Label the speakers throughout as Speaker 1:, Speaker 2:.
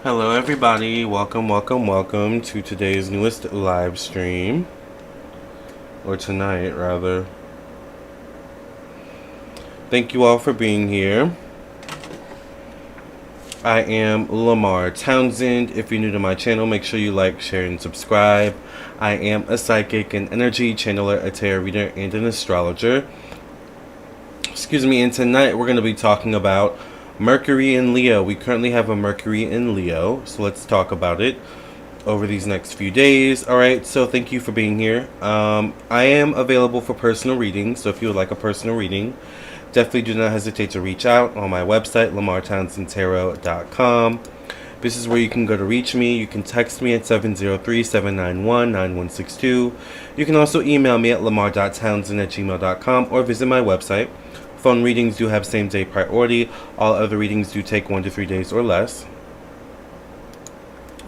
Speaker 1: Hello everybody, welcome to today's newest live stream, or tonight rather. Thank you all for being here. I am Lamarr Townsend. If you're new to my channel, make sure you like, share, and subscribe. I am a psychic, an energy channeler, a tarot reader, and an astrologer. Excuse me, and tonight we're going to be talking about Mercury in Leo. We currently have a Mercury in Leo, so let's talk about it over these next few days. Alright, so thank you for being here. I am available for personal readings, so if you would like a personal reading, definitely do not hesitate to reach out on my website, lamarrtownsendtarot.com. This is where you can go to reach me. You can text me at 703-791-9162. You can also email me at lamarrtownsend@gmail.com or visit my website. Phone readings do have same-day priority. All other readings do take 1 to 3 days or less.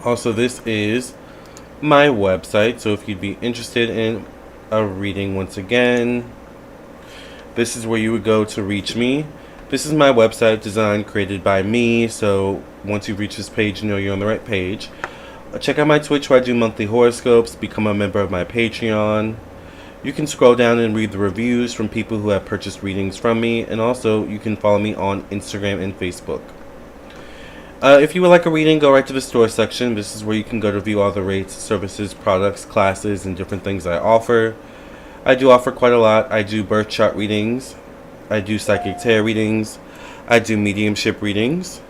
Speaker 1: Also, this is my website, so if you'd be interested in a reading once again, this is where you would go to reach me. This is my website, designed, created by me, so once you reach this page, you know you're on the right page. Check out my Twitch where I do monthly horoscopes. Become a member of my Patreon. You can scroll down and read the reviews from people who have purchased readings from me, and also you can follow me on Instagram and Facebook. If you would like a reading, go right to the store section. This is where you can go to view all the rates, services, products, classes, and different things I offer. I do offer quite a lot. I do birth chart readings. I do psychic tarot readings. I do mediumship readings.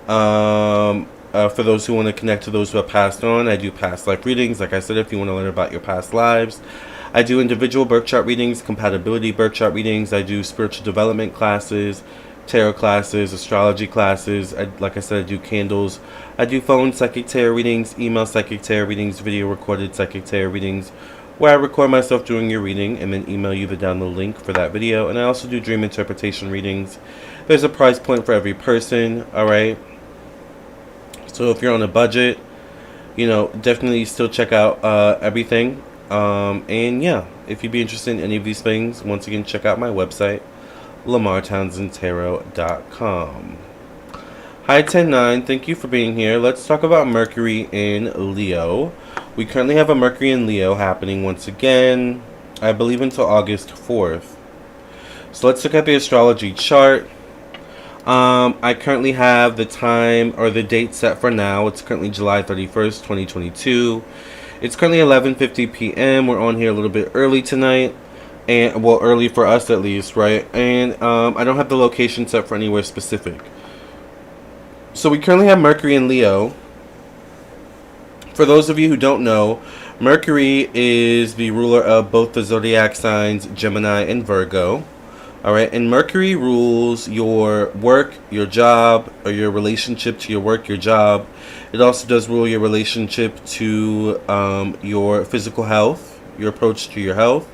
Speaker 1: For those who want to connect to those who have passed on, I do past life readings. Like I said, if you want to learn about your past lives. I do individual birth chart readings, compatibility birth chart readings. I do spiritual development classes, tarot classes, astrology classes. Like I said, I do candles. I do phone psychic tarot readings, email psychic tarot readings, video recorded psychic tarot readings, where I record myself doing your reading and then email you the download link for that video. And I also do dream interpretation readings. There's a price point for every person, alright? So if you're on a budget, you know, definitely still check out everything. And yeah, if you'd be interested in any of these things, once again, check out my website, lamarrtownsendtarot.com. Hi 109, thank you for being here. Let's talk about Mercury in Leo. We currently have a Mercury in Leo happening once again, I believe until August 4th. So let's look at the astrology chart. I currently have the time or the date set for now. It's currently July 31st, 2022. It's currently 11:50 p.m. We're on here a little bit early tonight. And, well, early for us at least, right? And I don't have the location set for anywhere specific. So we currently have Mercury in Leo. For those of you who don't know, Mercury is the ruler of both the zodiac signs Gemini and Virgo. Alright, and Mercury rules your work, your job, or your relationship to your work, your job. It also does rule your relationship to your physical health, your approach to your health,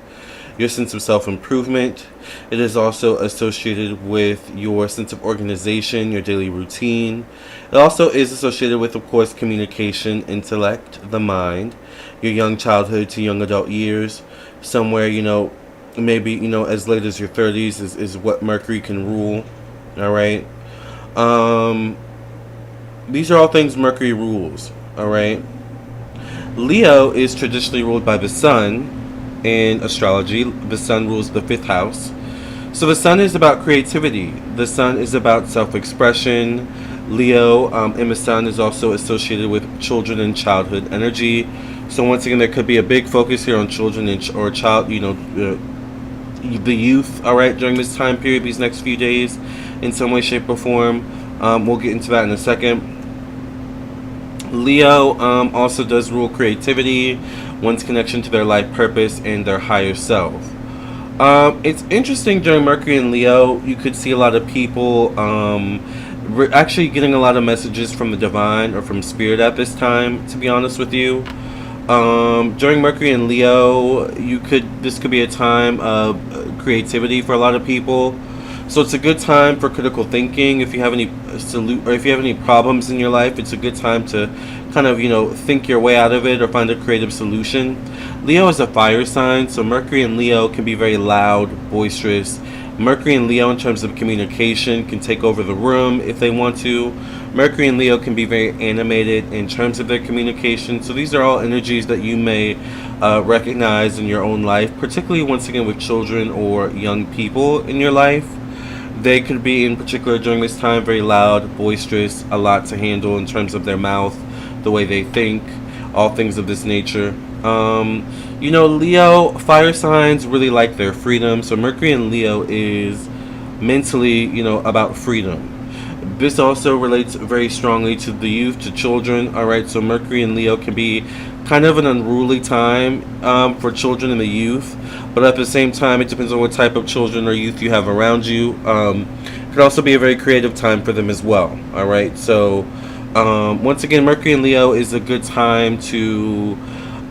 Speaker 1: your sense of self-improvement. It is also associated with your sense of organization, your daily routine. It also is associated with, of course, communication, intellect, the mind, your young childhood to young adult years. Somewhere, you know, maybe, you know, as late as your 30s is what Mercury can rule. Alright? These are all things Mercury rules. Alright? Leo is traditionally ruled by the sun. In astrology, the sun rules the 5th house. So the sun is about creativity. The sun is about self-expression. Leo in the sun is also associated with children and childhood energy. So once again, there could be a big focus here on children and or child, you know, the youth, all right, during this time period, these next few days, in some way, shape, or form. We'll get into that in a second. Leo also does rule creativity, one's connection to their life purpose, and their higher self. It's interesting during Mercury in Leo, you could see a lot of people actually getting a lot of messages from the divine or from spirit at this time, to be honest with you. During Mercury in Leo, this could be a time of creativity for a lot of people. So it's a good time for critical thinking. If you have any if you have any problems in your life, it's a good time to kind of, you know, think your way out of it or find a creative solution. Leo is a fire sign, so Mercury in Leo can be very loud, boisterous, Mercury and Leo, in terms of communication, can take over the room if they want to. Mercury and Leo can be very animated in terms of their communication. So these are all energies that you may recognize in your own life, particularly once again with children or young people in your life. They could be, in particular during this time, very loud, boisterous, a lot to handle in terms of their mouth, the way they think, all things of this nature. Leo, fire signs really like their freedom. So Mercury and Leo is mentally, about freedom. This also relates very strongly to the youth, to children. All right, so Mercury and Leo can be kind of an unruly time for children and the youth, but at the same time, it depends on what type of children or youth you have around you. It could also be a very creative time for them as well. All right, so once again, Mercury and Leo is a good time to.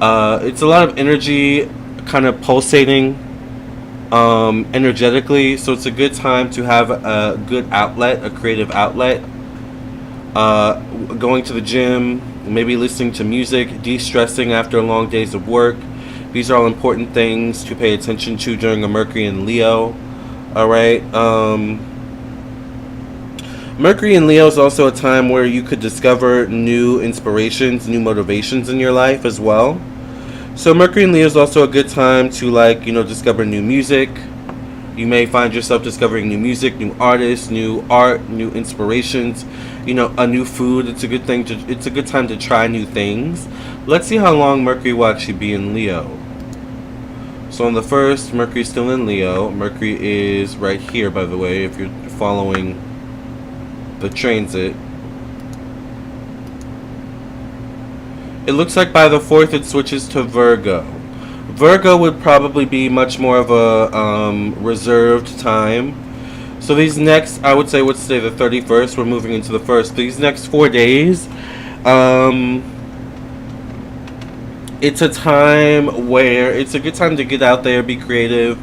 Speaker 1: It's a lot of energy, kind of pulsating energetically, so it's a good time to have a good outlet, a creative outlet. Going to the gym, maybe listening to music, de-stressing after long days of work. These are all important things to pay attention to during a Mercury and Leo. All right. Mercury and Leo is also a time where you could discover new inspirations, new motivations in your life as well. So Mercury and Leo is also a good time to discover new music. You may find yourself discovering new music, new artists, new art, new inspirations, a new food. It's a good time to try new things. Let's see how long Mercury will actually be in Leo. So on the 1st, Mercury is still in Leo. Mercury is right here, by the way, if you're following the transit. It looks like by the 4th it switches to Virgo. Virgo would probably be much more of a reserved time. So these next, I would say, the 31st, we're moving into the 1st. These next 4 days, it's a time where it's a good time to get out there, be creative,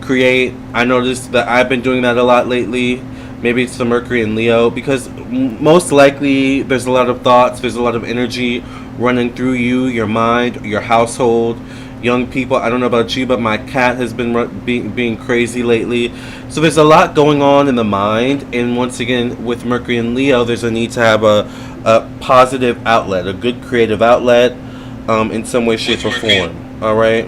Speaker 1: create. I noticed that I've been doing that a lot lately. Maybe it's the Mercury and Leo, because most likely there's a lot of thoughts, there's a lot of energy running through you, your mind, your household, young people. I don't know about you, but my cat has been being crazy lately. So there's a lot going on in the mind, and once again, with Mercury and Leo, there's a need to have a positive outlet, a good creative outlet, in some way, shape, or form. All right.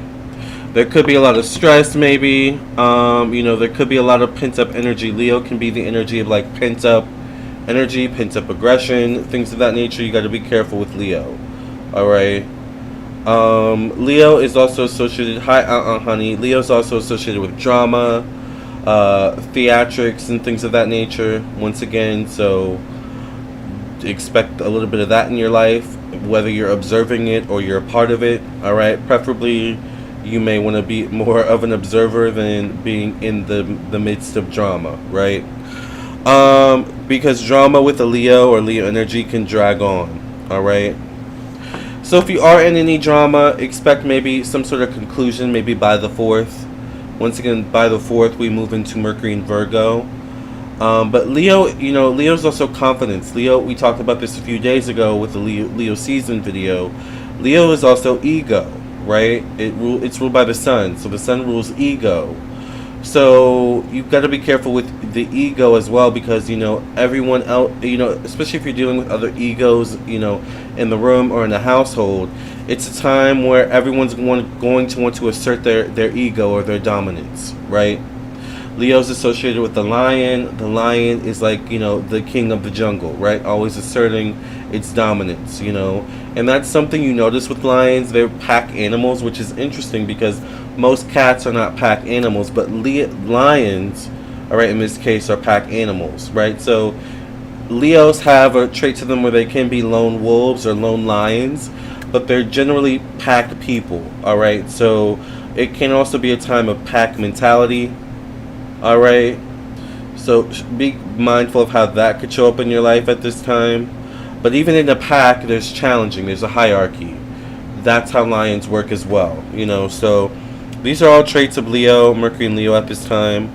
Speaker 1: There could be a lot of stress, maybe. There could be a lot of pent-up energy. Leo can be the energy of pent-up energy, pent-up aggression, things of that nature. You got to be careful with Leo. All right. Leo is also associated. Honey. Leo is also associated with drama, theatrics, and things of that nature. Once again, so expect a little bit of that in your life, whether you're observing it or you're a part of it. All right. Preferably, you may want to be more of an observer than being in the midst of drama, right? Because drama with a Leo or Leo energy can drag on, all right? So if you are in any drama, expect maybe some sort of conclusion, maybe by the 4th. Once again, by the 4th, we move into Mercury and Virgo. But Leo, Leo's also confidence. Leo, we talked about this a few days ago with the Leo season video. Leo is also ego. Right? It's ruled by the sun, so the sun rules ego. So you've got to be careful with the ego as well, because everyone else, especially if you're dealing with other egos, in the room or in the household, it's a time where everyone's going to want to assert their ego or their dominance, right? Leo's associated with the lion. The lion is the king of the jungle, right? Always asserting its dominance, And that's something you notice with lions. They're pack animals, which is interesting because most cats are not pack animals, but lions, all right, in this case, are pack animals, right? So Leos have a trait to them where they can be lone wolves or lone lions, but they're generally pack people, all right? So it can also be a time of pack mentality. All right, so be mindful of how that could show up in your life at this time. But even in a pack, there's a hierarchy. That's how lions work as well, So these are all traits of Leo, Mercury and Leo at this time.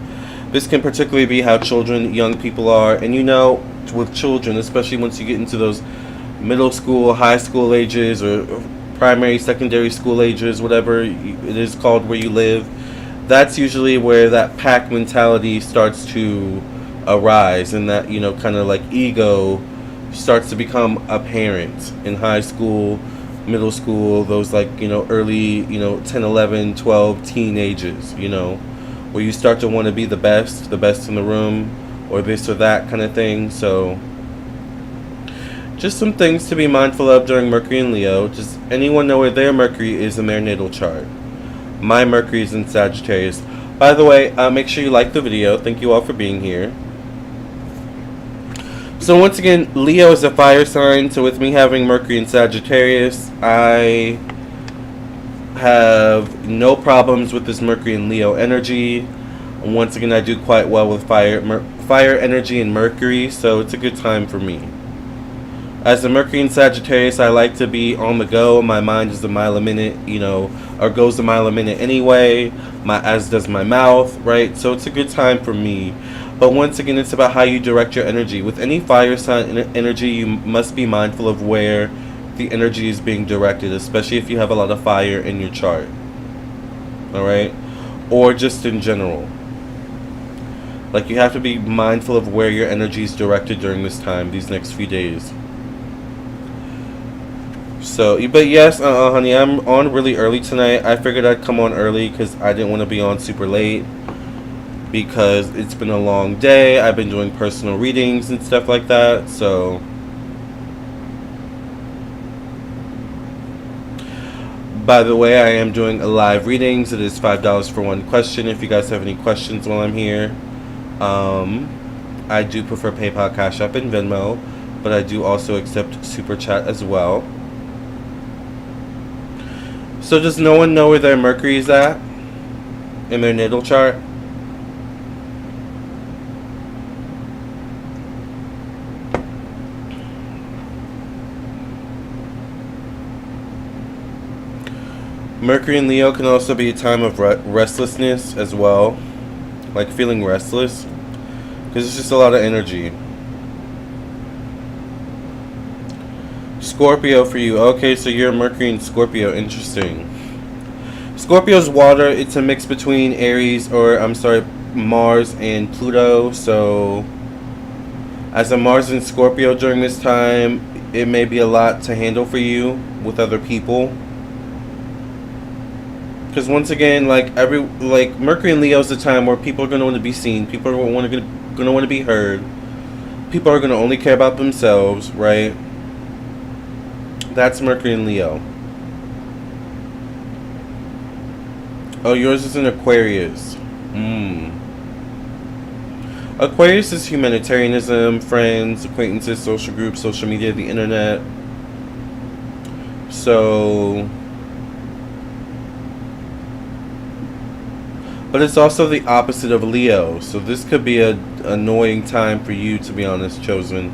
Speaker 1: This can particularly be how children, young people are. And with children, especially once you get into those middle school, high school ages, or primary, secondary school ages, whatever it is called where you live, that's usually where that pack mentality starts to arise, and that, you know, kind of like ego starts to become apparent in high school, middle school, those, like, you know, early, you know, 10, 11, 12 teen ages, you know, where you start to want to be the best in the room, or this or that kind of thing. So just some things to be mindful of during Mercury and Leo. Does anyone know where their Mercury is in their natal chart? My Mercury is in Sagittarius. By the way, make sure you like the video. Thank you all for being here. So once again, Leo is a fire sign. So with me having Mercury in Sagittarius, I have no problems with this Mercury and Leo energy. And once again, I do quite well with fire energy and Mercury, so it's a good time for me. As a Mercury in Sagittarius, I like to be on the go. My mind is a mile a minute, you know, or goes a mile a minute anyway, as does my mouth, right? So it's a good time for me. But once again, it's about how you direct your energy. With any fire sign energy, you must be mindful of where the energy is being directed, especially if you have a lot of fire in your chart. Alright? Or just in general. Like, you have to be mindful of where your energy is directed during this time, these next few days. So, but yes, honey, I'm on really early tonight. I figured I'd come on early because I didn't want to be on super late, because it's been a long day. I've been doing personal readings and stuff like that. So by the way, I am doing live readings. It is $5 for one question. If you guys have any questions while I'm here, I do prefer PayPal, Cash App, and Venmo, but I do also accept Super Chat as well. So does no one know where their Mercury is at in their natal chart? Mercury in Leo can also be a time of restlessness as well, like feeling restless, because it's just a lot of energy. Scorpio for you. Okay, so you're Mercury in Scorpio. Interesting. Scorpio's water. It's a mix between Aries, or I'm sorry, Mars and Pluto. So as a Mars in Scorpio during this time, it may be a lot to handle for you with other people. Because once again, like Mercury and Leo is the time where people are going to want to be seen. People are going to want to be heard. People are going to only care about themselves, right? That's Mercury and Leo. Oh, yours is in Aquarius. Aquarius is humanitarianism, friends, acquaintances, social groups, social media, the internet. So, but it's also the opposite of Leo, so this could be an annoying time for you, to be honest, chosen.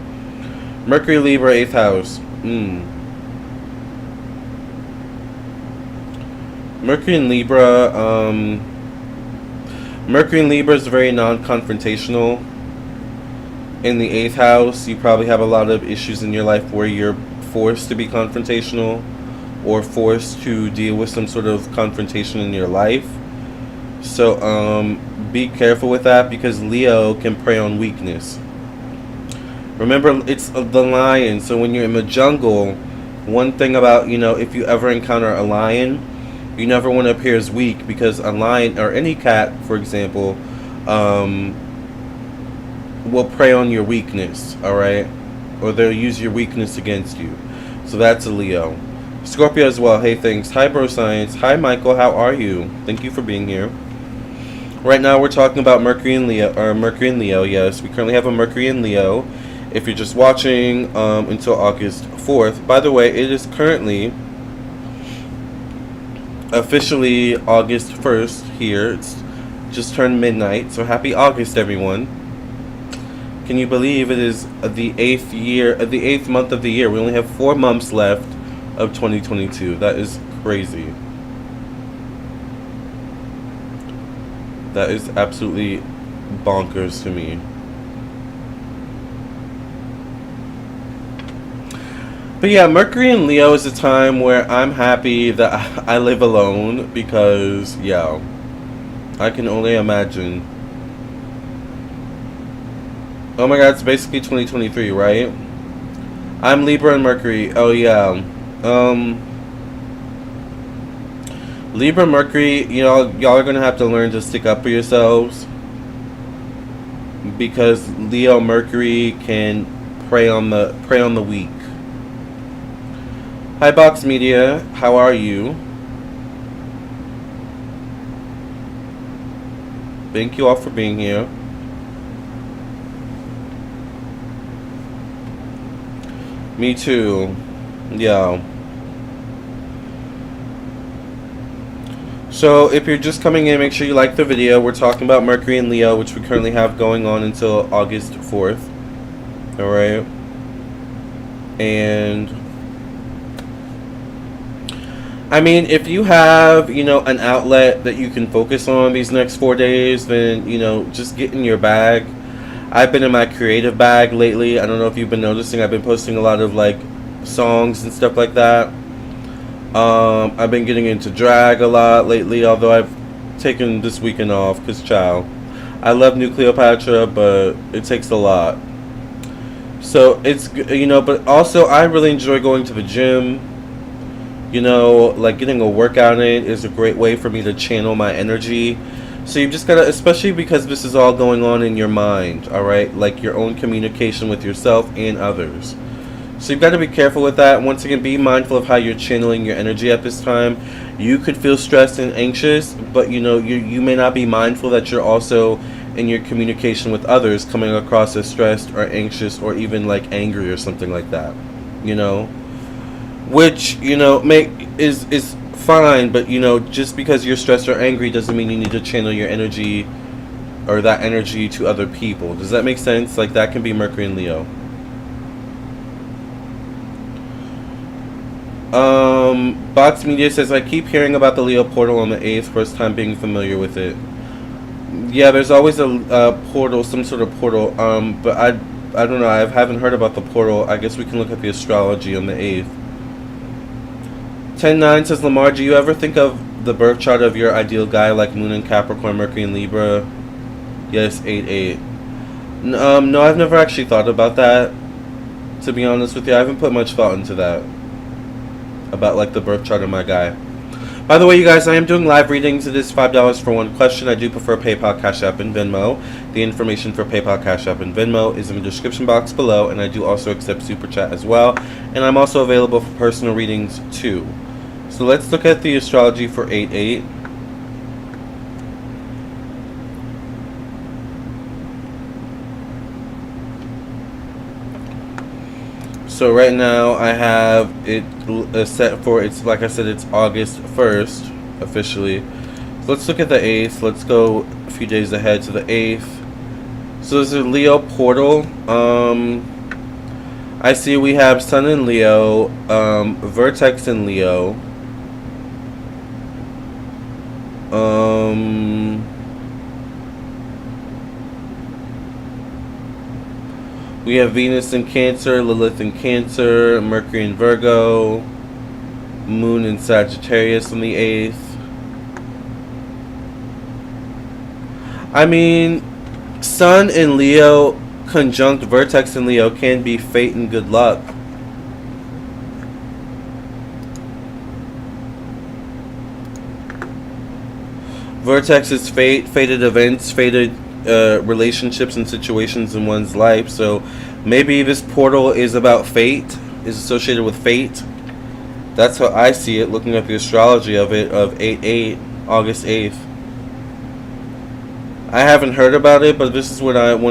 Speaker 1: Mercury, Libra, 8th house. Mercury in Libra. Mercury in Libra is very non-confrontational. In the 8th house, you probably have a lot of issues in your life where you're forced to be confrontational, or forced to deal with some sort of confrontation in your life. So be careful with that, because Leo can prey on weakness. Remember, it's the lion, so when you're in the jungle, one thing about, you know, if you ever encounter a lion, you never want to appear as weak, because a lion, or any cat, for example, will prey on your weakness, alright? Or they'll use your weakness against you. So that's a Leo. Scorpio as well. Hey, thanks. Hi, Bro Science. Hi, Michael. How are you? Thank you for being here. Right now we're talking about Mercury and Leo, yes. We currently have a Mercury in Leo. If you're just watching until August 4th. By the way, it is currently officially August 1st here. It's just turned midnight, so happy August, everyone. Can you believe it is the 8th month of the year? We only have 4 months left of 2022. That is crazy. That is absolutely bonkers to me. But yeah, Mercury in Leo is a time where I'm happy that I live alone, because, yeah, I can only imagine. Oh my god, it's basically 2023, right? I'm Libra and Mercury. Oh yeah. Libra, Mercury, y'all are gonna have to learn to stick up for yourselves, because Leo, Mercury can prey on the weak. Hi, Box Media. How are you? Thank you all for being here. Me too. Yeah. So if you're just coming in, make sure you like the video. We're talking about Mercury and Leo, which we currently have going on until August 4th. Alright? And I mean, if you have, an outlet that you can focus on these next 4 days, then, just get in your bag. I've been in my creative bag lately. I don't know if you've been noticing. I've been posting a lot of, songs and stuff like that. I've been getting into drag a lot lately, although I've taken this weekend off, because, child, I love New Cleopatra, but it takes a lot. So, it's, but also I really enjoy going to the gym. Getting a workout in is a great way for me to channel my energy. So you've just got to, especially because this is all going on in your mind, alright? Like your own communication with yourself and others. So you've got to be careful with that. Once again, be mindful of how you're channeling your energy at this time. You could feel stressed and anxious, but you may not be mindful that you're also in your communication with others coming across as stressed or anxious or even angry or something like that. Which, is fine, but, just because you're stressed or angry doesn't mean you need to channel your energy or that energy to other people. Does that make sense? That can be Mercury and Leo. Box Media says, I keep hearing about the Leo portal on the 8th, first time being familiar with it. Yeah, there's always a portal, some sort of portal, but I don't know, I haven't heard about the portal. I guess we can look at the astrology on the 8th. 10-9 says, Lamarr, do you ever think of the birth chart of your ideal guy, like Moon in Capricorn, Mercury in Libra? Yes, 8-8. No, I've never actually thought about that, to be honest with you. I haven't put much thought into that, about the birth chart of my guy. By the way, you guys, I am doing live readings. It is $5 for one question. I do prefer PayPal, Cash App, and Venmo. The information for PayPal, Cash App, and Venmo is in the description box below, and I do also accept Super Chat as well. And I'm also available for personal readings too. So let's look at the astrology for 8-8. So right now I have it set for, it's like I said, it's August 1st officially. So let's look at the 8th. Let's go a few days ahead to the 8th. So there's a Leo portal. I see we have Sun in Leo, Vertex in Leo. We have Venus in Cancer, Lilith in Cancer, Mercury in Virgo, Moon in Sagittarius on the 8th. I mean, Sun in Leo conjunct Vertex in Leo can be fate and good luck. Vertex is fate, fated events, fated relationships and situations in one's life. So maybe this portal is about fate, is associated with fate. That's how I see it, looking at the astrology of it, of 8-8, August 8th. I haven't heard about it, but this is what I'm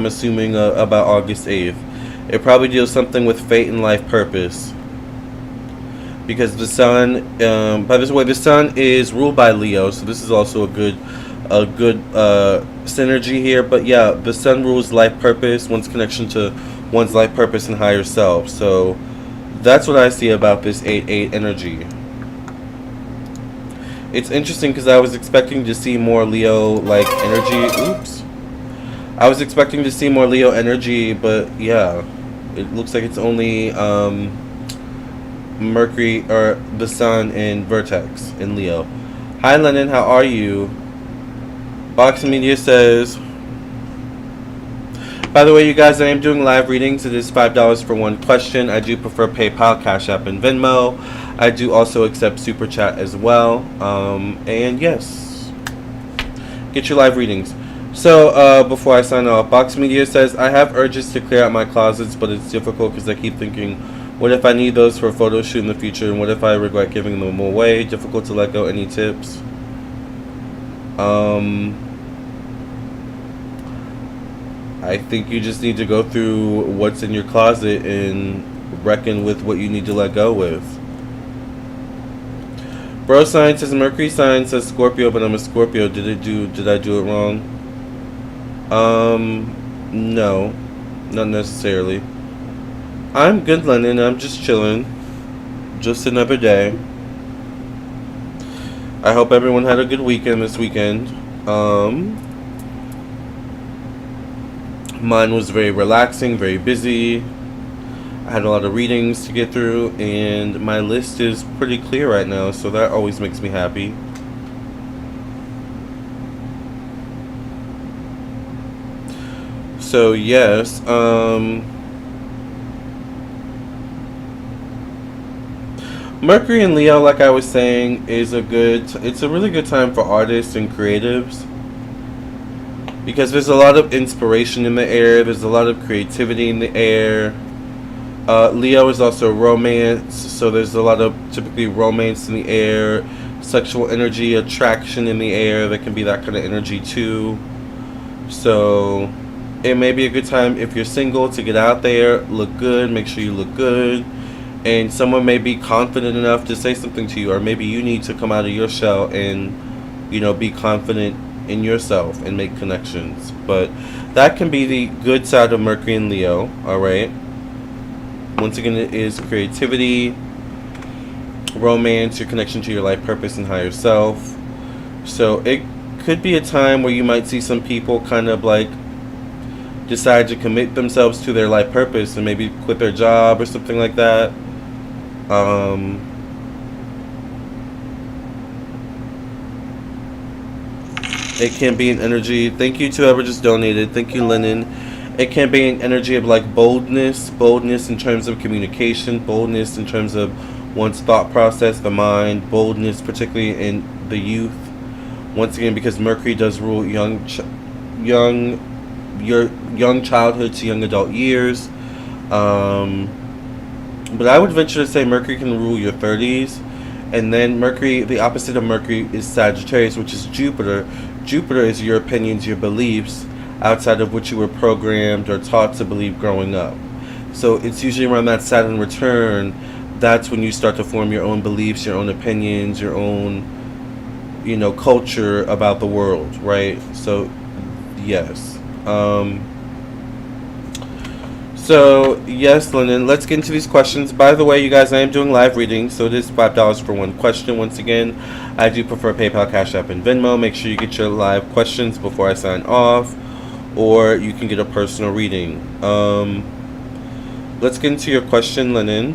Speaker 1: assuming about August 8th. It probably deals something with fate and life purpose. Because the sun, by this way, the sun is ruled by Leo, so this is also a good synergy here. But yeah, the sun rules life purpose, one's connection to one's life purpose and higher self. So that's what I see about this 8-8 energy. It's interesting because I was expecting to see more Leo energy. Oops. I was expecting to see more Leo energy, but yeah, it looks like it's only Mercury or the sun in Vertex in Leo. Hi Lennon, how are you? Box Media says, by the way, you guys, I am doing live readings. It is $5 for one question. I do prefer PayPal, Cash App, and Venmo. I do also accept Super Chat as well. And yes, get your live readings. So, before I sign off, Box Media says, I have urges to clear out my closets, but it's difficult because I keep thinking, what if I need those for a photo shoot in the future, and what if I regret giving them away? Difficult to let go. Any tips? I think you just need to go through what's in your closet and reckon with what you need to let go with. Bro sign says Mercury sign says Scorpio, but I'm a Scorpio. Did I do it wrong? No, not necessarily. I'm good, Lennon. I'm just chilling. Just another day. I hope everyone had a good weekend this weekend. Mine was very relaxing, very busy. I had a lot of readings to get through, and my list is pretty clear right now, so that always makes me happy. So yes, Mercury in Leo, like I was saying, it's a really good time for artists and creatives. Because there's a lot of inspiration in the air. There's a lot of creativity in the air. Leo is also romance. So there's a lot of typically romance in the air. Sexual energy, attraction in the air. There can be that kind of energy too. So it may be a good time if you're single to get out there, look good, make sure you look good. And someone may be confident enough to say something to you. Or maybe you need to come out of your shell and, be confident in yourself and make connections. But that can be the good side of Mercury and Leo. All right, once again, it is creativity, romance, your connection to your life purpose and higher self. So it could be a time where you might see some people kind of like decide to commit themselves to their life purpose and maybe quit their job or something like that. It can be an energy. Thank you to whoever just donated. Thank you, Lennon. It can be an energy of like boldness in terms of communication, boldness in terms of one's thought process, the mind, boldness particularly in the youth. Once again, because Mercury does rule your young childhood to young adult years. But I would venture to say Mercury can rule your 30s. And then Mercury, the opposite of Mercury is Sagittarius, which is Jupiter. Jupiter is your opinions, your beliefs, outside of what you were programmed or taught to believe growing up. So it's usually around that Saturn return, that's when you start to form your own beliefs, your own opinions, your own, culture about the world, right? So, yes. So, yes, Lennon, let's get into these questions. By the way, you guys, I am doing live readings, so it is $5 for one question. Once again, I do prefer PayPal, Cash App, and Venmo. Make sure you get your live questions before I sign off, or you can get a personal reading. Let's get into your question, Lennon.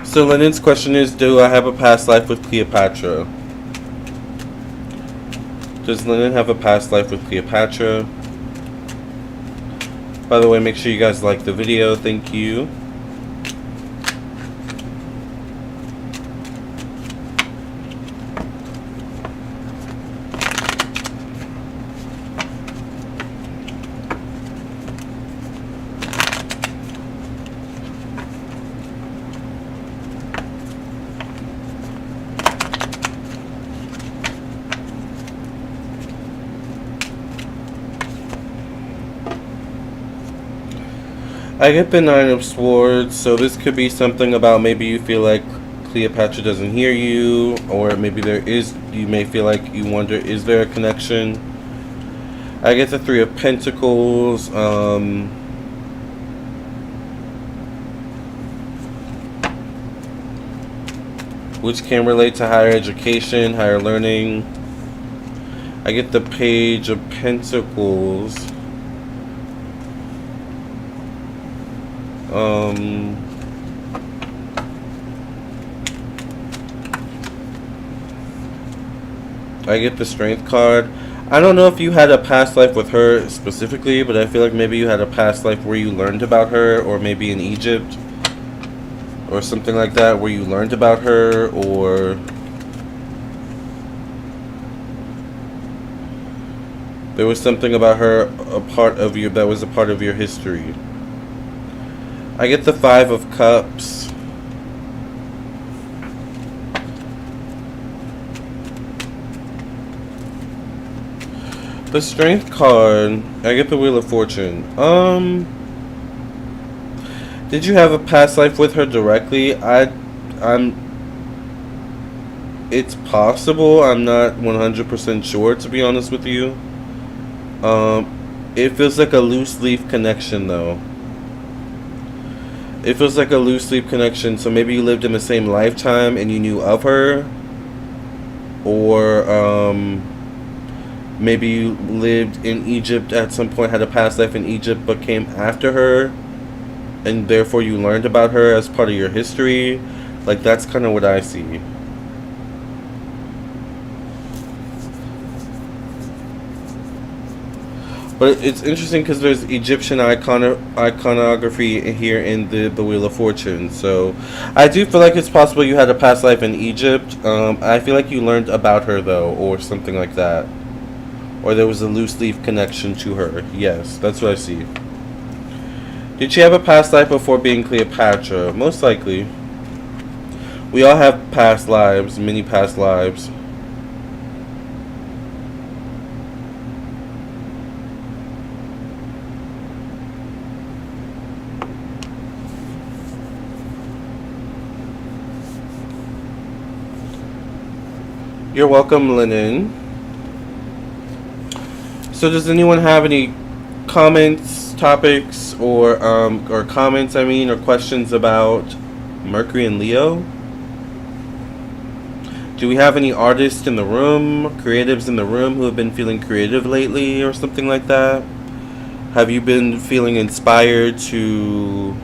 Speaker 1: So, Lennon's question is, do I have a past life with Cleopatra? Does Lennon have a past life with Cleopatra? By the way, make sure you guys like the video. Thank you. I get the Nine of Swords, so this could be something about maybe you feel like Cleopatra doesn't hear you, or maybe you may feel like you wonder, is there a connection? I get the Three of Pentacles, which can relate to higher education, higher learning. I get the Page of Pentacles. I get the Strength card. I don't know if you had a past life with her specifically, but I feel like maybe you had a past life where you learned about her, or maybe in Egypt, or something like that, where you learned about her, or there was something about her that was a part of your history. I get the Five of Cups. The Strength card. I get the Wheel of Fortune. Did you have a past life with her directly? It's possible. I'm not 100% sure, to be honest with you. It feels like a loose leaf connection, though. It feels like a loose leaf connection. So maybe you lived in the same lifetime and you knew of her, or maybe you lived in Egypt at some point, had a past life in Egypt, but came after her, and therefore you learned about her as part of your history. Like, that's kind of what I see. But it's interesting because there's Egyptian iconography here in the Wheel of Fortune. So I do feel like it's possible you had a past life in Egypt. I feel like you learned about her, though, or something like that. Or there was a loose leaf connection to her. Yes, that's what I see. Did she have a past life before being Cleopatra? Most likely. We all have past lives, many past lives. You're welcome, Lennon. So does anyone have any comments, topics, or comments, or questions about Mercury and Leo? Do we have any artists in the room, creatives in the room who have been feeling creative lately or something like that? Have you been feeling inspired to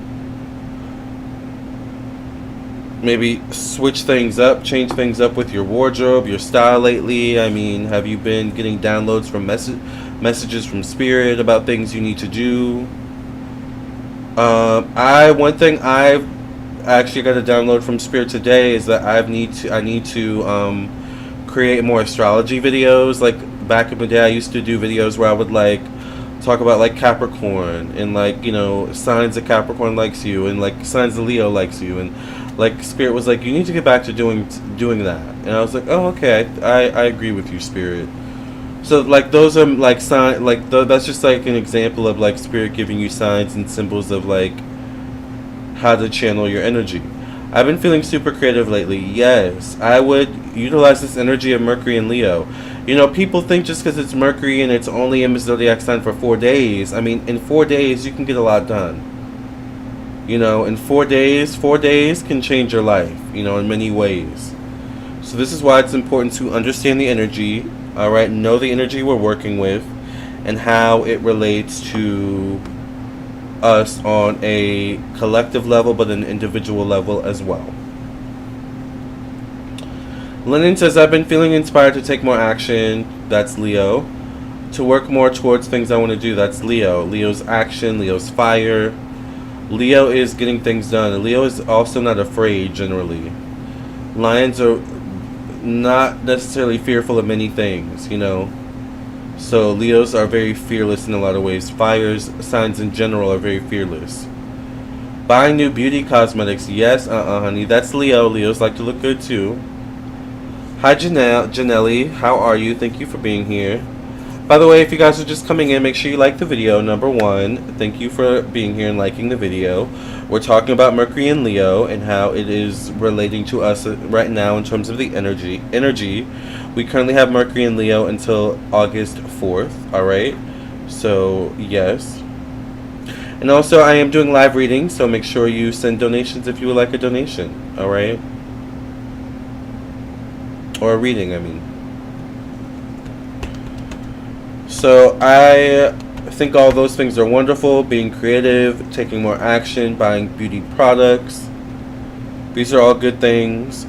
Speaker 1: maybe switch things up, change things up with your wardrobe, your style lately? I mean, have you been getting downloads from messages from Spirit about things you need to do? One thing I've actually got a download from Spirit today is that I need to create more astrology videos. Like, back in the day, I used to do videos where I would like talk about like Capricorn and like, signs that Capricorn likes you and like signs that Leo likes you, and like Spirit was like, you need to get back to doing that. And I was like, oh, okay, I agree with you, Spirit. So like those are like sign, like that's just like an example of like Spirit giving you signs and symbols of like how to channel your energy. I've been feeling super creative lately. Yes, I would utilize this energy of Mercury and Leo. People think just because it's Mercury and it's only in the zodiac sign for 4 days. I mean, in 4 days you can get a lot done. In 4 days can change your life, in many ways. So this is why it's important to understand the energy, all right, know the energy we're working with, and how it relates to us on a collective level, but an individual level as well. Lennon says, I've been feeling inspired to take more action. That's Leo. To work more towards things I want to do. That's Leo. Leo's action, Leo's fire. Leo is getting things done. And Leo is also not afraid, generally. Lions are not necessarily fearful of many things, So Leos are very fearless in a lot of ways. Fire signs in general are very fearless. Buying new beauty cosmetics. Yes, honey. That's Leo. Leos like to look good too. Hi, Janelli. How are you? Thank you for being here. By the way, if you guys are just coming in, make sure you like the video. Number one, thank you for being here and liking the video. We're talking about Mercury and Leo and how it is relating to us right now in terms of the energy. We currently have Mercury and Leo until August 4th, alright? So, yes. And also, I am doing live readings, so make sure you send donations if you would like a donation, alright? Or a reading, I mean. So, I think all those things are wonderful. Being creative, taking more action, buying beauty products. These are all good things.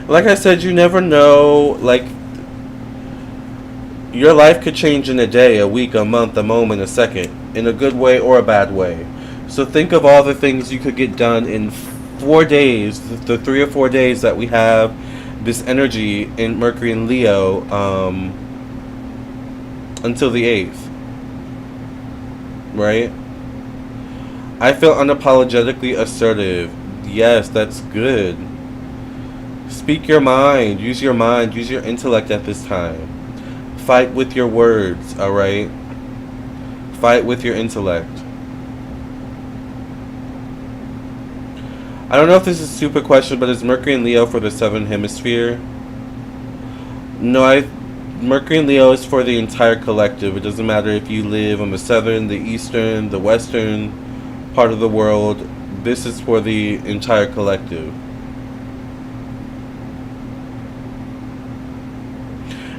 Speaker 1: Like I said, you never know. Like, your life could change in a day, a week, a month, a moment, a second, in a good way or a bad way. So think of all the things you could get done in 4 days, the 3 or 4 days that we have this energy in Mercury and Leo, until the 8th. Right? I feel unapologetically assertive. Yes, that's good. Speak your mind. Use your mind. Use your intellect at this time. Fight with your words, alright? Fight with your intellect. I don't know if this is a super question, but is Mercury and Leo for the Southern Hemisphere? No, Mercury and Leo is for the entire collective. It doesn't matter if you live on the southern, the eastern, the western part of the world. This is for the entire collective.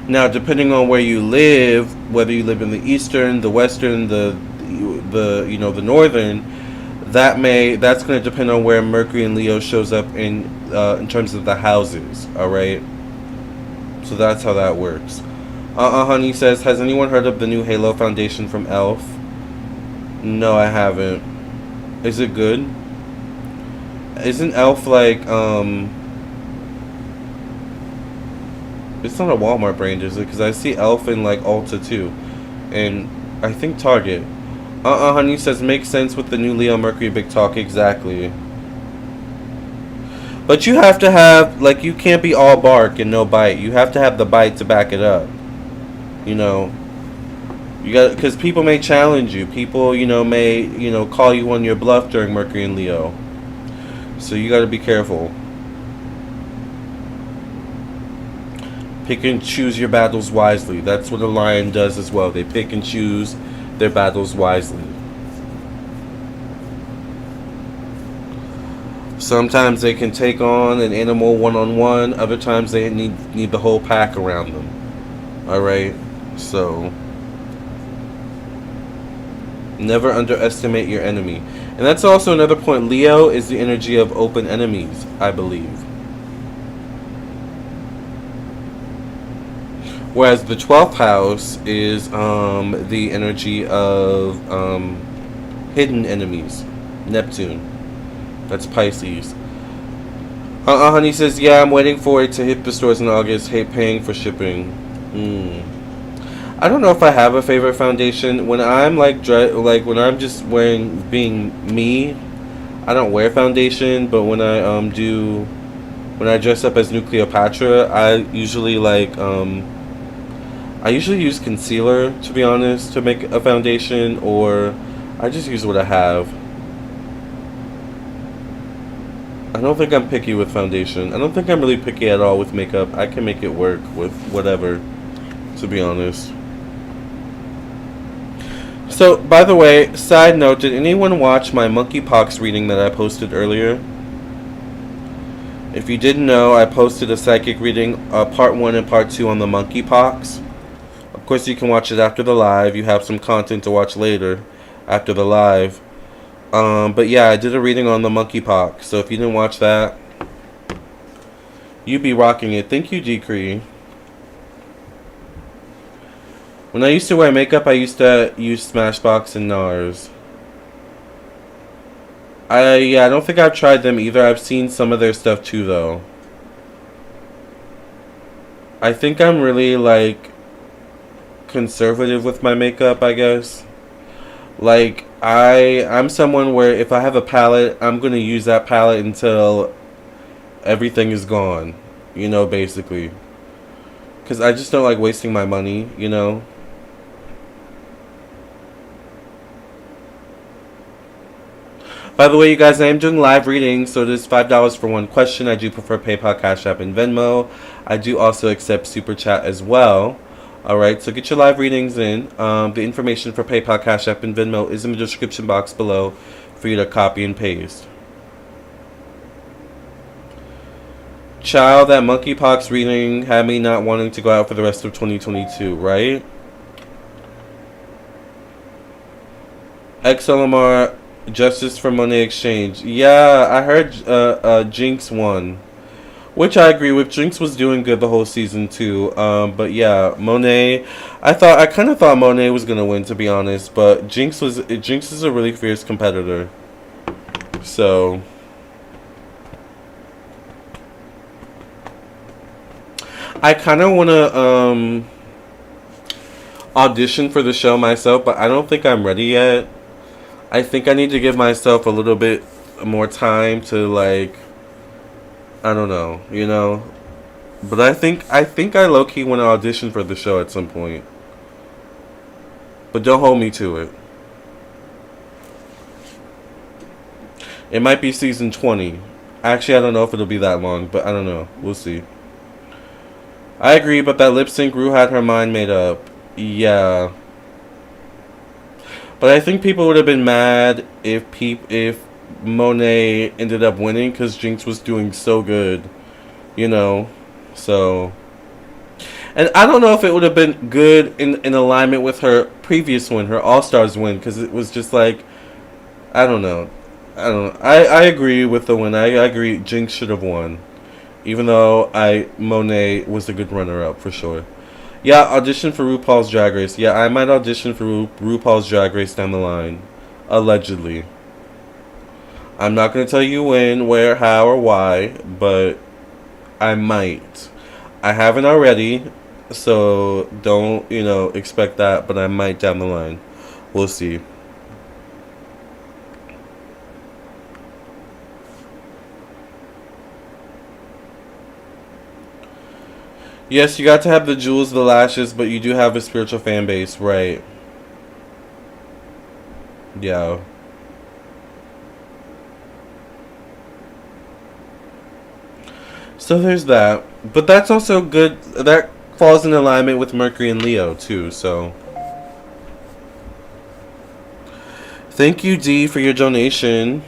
Speaker 1: Now, depending on where you live, whether you live in the eastern, the western, the northern, that's going to depend on where Mercury and Leo shows up in terms of the houses. All right. So that's how that works. Honey says, has anyone heard of the new Halo Foundation from Elf? No, I haven't. Is it good? Isn't Elf like it's not a Walmart brand, is it? Because I see Elf in like Ulta too, and I think Target. Honey says, makes sense with the new Leo Mercury big talk. Exactly. But you have to have, like, you can't be all bark and no bite. You have to have the bite to back it up. You know, you got, because people may challenge you. People, may, call you on your bluff during Mercury and Leo. So you got to be careful. Pick and choose your battles wisely. That's what a lion does as well. They pick and choose their battles wisely. Sometimes they can take on an animal one-on-one. Other times they need the whole pack around them. Alright? So, never underestimate your enemy. And that's also another point. Leo is the energy of open enemies, I believe. Whereas the 12th house is the energy of hidden enemies. Neptune. That's Pisces. Honey says, yeah, I'm waiting for it to hit the stores in August. Hate paying for shipping. I don't know if I have a favorite foundation. When I'm when I'm just being me, I don't wear foundation. But when I dress up as New Cleopatra, I usually use concealer, to be honest, to make a foundation, or I just use what I have. I don't think I'm picky with foundation. I don't think I'm really picky at all with makeup. I can make it work with whatever, to be honest. So, by the way, side note, did anyone watch my monkeypox reading that I posted earlier? If you didn't know, I posted a psychic reading, part 1 and part 2 on the monkeypox. Of course, you can watch it after the live. You have some content to watch later after the live. But yeah, I did a reading on the monkeypox. So if you didn't watch that, you be rocking it. Thank you, Decree. When I used to wear makeup, I used to use Smashbox and NARS. I don't think I've tried them either. I've seen some of their stuff too, though. I think I'm really, conservative with my makeup, I guess. I'm someone where if I have a palette, I'm going to use that palette until everything is gone, basically. Because I just don't like wasting my money, By the way, you guys, I am doing live readings, so it is $5 for one question. I do prefer PayPal, Cash App, and Venmo. I do also accept Super Chat as well. Alright, so get your live readings in. The information for PayPal, Cash App, and Venmo is in the description box below for you to copy and paste. Child, that monkeypox reading had me not wanting to go out for the rest of 2022, right? Lamarr, Justice for Money Exchange. Yeah, I heard Jinx won. Which I agree with. Jinx was doing good the whole season too. But yeah, Monet. I kind of thought Monet was gonna win, to be honest. But Jinx is a really fierce competitor. So I kind of wanna audition for the show myself, but I don't think I'm ready yet. I think I need to give myself a little bit more time to, like, I don't know, you know. But I think I low key want to audition for the show at some point. But don't hold me to it. It might be season 20. Actually, I don't know if it'll be that long, but I don't know. We'll see. I agree, but that lip sync, Rue had her mind made up. Yeah. But I think people would have been mad if Monet ended up winning, because Jinx was doing so good, you know. So, and I don't know if it would have been good in alignment with her previous win, her All Stars win, because it was just like, I don't know. I agree with the win. I agree Jinx should have won, even though Monet was a good runner up for sure. Yeah, audition for RuPaul's Drag Race. Yeah, I might audition for RuPaul's Drag Race down the line. Allegedly. I'm not going to tell you when, where, how, or why, but I might. I haven't already, so don't, expect that, but I might down the line. We'll see. Yes, you got to have the jewels, the lashes, but you do have a spiritual fan base, right? Yeah. So there's that. But that's also good. That falls in alignment with Mercury and Leo, too, so. Thank you, D, for your donation.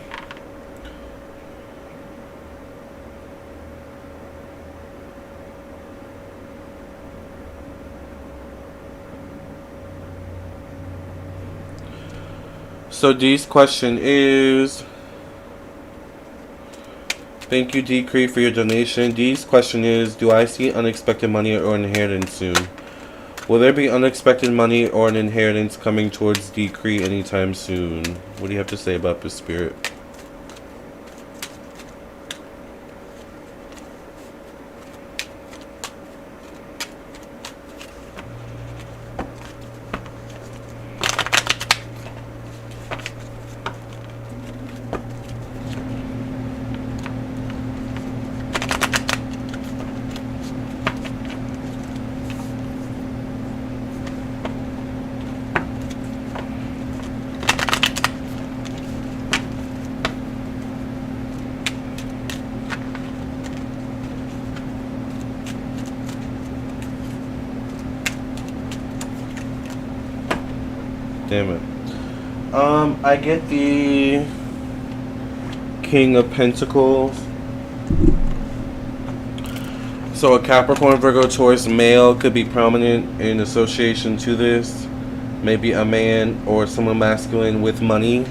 Speaker 1: So D's question is, thank you, D Cree, for your donation. D's question is, do I see unexpected money or inheritance soon? Will there be unexpected money or an inheritance coming towards D Cree anytime soon? What do you have to say about this, Spirit? Damn it. I get the King of Pentacles. So a Capricorn, Virgo, Taurus male could be prominent in association to this. Maybe a man or someone masculine with money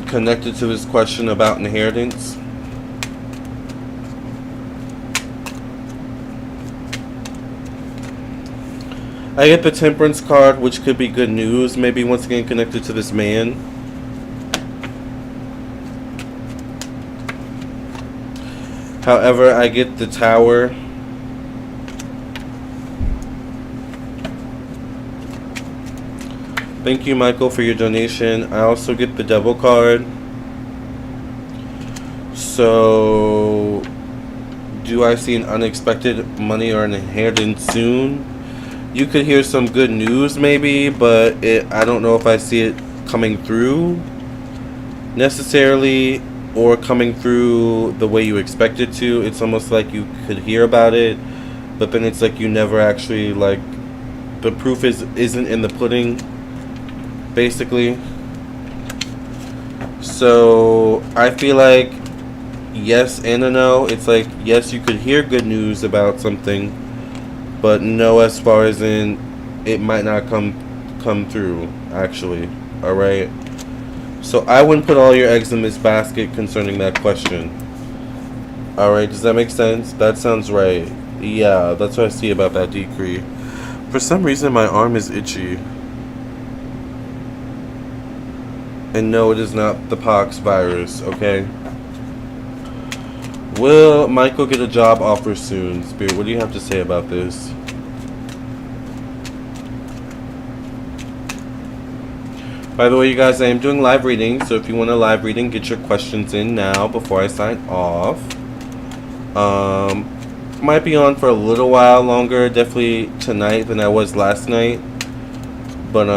Speaker 1: connected to this question about inheritance. I get the Temperance card, which could be good news, maybe once again connected to this man. However, I get the Tower. Thank you, Michael, for your donation. I also get the Devil card. So, do I see an unexpected money or an inheritance soon? You could hear some good news maybe, but I don't know if I see it coming through necessarily, or coming through the way you expect it to. It's almost like you could hear about it, but then it's like you never actually, like, the proof isn't in the pudding, basically. So I feel like yes and a no. It's like, yes, you could hear good news about something, but no, as far as in it might not come through, actually. Alright? So I wouldn't put all your eggs in this basket concerning that question. Alright, does that make sense? That sounds right. Yeah, that's what I see about that decree. For some reason, my arm is itchy. And no, it is not the pox virus, okay? Will Michael get a job offer soon? Spirit, what do you have to say about this? By the way, you guys, I am doing live readings, so if you want a live reading, get your questions in now before I sign off. Might be on for a little while longer, definitely tonight than I was last night, but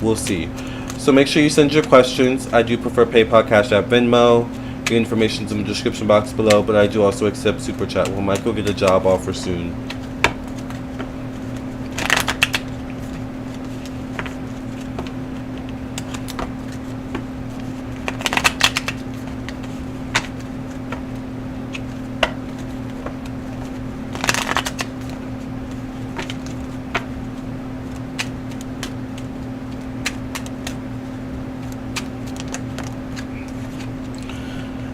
Speaker 1: we'll see. So make sure you send your questions. I do prefer PayPal, Cash App, Venmo. The information's in the description box below, but I do also accept Super Chat. Will Michael get a job offer soon?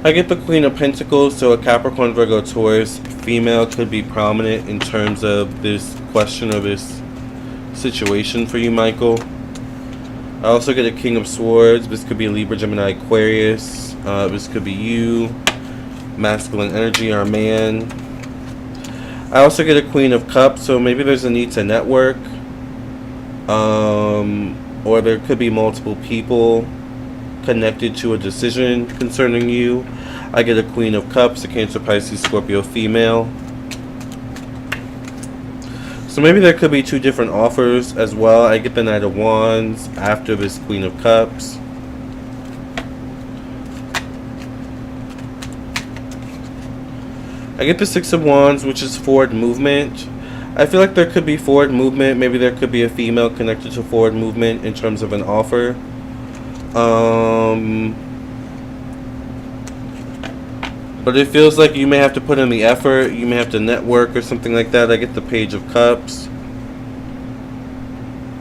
Speaker 1: I get the Queen of Pentacles, so a Capricorn, Virgo, Taurus female could be prominent in terms of this question or this situation for you, Michael. I also get a King of Swords. This could be a Libra, Gemini, Aquarius. This could be you, masculine energy, or a man. I also get a Queen of Cups, so maybe there's a need to network. Or there could be multiple people connected to a decision concerning you. I get a Queen of Cups, a Cancer, Pisces, Scorpio female. So maybe there could be two different offers as well. I get the Knight of Wands after this Queen of Cups. I get the Six of Wands, which is forward movement. I feel like there could be forward movement. Maybe there could be a female connected to forward movement in terms of an offer. But it feels like you may have to put in the effort. You may have to network or something like that. I get the Page of Cups.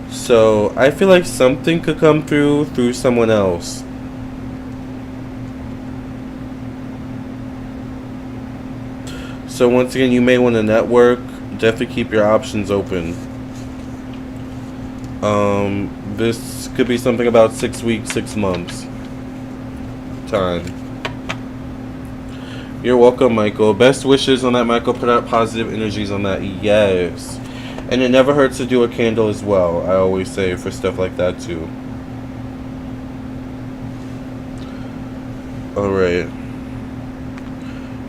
Speaker 1: So I feel like something could come through someone else. So once again, you may want to network. Definitely keep your options open. This could be something about 6 weeks, 6 months time. You're welcome, Michael. Best wishes on that, Michael. Put out positive energies on that. Yes. And it never hurts to do a candle as well. I always say for stuff like that too. Alright.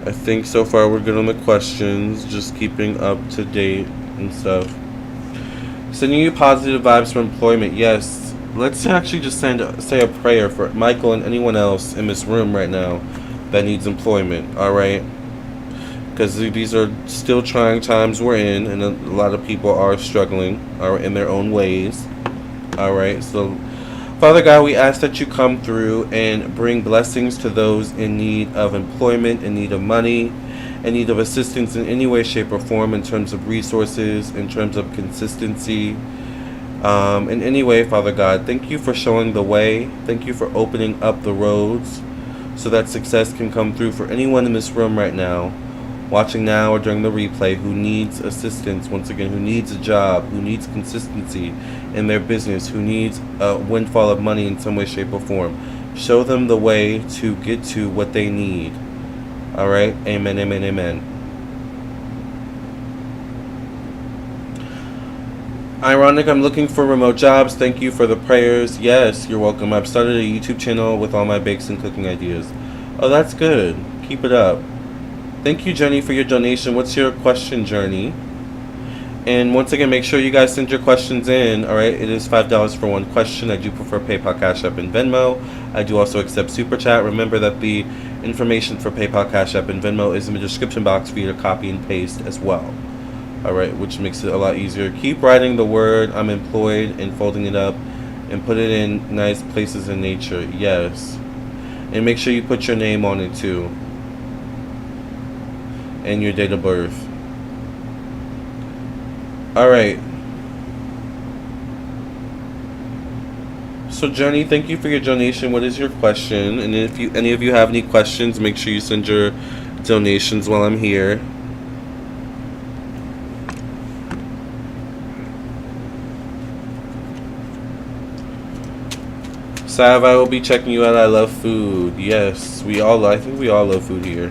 Speaker 1: I think so far we're good on the questions. Just keeping up to date and stuff. Sending you positive vibes for employment. Yes. Let's actually just say a prayer for Michael and anyone else in this room right now that needs employment. Alright? Because these are still trying times we're in, and a lot of people are struggling in their own ways. Alright? So, Father God, we ask that you come through and bring blessings to those in need of employment, in need of money, in need of assistance in any way, shape, or form, in terms of resources, in terms of consistency, in any way, Father God. Thank you for showing the way. Thank you for opening up the roads so that success can come through for anyone in this room right now, watching now or during the replay, who needs assistance, once again, who needs a job, who needs consistency in their business, who needs a windfall of money in some way, shape, or form. Show them the way to get to what they need. Alright? Amen, amen, amen. Ironic, I'm looking for remote jobs. Thank you for the prayers. Yes, you're welcome. I've started a YouTube channel with all my bakes and cooking ideas. Oh, that's good. Keep it up. Thank you, Jenny, for your donation. What's your question, Journey? And once again, make sure you guys send your questions in. Alright, it is $5 for one question. I do prefer PayPal, Cash App, and Venmo. I do also accept Super Chat. Remember that the information for PayPal, Cash App, and Venmo is in the description box for you to copy and paste as well. Alright, which makes it a lot easier. Keep writing the word I'm employed and folding it up and put it in nice places in nature. Yes. And make sure you put your name on it too. And your date of birth. Alright. So Journey, thank you for your donation. What is your question? And if any of you have any questions, make sure you send your donations while I'm here. Sav, I will be checking you out. I love food. Yes, I think we all love food here.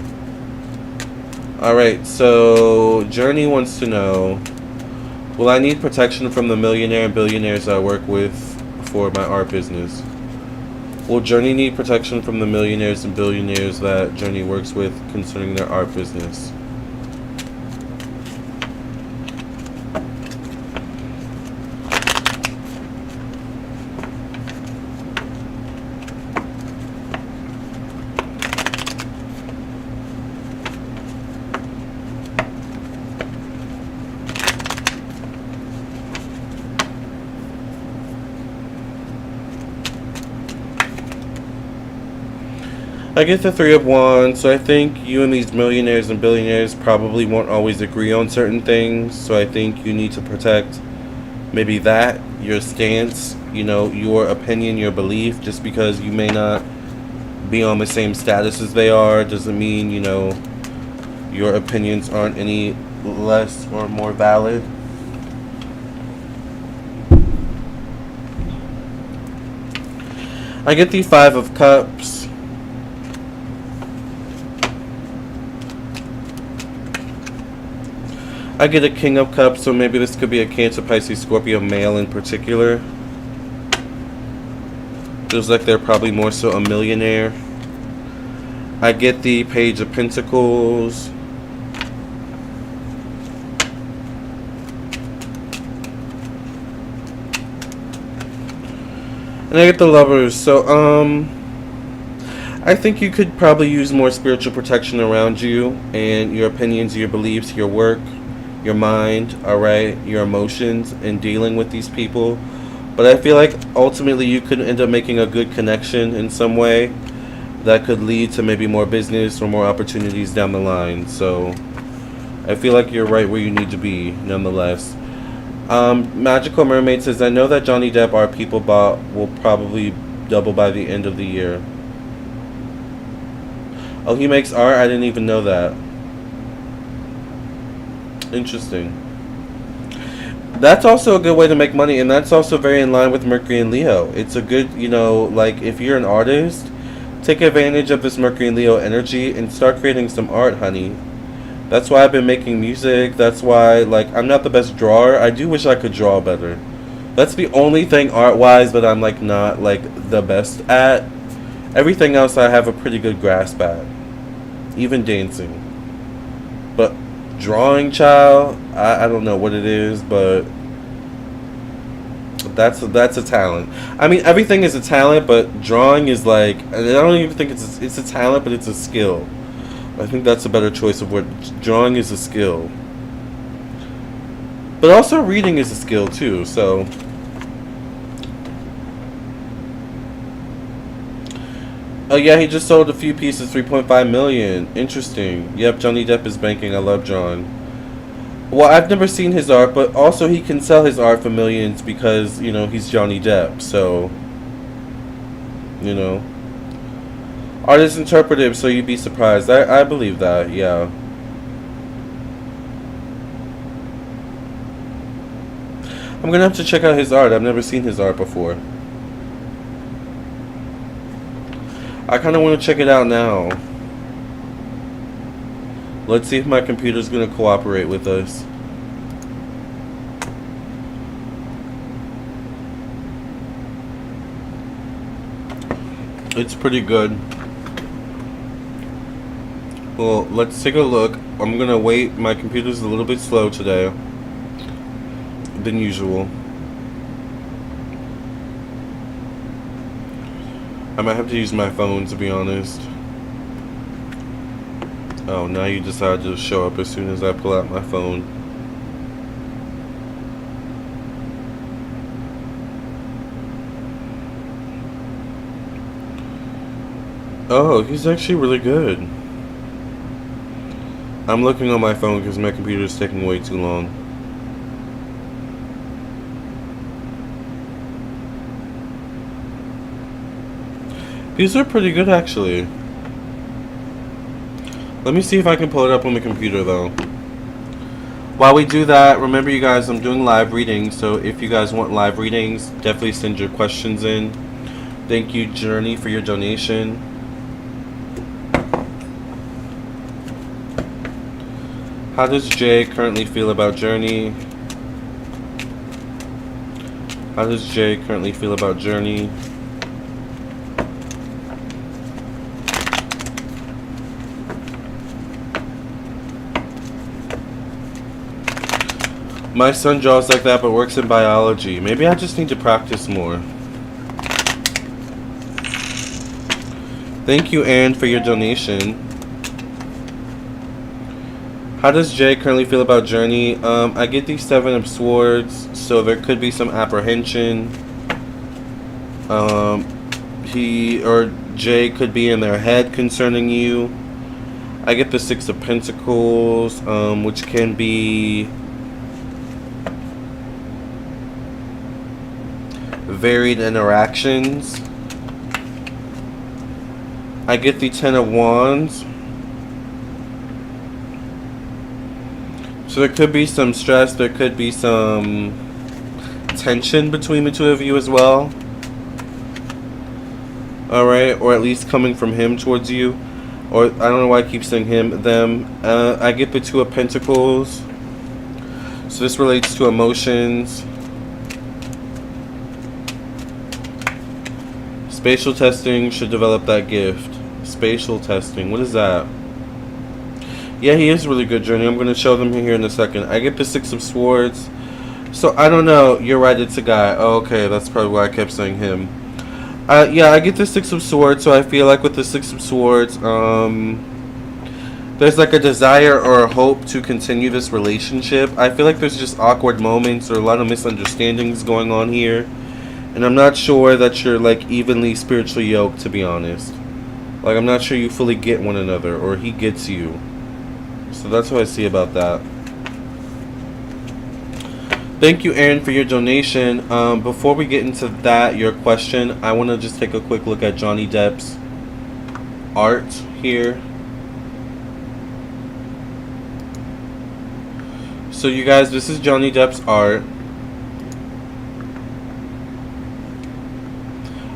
Speaker 1: Alright, so Journey wants to know, will I need protection from the millionaire and billionaires I work with for my art business? Will Journey need protection from the millionaires and billionaires that Journey works with concerning their art business? I get the Three of Wands, so I think you and these millionaires and billionaires probably won't always agree on certain things, so I think you need to protect maybe that, your stance, your opinion, your belief. Just because you may not be on the same status as they are doesn't mean, your opinions aren't any less or more valid. I get the Five of Cups. I get a King of Cups, so maybe this could be a Cancer, Pisces, Scorpio male in particular. Feels like they're probably more so a millionaire. I get the Page of Pentacles. And I get the Lovers. So, I think you could probably use more spiritual protection around you and your opinions, your beliefs, your work, your mind, alright, your emotions in dealing with these people. But I feel like ultimately you could end up making a good connection in some way that could lead to maybe more business or more opportunities down the line. So I feel like you're right where you need to be nonetheless. Magical Mermaid says, I know that Johnny Depp, our people bought, will probably double by the end of the year. Oh, he makes art? I didn't even know that. Interesting. That's also a good way to make money, and that's also very in line with Mercury and Leo. It's a good, like if you're an artist, take advantage of this Mercury and Leo energy and start creating some art, honey. That's why I've been making music. That's why, I'm not the best drawer. I do wish I could draw better. That's the only thing art-wise that I'm, not, the best at. Everything else I have a pretty good grasp at. Even dancing. But drawing, child, I don't know what it is, but that's a talent. I mean, everything is a talent, but drawing is I don't even think it's a talent, but it's a skill. I think that's a better choice of word. Drawing is a skill. But also reading is a skill too, so. Oh yeah, he just sold a few pieces, 3.5 million. Interesting. Yep, Johnny Depp is banking. I love John. Well, I've never seen his art, but also he can sell his art for millions because, he's Johnny Depp, so, Art is interpretive, so you'd be surprised. I believe that, yeah. I'm gonna have to check out his art. I've never seen his art before. I kind of want to check it out now. Let's see if my computer's going to cooperate with us. It's pretty good. Well, let's take a look. I'm going to wait. My computer's a little bit slow today than usual. I might have to use my phone, to be honest. Oh, now you decide to show up as soon as I pull out my phone. Oh, he's actually really good. I'm looking on my phone because my computer is taking way too long. These are pretty good, actually. Let me see if I can pull it up on the computer, though. While we do that, remember, you guys, I'm doing live readings, so if you guys want live readings, definitely send your questions in. Thank you, Journey, for your donation. How does Jay currently feel about Journey? How does Jay currently feel about Journey? My son draws like that but works in biology. Maybe I just need to practice more. Thank you, Anne, for your donation. How does Jay currently feel about Journey? I get the Seven of Swords, so there could be some apprehension. He or Jay could be in their head concerning you. I get the Six of Pentacles, which can be varied interactions. I get the Ten of Wands. So there could be some stress, there could be some tension between the two of you as well. Alright, or at least coming from him towards you. Or, I don't know why I keep saying him, them. I get the Two of Pentacles. So this relates to emotions. Spatial testing should develop that gift. Spatial testing, what is that? Yeah, he is really good, Journey. I'm going to show them here in a second. I get the Six of Swords. So, I don't know. You're right, it's a guy. Oh, okay, that's probably why I kept saying him. Yeah, I get the Six of Swords, so I feel like with the Six of Swords, there's like a desire or a hope to continue this relationship. I feel like there's just awkward moments or a lot of misunderstandings going on here. And I'm not sure that you're like evenly spiritually yoked, to be honest. Like, I'm not sure you fully get one another, or he gets you. So that's what I see about that. Thank you, Aaron, for your donation. Before we get into that, your question, I want to just take a quick look at Johnny Depp's art here. So you guys, this is Johnny Depp's art.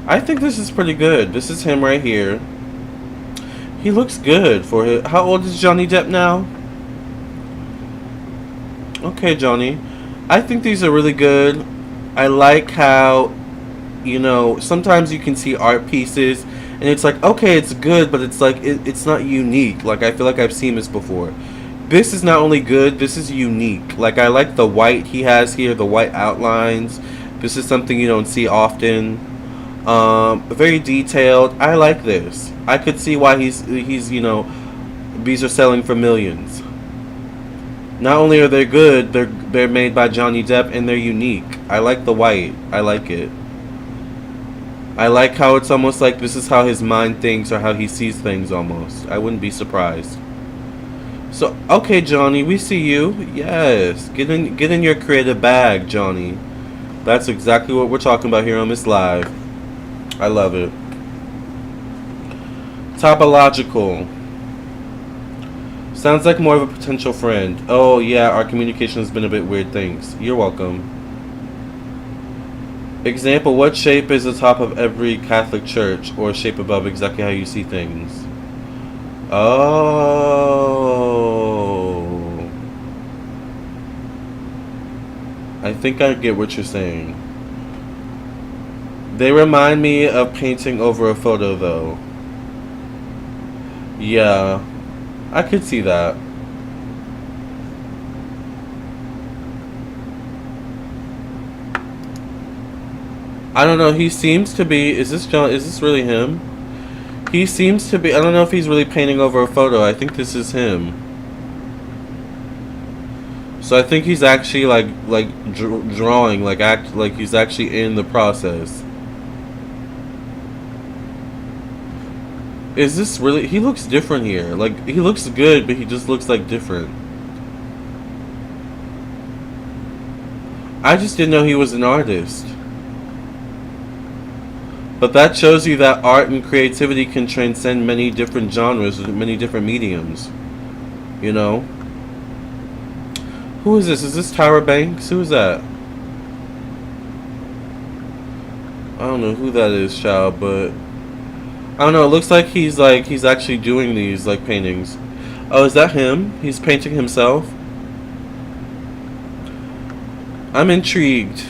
Speaker 1: I think this is pretty good. This is him right here. He looks good for him. How old is Johnny Depp now? Okay, Johnny. I think these are really good. I like how, you know, sometimes you can see art pieces and it's like, okay, it's good, but it's like, it's not unique. Like, I feel like I've seen this before. This is not only good, this is unique. Like, I like the white he has here, the white outlines. This is something you don't see often. Very detailed. I like this. I could see why he's you know, these are selling for millions. Not only are they good, they're made by Johnny Depp and they're unique. I like the white. I like it. I like how it's almost like this is how his mind thinks or how he sees things almost. I wouldn't be surprised. So, okay, Johnny, we see you. Yes. Get in your creative bag, Johnny. That's exactly what we're talking about here on this live. I love it. Topological. Sounds like more of a potential friend. Oh, yeah, our communication has been a bit weird. Thanks. You're welcome. Example, what shape is the top of every Catholic church or shape above exactly how you see things? Oh. I think I get what you're saying. They remind me of painting over a photo, though. Yeah, I could see that. I don't know, he seems to be, is this really him? He seems to be, I don't know if he's really painting over a photo. I think this is him. So I think he's actually drawing, like he's actually in the process. Is this really... He looks different here. Like, he looks good, but he just looks, like, different. I just didn't know he was an artist. But that shows you that art and creativity can transcend many different genres, many different mediums. You know? Who is this? Is this Tyra Banks? Who is that? I don't know who that is, child, but I don't know. It looks like he's actually doing these like paintings. Oh, is that him? He's painting himself? I'm intrigued.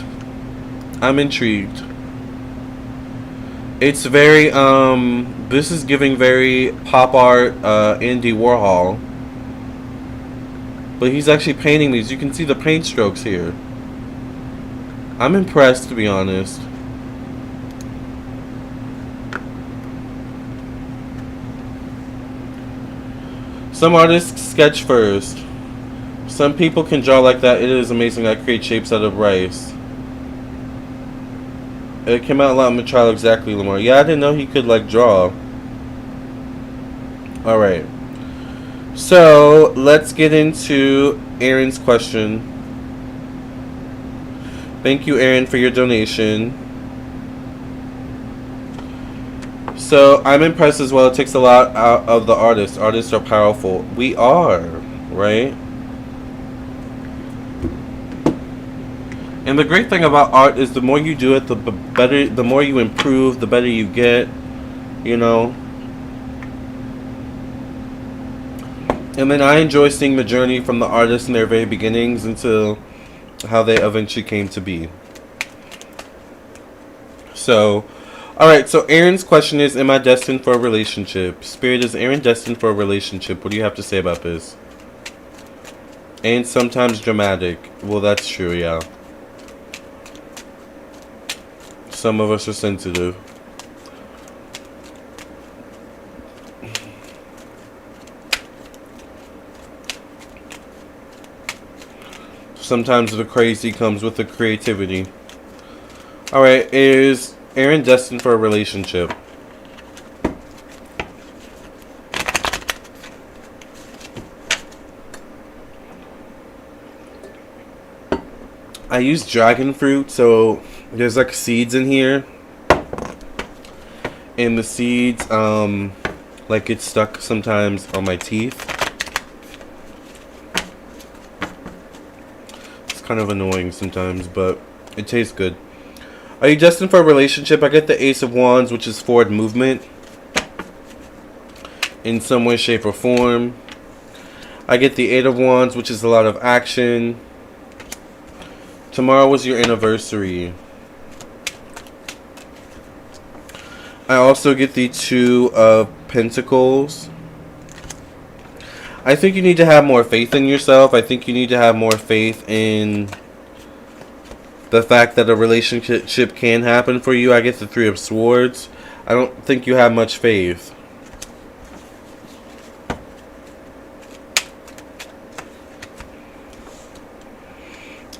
Speaker 1: I'm intrigued. It's very this is giving very pop art Andy Warhol. But he's actually painting these. You can see the paint strokes here. I'm impressed, to be honest. Some artists sketch first. Some people can draw like that. It is amazing. I create shapes out of rice. It came out a lot in my trial, exactly, Lamarr. Yeah, I didn't know he could, like, draw. Alright. So, let's get into Aaron's question. Thank you, Aaron, for your donation. So, I'm impressed as well. It takes a lot out of the artist. Artists are powerful. We are, right? And the great thing about art is the more you do it, the better, the more you improve, the better you get, you know. And then I enjoy seeing the journey from the artists in their very beginnings until how they eventually came to be. So, alright, so Aaron's question is, am I destined for a relationship? Spirit, is Aaron destined for a relationship? What do you have to say about this? And sometimes dramatic. Well, that's true, yeah. Some of us are sensitive. Sometimes the crazy comes with the creativity. Alright, is Aaron destined for a relationship? I use dragon fruit, so there's like seeds in here. And the seeds, like get stuck sometimes on my teeth. It's kind of annoying sometimes, but it tastes good. Are you destined for a relationship? I get the Ace of Wands, which is forward movement in some way, shape, or form. I get the Eight of Wands, which is a lot of action. Tomorrow was your anniversary. I also get the Two of Pentacles. I think you need to have more faith in yourself. I think you need to have more faith in the fact that a relationship can happen for you. I get the Three of Swords. I don't think you have much faith.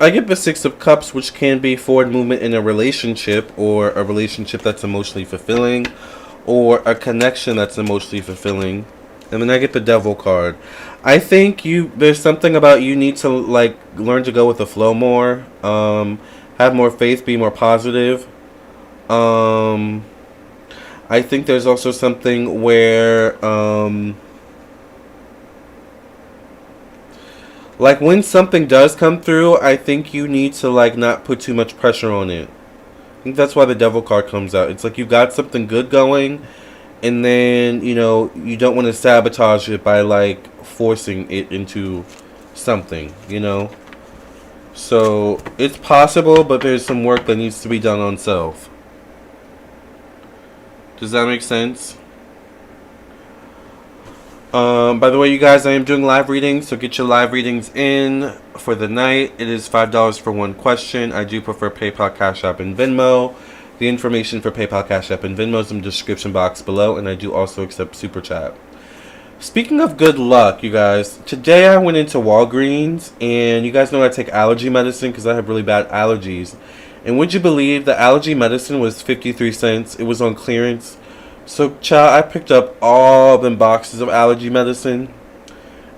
Speaker 1: I get the Six of Cups, which can be forward movement in a relationship, or a relationship that's emotionally fulfilling, or a connection that's emotionally fulfilling. And then I get the Devil card. I think there's something about you need to like learn to go with the flow more, have more faith, be more positive. I think there's also something where like when something does come through, I think you need to like not put too much pressure on it. I think that's why the Devil card comes out. It's like you got something good going, and then, you know, you don't want to sabotage it by like forcing it into something, you know. So it's possible, but there's some work that needs to be done on self. Does that make sense? By the way, you guys, I am doing live readings, so get your live readings in for the night. It is $5 for one question. I do prefer PayPal, Cash App, and Venmo. The information for PayPal, Cash App, and Venmo is in the description box below, and I do also accept Super Chat. Speaking of good luck, you guys, today I went into Walgreens, and you guys know I take allergy medicine because I have really bad allergies. And would you believe the allergy medicine was 53 cents? It was on clearance. So, child, I picked up all them boxes of allergy medicine,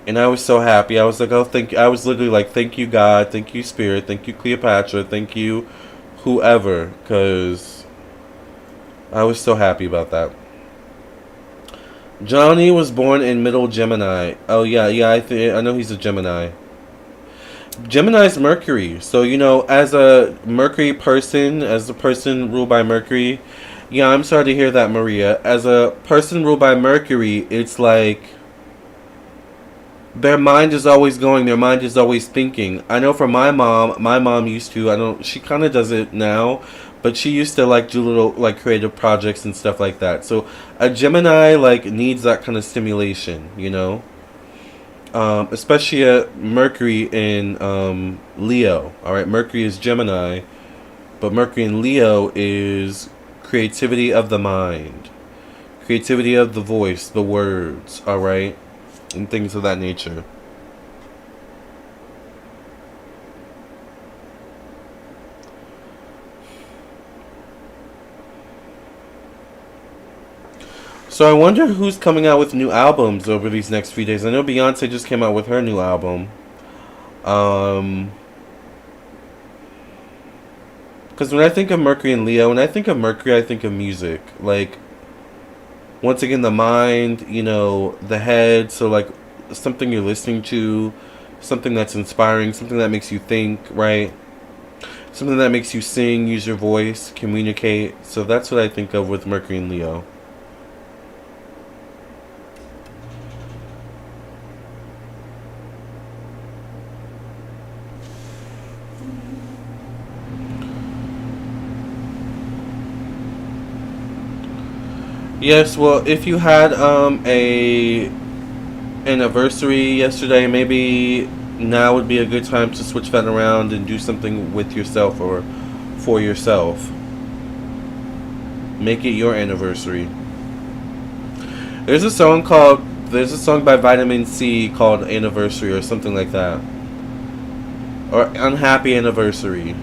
Speaker 1: and I was so happy. I was like, oh, thank you. I was literally like, thank you, God. Thank you, Spirit. Thank you, Cleopatra. Thank you, whoever. Because I was so happy about that. Johnny was born in middle Gemini. Oh yeah, I know he's a Gemini. Gemini's Mercury. So, as a Mercury person, as a person ruled by Mercury, yeah, I'm sorry to hear that, Maria. As a person ruled by Mercury, it's like their mind is always going, their mind is always thinking. I know for my mom used to, I don't, she kind of does it now, but she used to like do little like creative projects and stuff like that. So a Gemini like needs that kind of stimulation. Especially Mercury in Leo. All right, Mercury is Gemini, but Mercury in Leo is creativity of the mind, creativity of the voice, the words. All right, and things of that nature. So I wonder who's coming out with new albums over these next few days. I know Beyonce just came out with her new album. Because when I think of Mercury and Leo, when I think of Mercury, I think of music. Like, once again, the mind, the head. So, like, something you're listening to, something that's inspiring, something that makes you think, right? Something that makes you sing, use your voice, communicate. So that's what I think of with Mercury and Leo. Yes, well, if you had a anniversary yesterday, maybe now would be a good time to switch that around and do something with yourself or for yourself. Make it your anniversary. There's a song by Vitamin C called Anniversary or something like that. Or Unhappy Anniversary.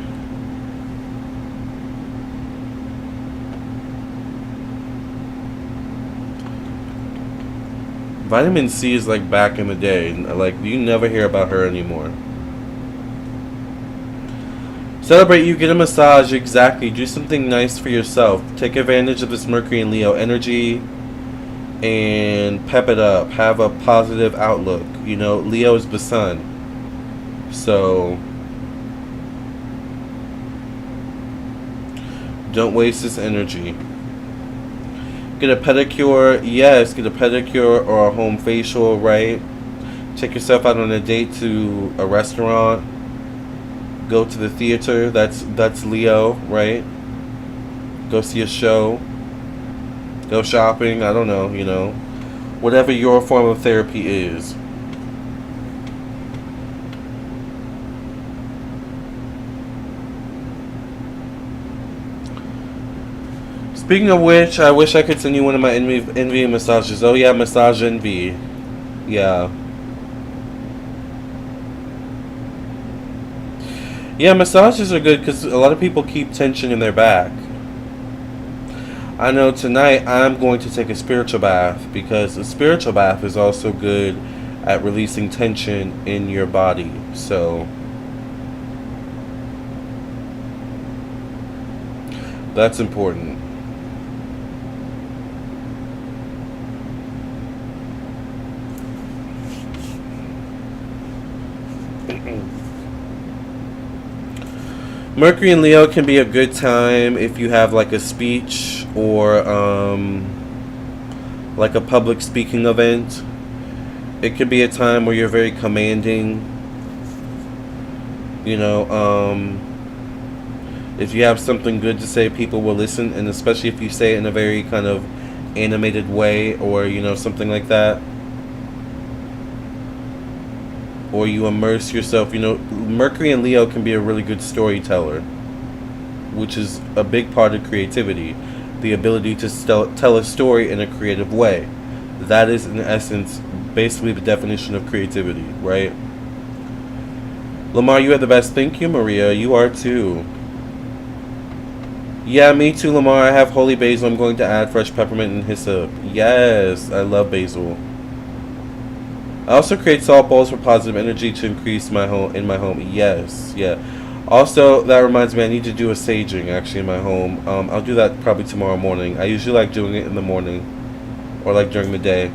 Speaker 1: Vitamin C is like back in the day. Like, you never hear about her anymore. Celebrate you, get a massage, exactly. Do something nice for yourself. Take advantage of this Mercury and Leo energy and pep it up. Have a positive outlook. Leo is the sun. So don't waste this energy. Get a pedicure, yes, get a pedicure or a home facial, right? Take yourself out on a date to a restaurant. Go to the theater, that's Leo, right? Go see a show. Go shopping, I don't know, whatever your form of therapy is. Speaking of which, I wish I could send you one of my envy massages. Oh yeah, massage envy. Yeah. Yeah, massages are good because a lot of people keep tension in their back. I know tonight I'm going to take a spiritual bath because a spiritual bath is also good at releasing tension in your body. So that's important. Mercury and Leo can be a good time if you have like a speech or like a public speaking event. It could be a time where you're very commanding. If you have something good to say, people will listen, and especially if you say it in a very kind of animated way or something like that. Or you immerse yourself. Mercury and Leo can be a really good storyteller, which is a big part of creativity. The ability to tell a story in a creative way. That is, in essence, basically the definition of creativity, right? Lamarr, you are the best. Thank you, Maria. You are too. Yeah, me too, Lamarr. I have holy basil. I'm going to add fresh peppermint and hyssop. Yes, I love basil. I also create salt bowls for positive energy to increase in my home. Yes, yeah. Also, that reminds me, I need to do a saging actually in my home. I'll do that probably tomorrow morning. I usually like doing it in the morning or like during the day.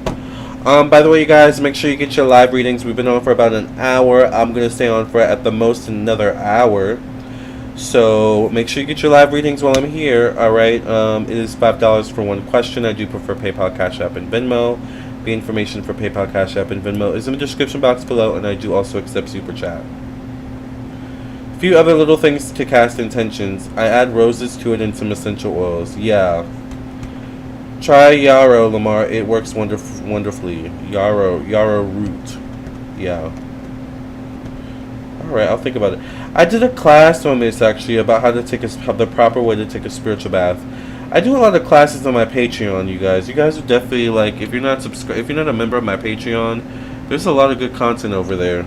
Speaker 1: By the way, you guys, make sure you get your live readings. We've been on for about an hour. I'm going to stay on for at the most another hour. So make sure you get your live readings while I'm here. Alright, it is $5 for one question. I do prefer PayPal, Cash App, and Venmo. The information for PayPal, Cash App, and Venmo is in the description box below, and I do also accept Super Chat. A few other little things to cast intentions. I add roses to it and some essential oils. Yeah. Try yarrow, Lamarr. It works wonderfully. Yarrow root. Yeah. Alright, I'll think about it. I did a class on this actually about how to take the proper way to take a spiritual bath. I do a lot of classes on my Patreon, you guys. You guys are definitely like, if you're not a member of my Patreon, there's a lot of good content over there.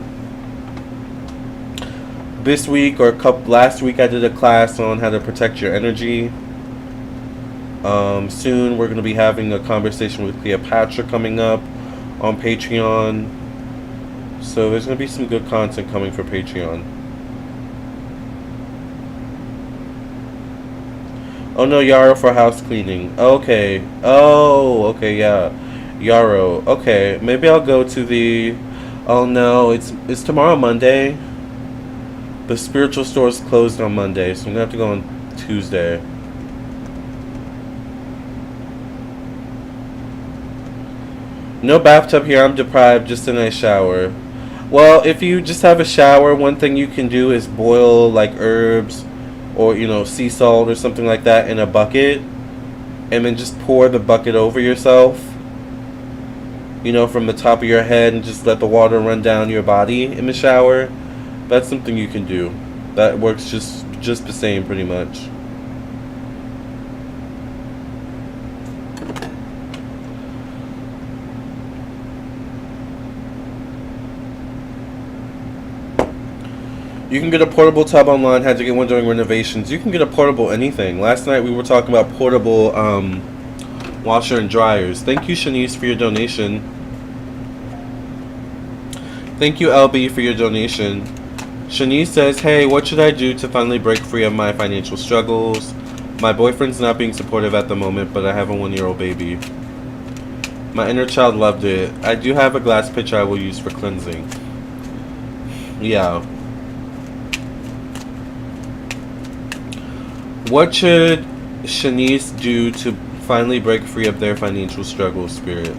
Speaker 1: This week or last week I did a class on how to protect your energy. Soon we're going to be having a conversation with Cleopatra coming up on Patreon. So there's going to be some good content coming for Patreon. Oh no, yarrow for house cleaning. Okay. Oh, okay, yeah. Yarrow. Okay, maybe I'll go to the... Oh no, it's tomorrow Monday. The spiritual store is closed on Monday, so I'm going to have to go on Tuesday. No bathtub here, I'm deprived, just a nice shower. Well, if you just have a shower, one thing you can do is boil like herbs or, you know, sea salt or something like that in a bucket, and then just pour the bucket over yourself, you know, from the top of your head, and just let the water run down your body in the shower. That's something you can do. That works just the same pretty much. You can get a portable tub online. Had to get one during renovations. You can get a portable anything. Last night we were talking about portable washer and dryers. Thank you, Shanice, for your donation. Thank you, LB, for your donation. Shanice says, hey, what should I do to finally break free of my financial struggles? My boyfriend's not being supportive at the moment, but I have a 1-year-old baby. My inner child loved it. I do have a glass pitcher I will use for cleansing. Yeah. What should Shanice do to finally break free of their financial struggles, Spirit?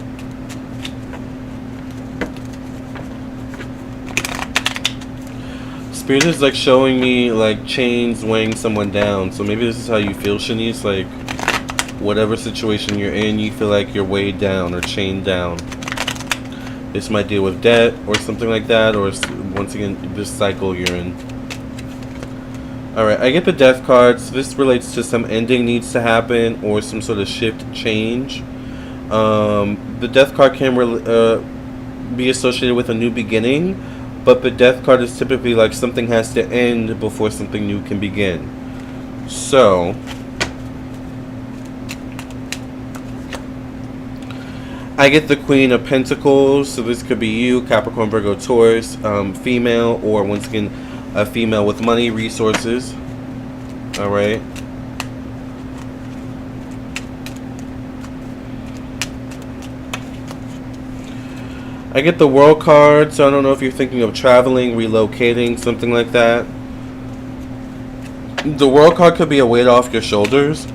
Speaker 1: Spirit is like showing me like chains weighing someone down. So maybe this is how you feel, Shanice. Like whatever situation you're in, you feel like you're weighed down or chained down. This might deal with debt or something like that, or once again, this cycle you're in. Alright, I get the death card, so this relates to some ending needs to happen or some sort of shift change. The death card can be associated with a new beginning, but the death card is typically like something has to end before something new can begin. So, I get the Queen of Pentacles, so this could be you, Capricorn, Virgo, Taurus, female, or once again, a female with money, resources. Alright. I get the World card, so I don't know if you're thinking of traveling, relocating, something like that. The World card could be a weight off your shoulders.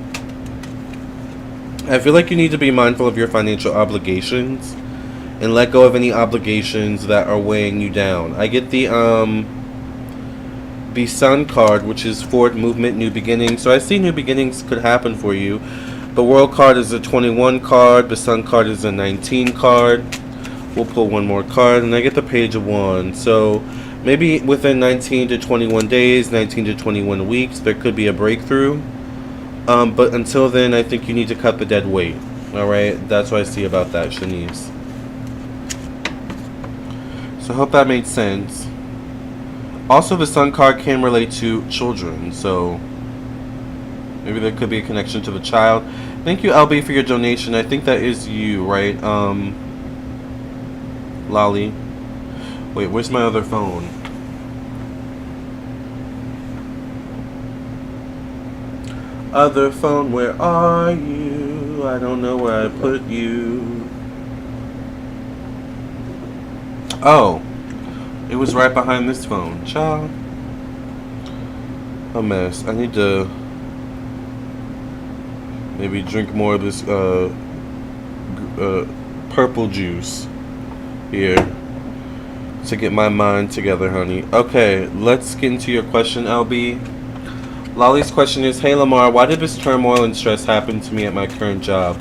Speaker 1: I feel like you need to be mindful of your financial obligations and let go of any obligations that are weighing you down. I get the Sun card, which is forward movement, new beginnings. So I see new beginnings could happen for you. The World card is a 21 card. The Sun card is a 19 card. We'll pull one more card, and I get the Page of Wands. So maybe within 19 to 21 days, 19 to 21 weeks, there could be a breakthrough. But until then, I think you need to cut the dead weight. Alright, that's what I see about that, Shanice. So I hope that made sense. Also, the Sun card can relate to children, so maybe there could be a connection to the child. Thank you, LB, for your donation. I think that is you, right? Lolly. Wait, where's my other phone? Other phone, where are you? I don't know where I put you. Oh, it was right behind this phone. Child. A mess. I need to maybe drink more of this purple juice here to get my mind together, honey. Okay, let's get into your question, LB. Lolly's question is, hey Lamarr, why did this turmoil and stress happen to me at my current job?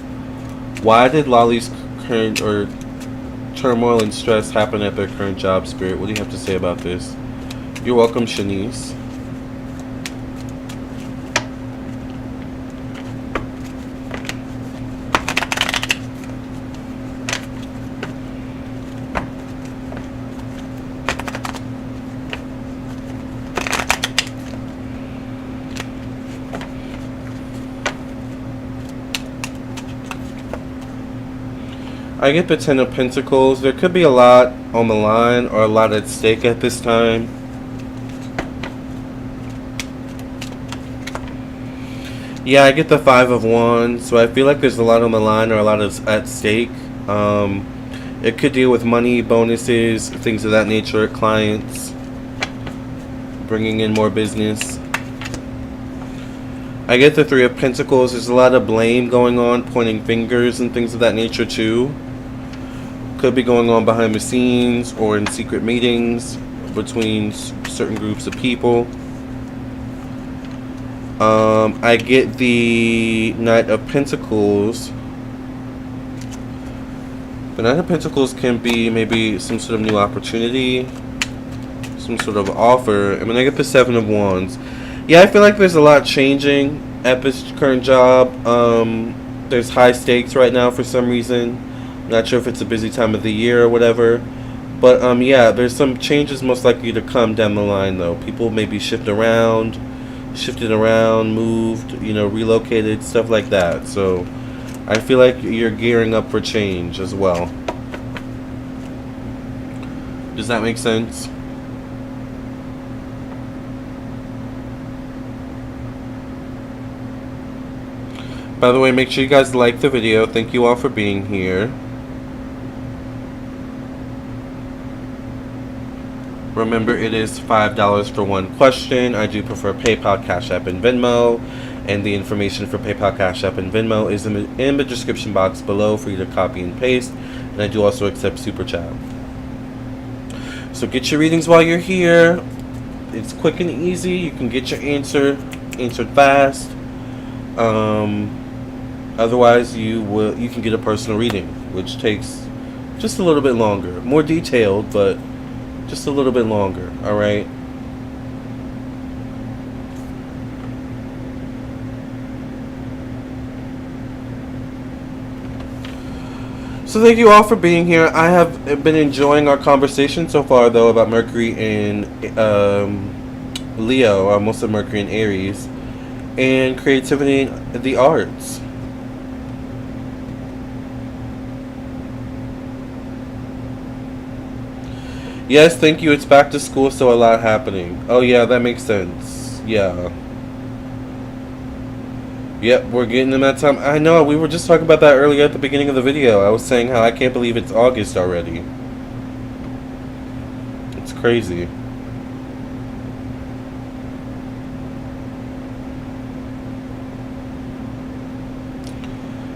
Speaker 1: Why did Lolly's current or turmoil and stress happen at their current job, Spirit? What do you have to say about this? You're welcome, Shanice. I get the Ten of Pentacles. There could be a lot on the line or a lot at stake at this time. Yeah, I get the Five of Wands. So I feel like there's a lot on the line or a lot at stake. It could deal with money, bonuses, things of that nature, clients, bringing in more business. I get the Three of Pentacles. There's a lot of blame going on, pointing fingers and things of that nature too. Could be going on behind the scenes or in secret meetings between certain groups of people. I get the Knight of Pentacles. The Knight of Pentacles can be maybe some sort of new opportunity, some sort of offer. And then I get the Seven of Wands. Yeah, I feel like there's a lot changing at this current job. There's high stakes right now for some reason. Not sure if it's a busy time of the year or whatever. But yeah, there's some changes most likely to come down the line though. People maybe shifted around, moved, relocated, stuff like that. So I feel like you're gearing up for change as well. Does that make sense? By the way, make sure you guys like the video. Thank you all for being here. Remember, it is $5 for one question. I do prefer PayPal, Cash App, and Venmo. And the information for PayPal, Cash App, and Venmo is in the description box below for you to copy and paste. And I do also accept Super Chat. So get your readings while you're here. It's quick and easy. You can get your answered fast. Otherwise, you can get a personal reading, which takes just a little bit longer. More detailed, but just a little bit longer, alright? So thank you all for being here. I have been enjoying our conversation so far, though, about Mercury in Leo, almost a Mercury in Aries, and creativity in the arts. Yes, thank you. It's back to school, so a lot happening. Oh, yeah, that makes sense. Yeah. Yep, we're getting in that time. I know, we were just talking about that earlier at the beginning of the video. I was saying how I can't believe it's August already. It's crazy.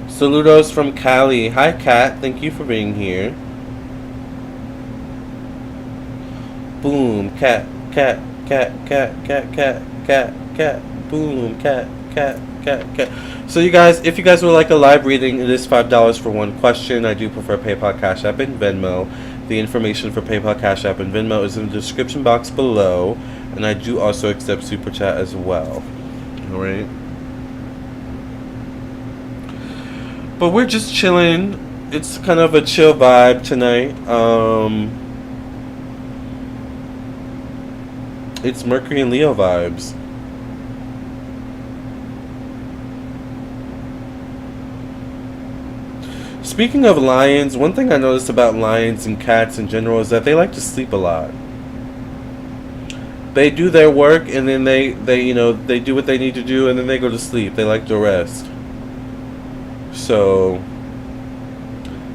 Speaker 1: Saludos from Cali. Hi, Kat. Thank you for being here. Boom, cat, cat, cat, cat, cat, cat, cat, cat, boom, cat, cat, cat, cat. So you guys, if you guys would like a live reading, it is $5 for one question. I do prefer PayPal, Cash App, and Venmo. The information for PayPal, Cash App, and Venmo is in the description box below. And I do also accept Super Chat as well. Alright? But we're just chilling. It's kind of a chill vibe tonight. It's Mercury and Leo vibes. Speaking of lions, one thing I noticed about lions and cats in general is that they like to sleep a lot. they do their work, and then they they do what they need to do, and then they go to sleep. They like to rest. So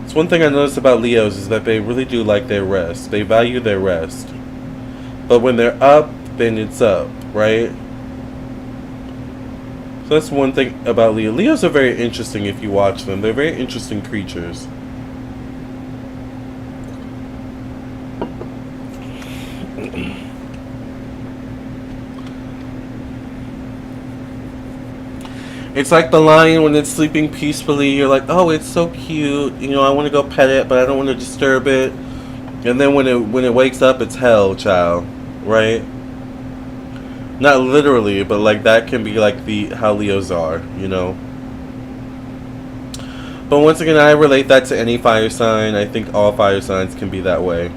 Speaker 1: it's one thing I noticed about Leos is that they really do like their rest. They value their rest. But when they're up, then it's up, right? So that's one thing about Leo. Leos are very interesting if you watch them. They're very interesting creatures. It's like the lion when it's sleeping peacefully. You're like, oh, it's so cute. I want to go pet it, but I don't want to disturb it. And then when it wakes up, it's hell, child. Right? Not literally, but like that can be like how Leos are, But once again, I relate that to any fire sign. I think all fire signs can be that way.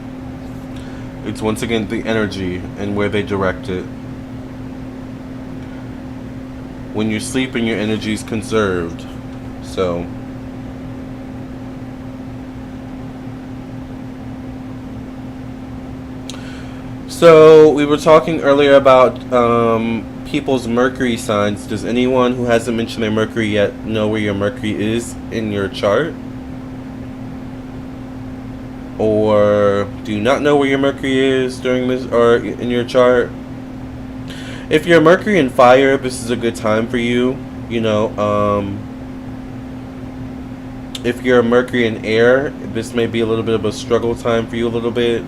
Speaker 1: It's once again the energy and where they direct it. When you're sleeping, your energy is conserved. So we were talking earlier about people's Mercury signs. Does anyone who hasn't mentioned their Mercury yet know where your Mercury is in your chart? Or do you not know where your Mercury is during this or in your chart? If you're Mercury in fire, this is a good time for you. If you're a Mercury in air, this may be a little bit of a struggle time for you a little bit.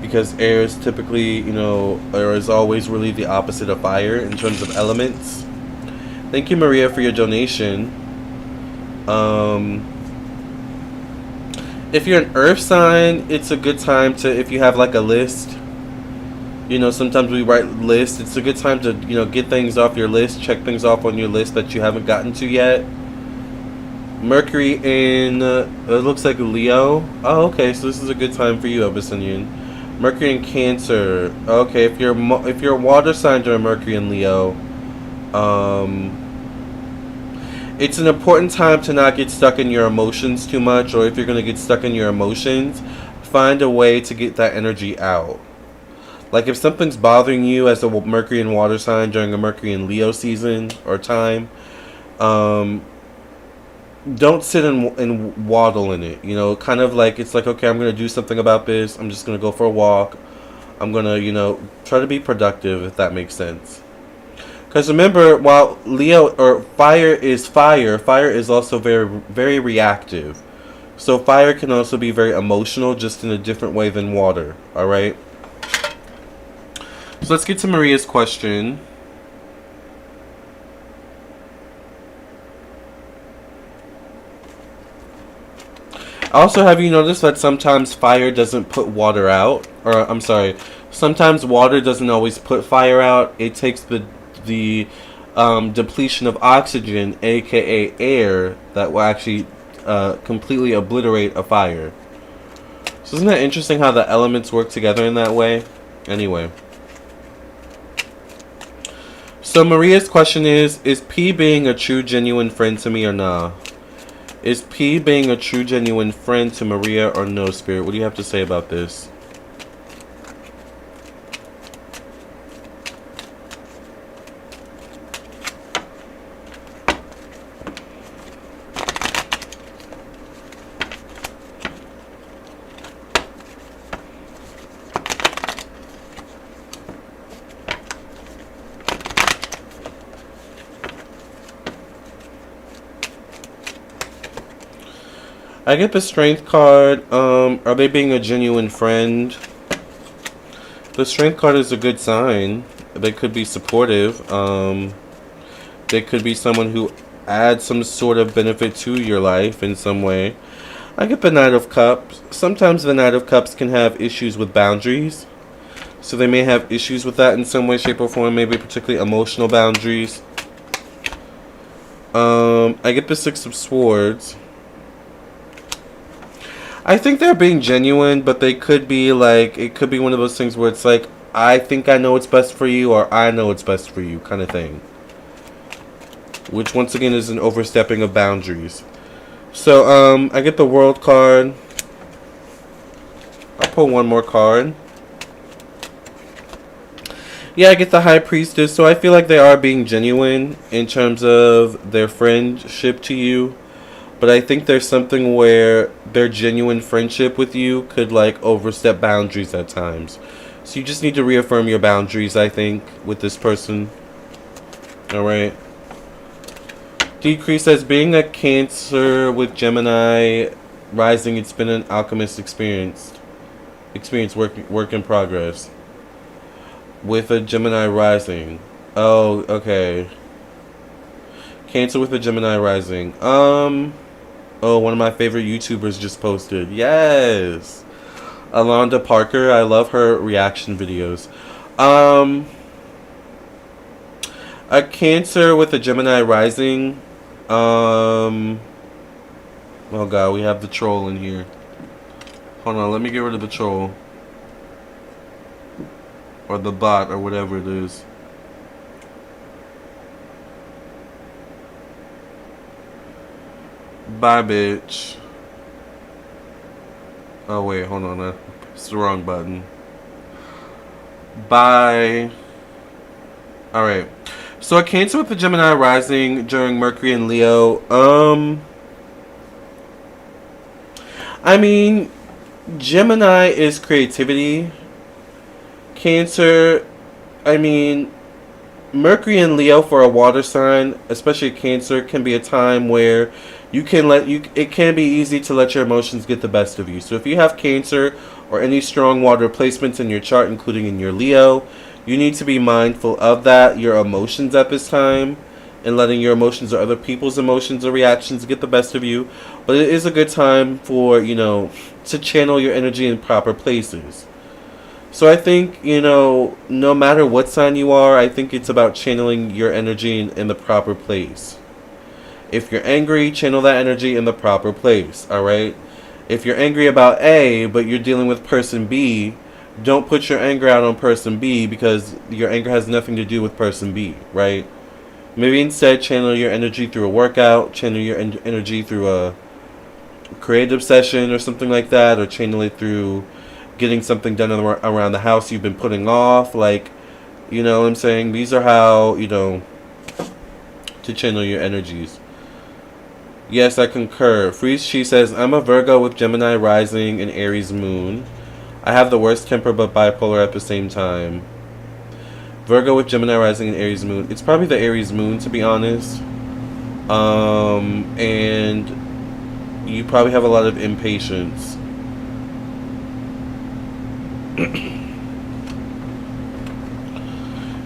Speaker 1: Because air is typically, or is always really the opposite of fire in terms of elements. Thank you, Maria, for your donation. If you're an earth sign, it's a good time to, if you have like a list, sometimes we write lists. It's a good time to, get things off your list, check things off on your list that you haven't gotten to yet. Mercury in, it looks like Leo. Oh, okay, so this is a good time for you, Abyssinian. Mercury in Cancer. Okay, if you're a water sign during Mercury in Leo, it's an important time to not get stuck in your emotions too much, or if you're going to get stuck in your emotions, find a way to get that energy out. Like if something's bothering you as a Mercury in water sign during a Mercury in Leo season or time, don't sit and waddle in it. Kind of like it's like, okay, I'm going to do something about this. I'm just going to go for a walk. I'm going to, try to be productive, if that makes sense. Because remember, while Leo or fire is also very, very reactive. So fire can also be very emotional, just in a different way than water. All right. So let's get to Maria's question. Also, have you noticed that sometimes fire doesn't put water out? Or, I'm sorry, sometimes water doesn't always put fire out. It takes the depletion of oxygen, aka air, that will actually completely obliterate a fire. So isn't that interesting how the elements work together in that way? Anyway. So Maria's question is P being a true, genuine friend to me or nah? Is P being a true, genuine friend to Maria or no, Spirit? What do you have to say about this? I get the Strength card. Are they being a genuine friend? The Strength card is a good sign. They could be supportive. They could be someone who adds some sort of benefit to your life in some way. I get the Knight of Cups. Sometimes the Knight of Cups can have issues with boundaries. So they may have issues with that in some way, shape, or form. Maybe particularly emotional boundaries. I get the Six of Swords. I think they're being genuine, but they could be like, it could be one of those things where it's like, I think I know what's best for you, or I know what's best for you, kind of thing. Which once again is an overstepping of boundaries. So, I get the World card. I'll pull one more card. Yeah, I get the High Priestess, so I feel like they are being genuine in terms of their friendship to you. But I think there's something where their genuine friendship with you could like overstep boundaries at times. So you just need to reaffirm your boundaries, I think, with this person. Alright. Decrease as being a Cancer with Gemini rising, it's been an alchemist experience. Work in progress. With a Gemini rising. Oh, okay. Cancer with a Gemini rising. Oh, one of my favorite YouTubers just posted. Yes. Alonda Parker. I love her reaction videos. A Cancer with a Gemini rising. Oh god, we have the troll in here. Hold on, let me get rid of the troll. Or the bot, or whatever it is. Bye, bitch. Oh, wait, hold on. It's the wrong button. Bye. Alright. So, a Cancer with the Gemini rising during Mercury and Leo. I mean, Gemini is creativity. Cancer, I mean, Mercury and Leo for a water sign, especially Cancer, can be a time where it can be easy to let your emotions get the best of you. So if you have Cancer or any strong water placements in your chart, including in your Leo, you need to be mindful of that, your emotions at this time, and letting your emotions or other people's emotions or reactions get the best of you. But it is a good time for, to channel your energy in proper places. So I think, no matter what sign you are, I think it's about channeling your energy in the proper place. If you're angry, channel that energy in the proper place, alright? If you're angry about A, but you're dealing with person B, don't put your anger out on person B because your anger has nothing to do with person B, right? Maybe instead channel your energy through a workout, channel your energy through a creative session or something like that, or channel it through getting something done around the house you've been putting off. Like, you know what I'm saying? These are how, to channel your energies. Yes, I concur. Freeze, she says, I'm a Virgo with Gemini rising and Aries moon. I have the worst temper but bipolar at the same time. Virgo with Gemini rising and Aries moon. It's probably the Aries moon, to be honest. And you probably have a lot of impatience.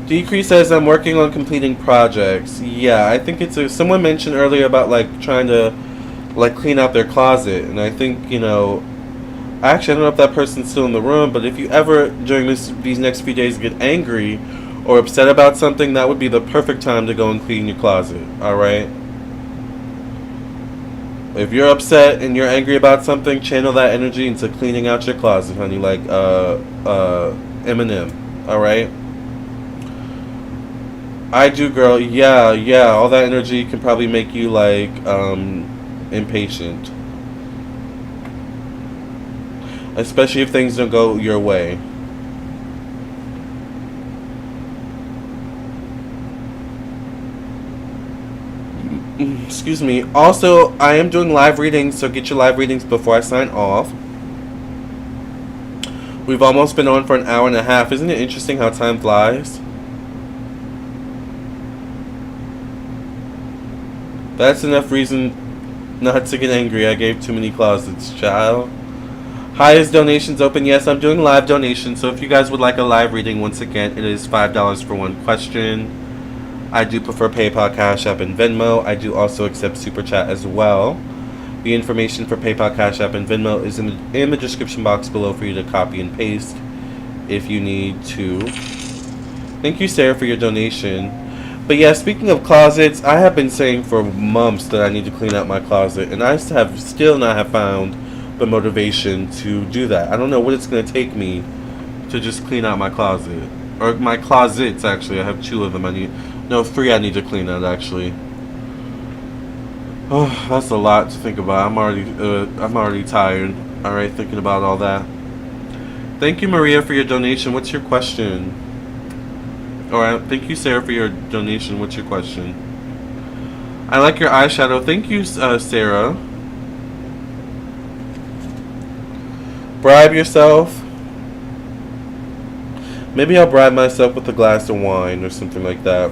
Speaker 1: Decrease says, I'm working on completing projects. Yeah, I think someone mentioned earlier about trying to clean out their closet, and I think actually I don't know if that person's still in the room, but if you ever during these next few days get angry or upset about something, that would be the perfect time to go and clean your closet. All right. If you're upset and you're angry about something, channel that energy into cleaning out your closet, honey, like Eminem. All right. I do, girl. Yeah. All that energy can probably make you impatient, especially if things don't go your way. Excuse me. Also, I am doing live readings, so get your live readings before I sign off. We've almost been on for an hour and a half. Isn't it interesting how time flies? That's enough reason not to get angry. I gave too many closets, child. Hi, is donations open? Yes, I'm doing live donations, so if you guys would like a live reading, once again, it is $5 for one question. I do prefer PayPal, Cash App, and Venmo. I do also accept Super Chat as well. The information for PayPal, Cash App, and Venmo is in the description box below for you to copy and paste if you need to. Thank you, Sarah, for your donation. But yeah, speaking of closets, I have been saying for months that I need to clean out my closet, and I still not have found the motivation to do that. I don't know what it's going to take me to just clean out my closet. Or my closets, actually. I have 2 of them. 3 I need to clean out, actually. Oh, that's a lot to think about. I'm already tired. Alright, thinking about all that. Thank you, Maria, for your donation. What's your question? Alright, thank you, Sarah, for your donation. What's your question? I like your eyeshadow. Thank you, Sarah. Bribe yourself. Maybe I'll bribe myself with a glass of wine or something like that.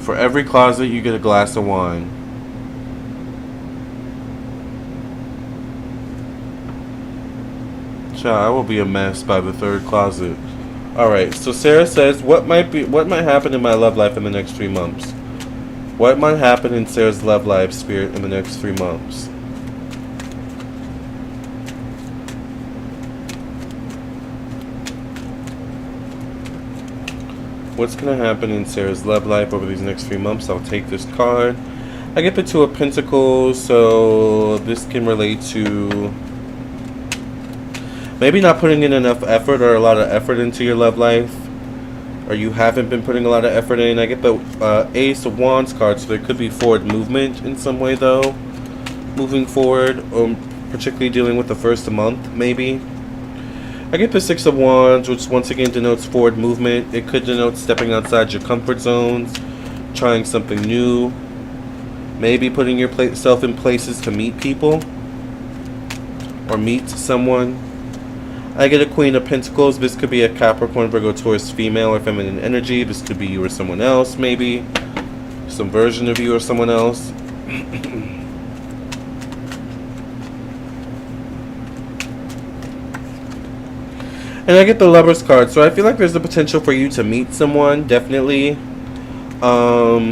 Speaker 1: For every closet, you get a glass of wine. Child, I will be a mess by the third closet. Alright, so Sarah says, what might happen in my love life in the next 3 months? What might happen in Sarah's love life, Spirit, in the next 3 months? What's going to happen in Sarah's love life over these next 3 months? I'll take this card. I get the Two of Pentacles, so this can relate to maybe not putting in enough effort or a lot of effort into your love life. Or you haven't been putting a lot of effort in. I get the Ace of Wands card, so there could be forward movement in some way, though. Moving forward, or particularly dealing with the first month, maybe. I get the Six of Wands, which once again denotes forward movement. It could denote stepping outside your comfort zones, trying something new, maybe putting yourself in places to meet people or meet someone. I get a Queen of Pentacles. This could be a Capricorn, Virgo, Taurus, female or feminine energy. This could be you or someone else, maybe. Some version of you or someone else. And I get the Lovers card. So I feel like there's the potential for you to meet someone, definitely. I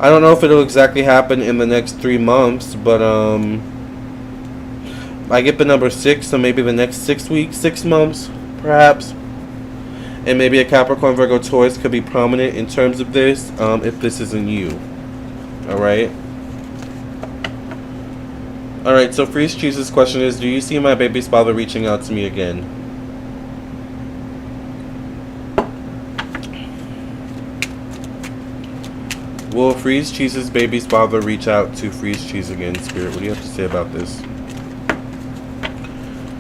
Speaker 1: don't know if it'll exactly happen in the next 3 months, but I get the number 6, so maybe the next 6 weeks, 6 months, perhaps. And maybe a Capricorn, Virgo, Taurus could be prominent in terms of this, if this isn't you. Alright? Alright, so Freeze Cheese's question is, do you see my baby's father reaching out to me again? Will Freeze Cheese's baby's father reach out to Freeze Cheese again? Spirit, what do you have to say about this?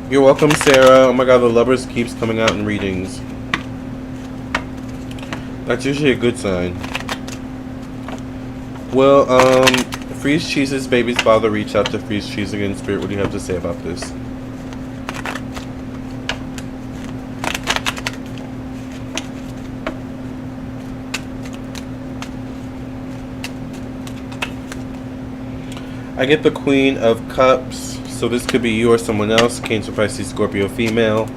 Speaker 1: You're welcome, Sarah. Oh my god, the Lovers keeps coming out in readings. That's usually a good sign. Will, Freeze Cheese's baby's father reach out to Freeze Cheese again? Spirit, what do you have to say about this? I get the Queen of Cups. So this could be you or someone else. Cancer, Pisces, Scorpio, female.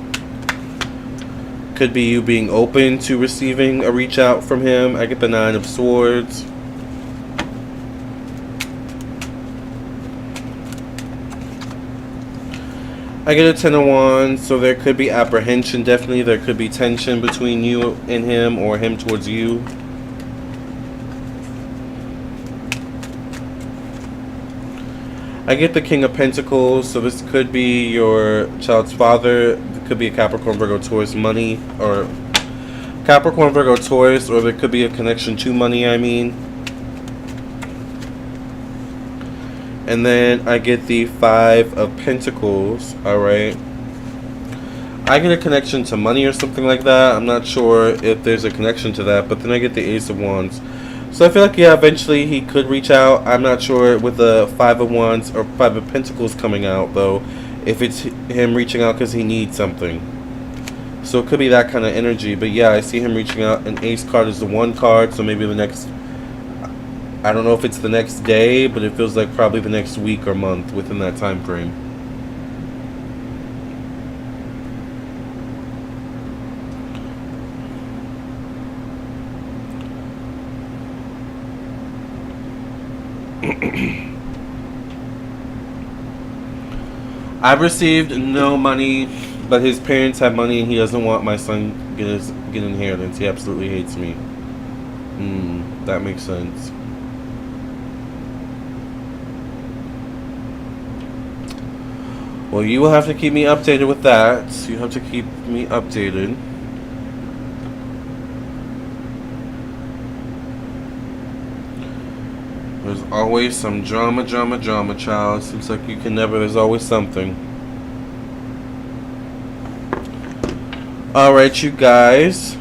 Speaker 1: Could be you being open to receiving a reach out from him. I get the Nine of Swords. I get a Ten of Wands. So there could be apprehension, definitely. There could be tension between you and him, or him towards you. I get the King of Pentacles, so this could be your child's father. It could be a Capricorn, Virgo, Taurus, money, or Capricorn, Virgo, Taurus, or there could be a connection to money, I mean. And then I get the Five of Pentacles, alright. I get a connection to money or something like that. I'm not sure if there's a connection to that, but then I get the Ace of Wands. So I feel like, yeah, eventually he could reach out. I'm not sure with the Five of Wands or Five of Pentacles coming out, though, if it's him reaching out because he needs something. So it could be that kind of energy. But yeah, I see him reaching out. An Ace card is the one card, so maybe the next, I don't know if it's the next day, but it feels like probably the next week or month within that time frame. I've received no money, but his parents have money and he doesn't want my son get inheritance. He absolutely hates me. That makes sense. Well, you will have to keep me updated with that. You have to keep me updated. There's Always some drama, child. Seems like you can never, there's always something. Alright, you guys.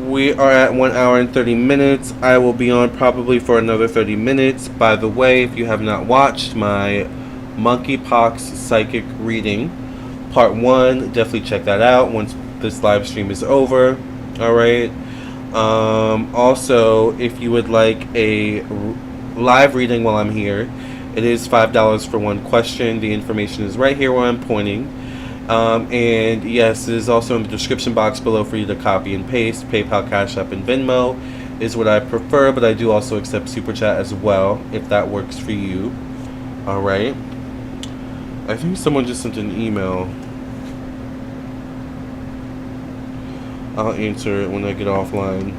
Speaker 1: We are at 1 hour and 30 minutes. I will be on probably for another 30 minutes. By the way, if you have not watched my monkeypox psychic reading, part 1, definitely check that out once this live stream is over. Alright. Also, if you would like a live reading while I'm here, it is $5 for one question. The information is right here where I'm pointing. And yes, it is also in the description box below for you to copy and paste. PayPal, Cash App, and Venmo is what I prefer, but I do also accept Super Chat as well, if that works for you. Alright. I think someone just sent an email. I'll answer it when I get offline.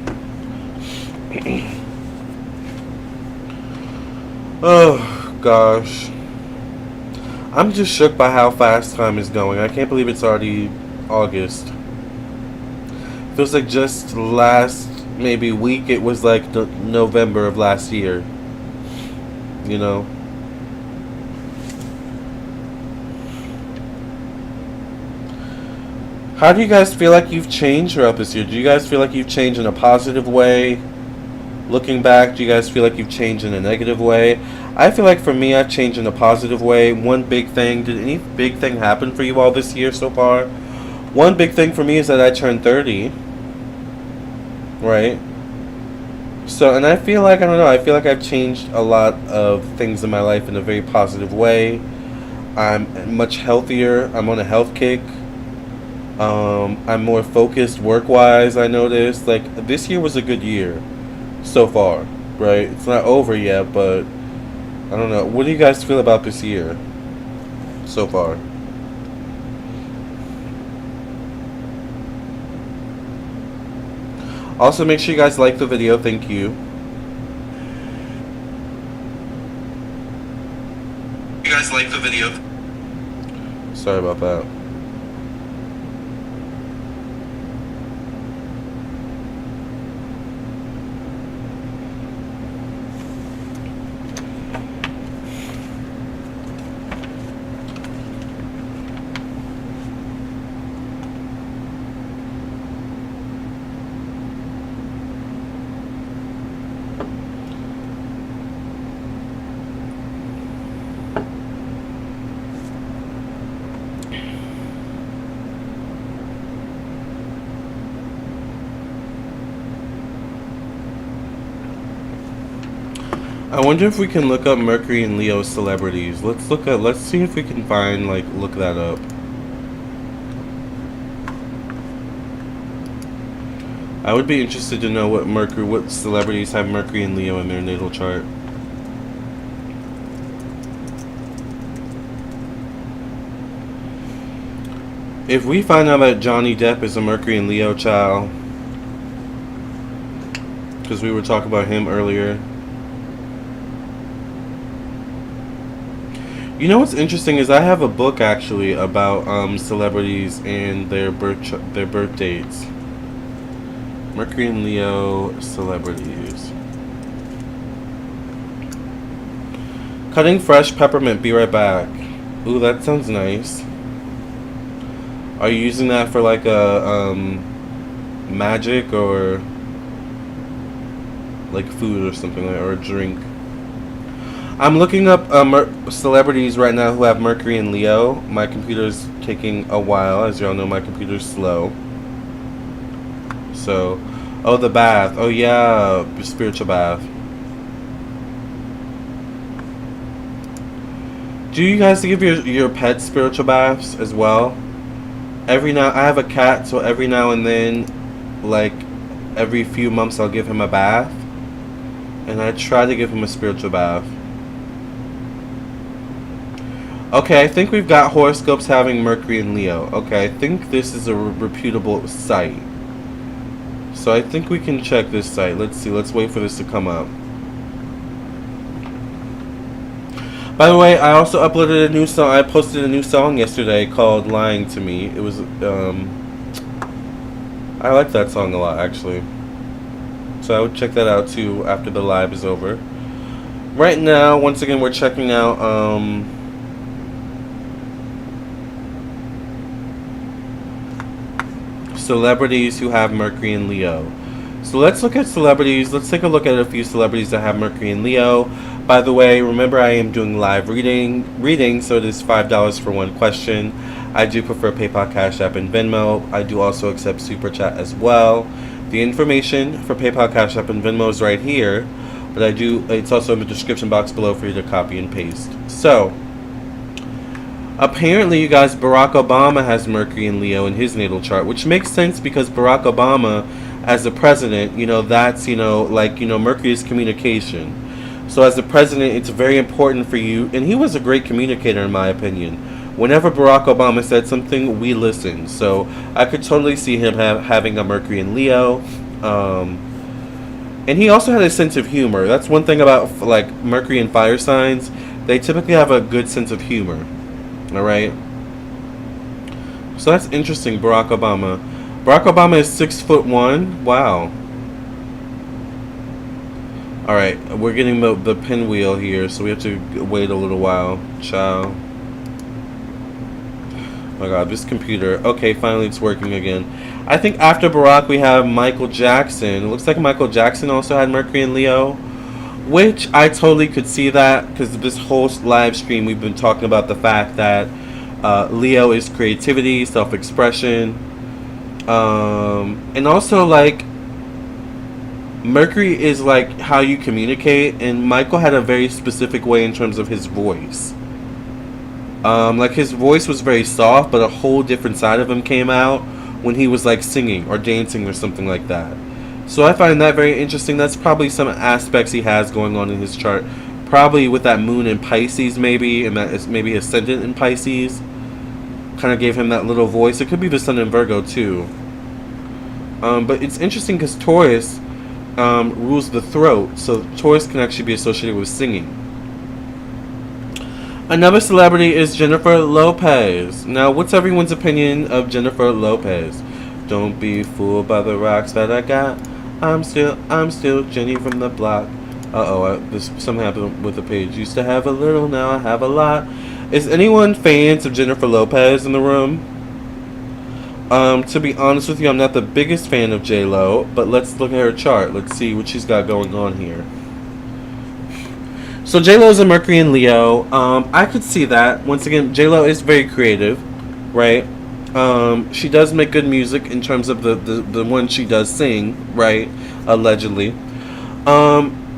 Speaker 1: Oh, gosh. I'm just shook by how fast time is going. I can't believe it's already August. Feels like just last maybe week it was like November of last year. You know? How do you guys feel like you've changed throughout this year? Do you guys feel like you've changed in a positive way? Looking back, do you guys feel like you've changed in a negative way? I feel like for me, I've changed in a positive way. One big thing, did any big thing happen for you all this year so far? One big thing for me is that I turned 30. Right? So, and I feel like, I don't know, I feel like I've changed a lot of things in my life in a very positive way. I'm much healthier. I'm on a health kick. I'm more focused work-wise, I noticed. Like, this year was a good year so far, right? It's not over yet, but I don't know. What do you guys feel about this year so far? Also, make sure you guys like the video. Thank you. You guys like the video? Sorry about that. I wonder if we can look up Mercury and Leo celebrities. Let's see if we can find, like, look that up. I would be interested to know what celebrities have Mercury and Leo in their natal chart. If we find out that Johnny Depp is a Mercury and Leo child, because we were talking about him earlier. You know what's interesting is I have a book actually about celebrities and their birth dates. Mercury and Leo celebrities. Cutting fresh peppermint. Be right back. Ooh, that sounds nice. Are you using that for like a magic or like food or something like, or a drink? I'm looking up celebrities right now who have Mercury and Leo. My computer's taking a while. As y'all know, my computer's slow. So, oh, the bath. Oh, yeah, spiritual bath. Do you guys give your pets spiritual baths as well? I have a cat, so every now and then, like, every few months I'll give him a bath. And I try to give him a spiritual bath. Okay, I think we've got horoscopes having Mercury and Leo. Okay, I think this is a reputable site. So I think we can check this site. Let's see. Let's wait for this to come up. By the way, I also uploaded a new song. I posted a new song yesterday called Lying to Me. It was, I like that song a lot, actually. So I would check that out, too, after the live is over. Right now, once again, we're checking out celebrities who have Mercury in Leo. So let's look at celebrities. Let's take a look at a few celebrities that have Mercury in Leo. By the way, remember I am doing live reading, so it is $5 for one question. I do prefer PayPal, Cash App, and Venmo. I do also accept Super Chat as well. The information for PayPal, Cash App, and Venmo is right here, but it's also in the description box below for you to copy and paste. So, apparently, you guys, Barack Obama has Mercury in Leo in his natal chart, which makes sense because Barack Obama, as the president, that's, Mercury is communication. So as the president, it's very important for you, and he was a great communicator in my opinion. Whenever Barack Obama said something, we listened. So I could totally see him having a Mercury in Leo. And he also had a sense of humor. That's one thing about Mercury and fire signs. They typically have a good sense of humor. Alright? So that's interesting, Barack Obama. Barack Obama is 6'1". Wow. Alright, we're getting the pinwheel here, so we have to wait a little while. Ciao. Oh my god, this computer. Okay, finally it's working again. I think after Barack we have Michael Jackson. It looks like Michael Jackson also had Mercury in Leo, which I totally could see that, because this whole live stream we've been talking about the fact that Leo is creativity, self-expression, and also Mercury is how you communicate, and Michael had a very specific way in terms of his voice. His voice was very soft, but a whole different side of him came out when he was singing or dancing or something like that. So I find that very interesting. That's probably some aspects he has going on in his chart. Probably with that moon in Pisces maybe, and that is maybe ascendant in Pisces. Kind of gave him that little voice. It could be the sun in Virgo too. But it's interesting because Taurus rules the throat, so Taurus can actually be associated with singing. Another celebrity is Jennifer Lopez. Now, what's everyone's opinion of Jennifer Lopez? Don't be fooled by the rocks that I got. I'm still Jenny from the block. This something happened with the page. Used to have a little, now I have a lot. Is anyone fans of Jennifer Lopez in the room? To be honest with you, I'm not the biggest fan of J-Lo, but let's look at her chart. Let's see what she's got going on here. So J-Lo is a Mercury in Leo. I could see that. Once again, J-Lo is very creative, right? She does make good music in terms of the one she does sing, right? Allegedly.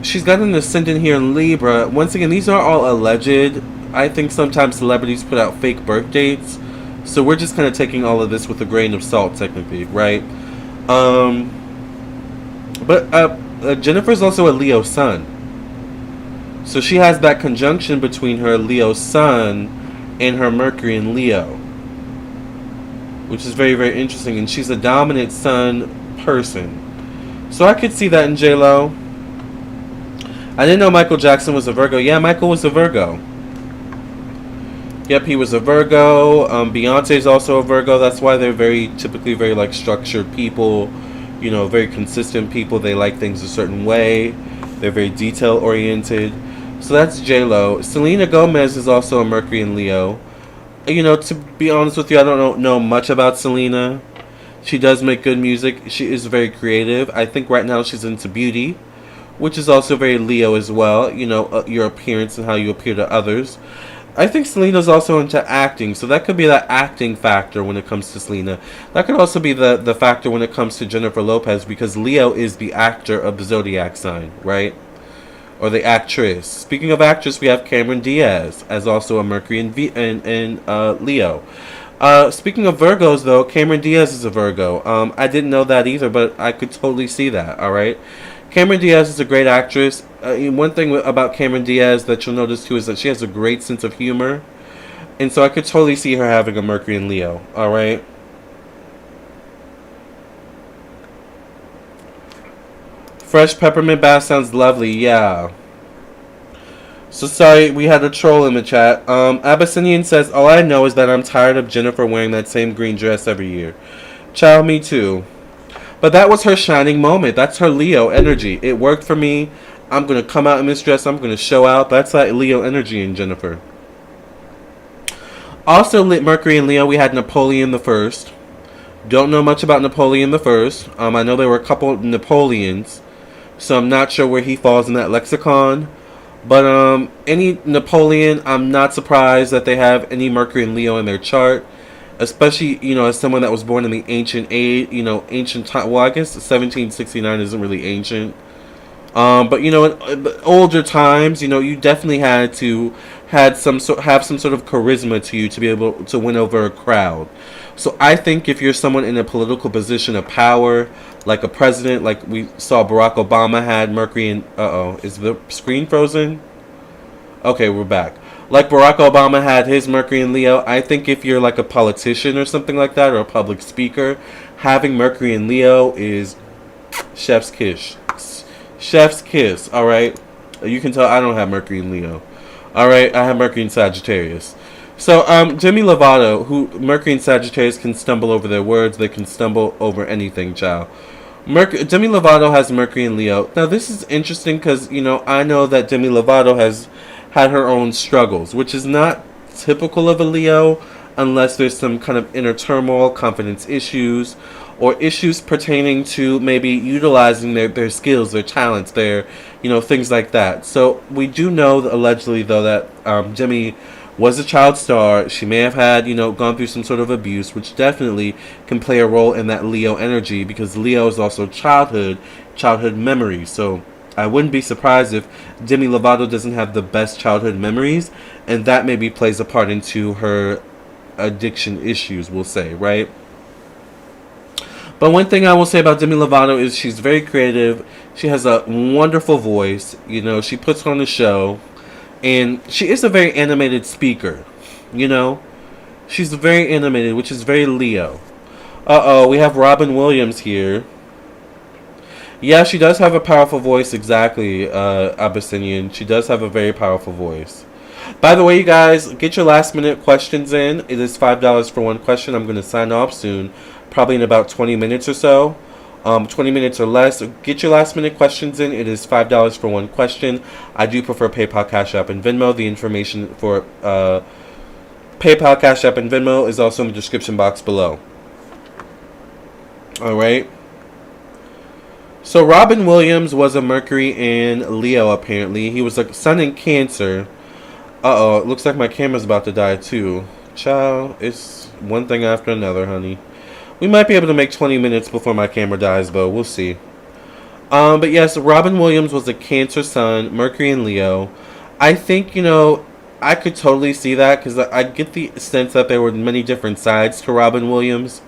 Speaker 1: She's got an ascendant here in Libra. Once again, these are all alleged. I think sometimes celebrities put out fake birth dates. So we're just kind of taking all of this with a grain of salt, technically, right? But Jennifer's also a Leo sun. So she has that conjunction between her Leo sun and her Mercury in Leo, which is very, very interesting. And she's a dominant sun person. So I could see that in J-Lo. I didn't know Michael Jackson was a Virgo. Yeah, Michael was a Virgo. Yep, he was a Virgo. Beyonce is also a Virgo. That's why they're typically very structured people. Very consistent people. They like things a certain way. They're very detail oriented. So that's J-Lo. Selena Gomez is also a Mercury in Leo. To be honest with you, I don't know much about Selena. She does make good music. She is very creative. I think right now she's into beauty, which is also very Leo as well. Your appearance and how you appear to others. I think Selena's also into acting, so that could be that acting factor when it comes to Selena. That could also be the factor when it comes to Jennifer Lopez, because Leo is the actor of the zodiac sign, right? Or the actress. Speaking of actress, we have Cameron Diaz as also a Mercury in Leo. Speaking of Virgos, though, Cameron Diaz is a Virgo. I didn't know that either, but I could totally see that, alright? Cameron Diaz is a great actress. One thing about Cameron Diaz that you'll notice too is that she has a great sense of humor. And so I could totally see her having a Mercury in Leo. Alright? Fresh peppermint bath sounds lovely. Yeah. So sorry, we had a troll in the chat. Abyssinian says, all I know is that I'm tired of Jennifer wearing that same green dress every year. Child, me too. But that was her shining moment. That's her Leo energy. It worked for me. I'm going to come out in this dress. I'm going to show out. That's like Leo energy in Jennifer. Also, Mercury and Leo, we had Napoleon the First. Don't know much about Napoleon the First. I know there were a couple of Napoleons, so I'm not sure where he falls in that lexicon. But any Napoleon, I'm not surprised that they have any Mercury and Leo in their chart. Especially, as someone that was born in the ancient age, ancient time. Well, I guess 1769 isn't really ancient. But in older times, you definitely had to have some sort of charisma to you to be able to win over a crowd. So I think if you're someone in a political position of power, like a president, like we saw Barack Obama had Mercury and is the screen frozen? Okay, we're back. Like Barack Obama had his Mercury and Leo, I think if you're like a politician or something like that, or a public speaker, having Mercury and Leo is chef's kiss. Chef's kiss, alright? You can tell I don't have Mercury and Leo. Alright, I have Mercury and Sagittarius. So, Demi Lovato, who Mercury and Sagittarius can stumble over their words, they can stumble over anything, child. Demi Lovato has Mercury and Leo. Now, this is interesting because, I know that Demi Lovato has had her own struggles, which is not typical of a Leo unless there's some kind of inner turmoil, confidence issues, or issues pertaining to maybe utilizing their skills, their talents, their, things like that. So we do know, allegedly, though, that Demi was a child star. She may have had, gone through some sort of abuse, which definitely can play a role in that Leo energy, because Leo is also childhood memories. So I wouldn't be surprised if Demi Lovato doesn't have the best childhood memories, and that maybe plays a part into her addiction issues, we'll say, right? But one thing I will say about Demi Lovato is she's very creative. She has a wonderful voice. She puts on the show. And she is a very animated speaker. She's very animated, which is very Leo. We have Robin Williams here. Yeah, she does have a powerful voice, exactly, Abyssinian. She does have a very powerful voice. By the way, you guys, get your last minute questions in. It is $5 for one question. I'm going to sign off soon. Probably in about 20 minutes or so. 20 minutes or less. Get your last minute questions in. It is $5 for one question. I do prefer PayPal, Cash App, and Venmo. The information for PayPal, Cash App, and Venmo is also in the description box below. Alright. So Robin Williams was a Mercury in Leo, apparently. He was a sun in Cancer. It looks like my camera's about to die too. Ciao. It's one thing after another, honey. We might be able to make 20 minutes before my camera dies, though. We'll see. But yes, Robin Williams was a Cancer sun, Mercury in Leo. I think, I could totally see that, because I get the sense that there were many different sides to Robin Williams.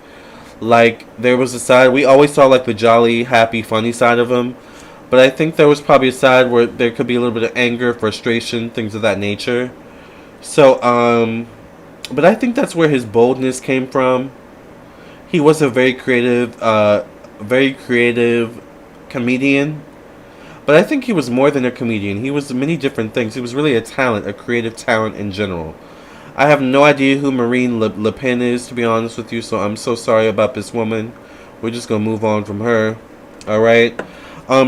Speaker 1: Like, there was a side, we always saw, like, the jolly, happy, funny side of him. But I think there was probably a side where there could be a little bit of anger, frustration, things of that nature. So, but I think that's where his boldness came from. He was a very creative comedian. But I think he was more than a comedian. He was many different things. He was really a talent, a creative talent in general. I have no idea who Marine Le Pen is, to be honest with you, so I'm so sorry about this woman. We're just going to move on from her. Alright?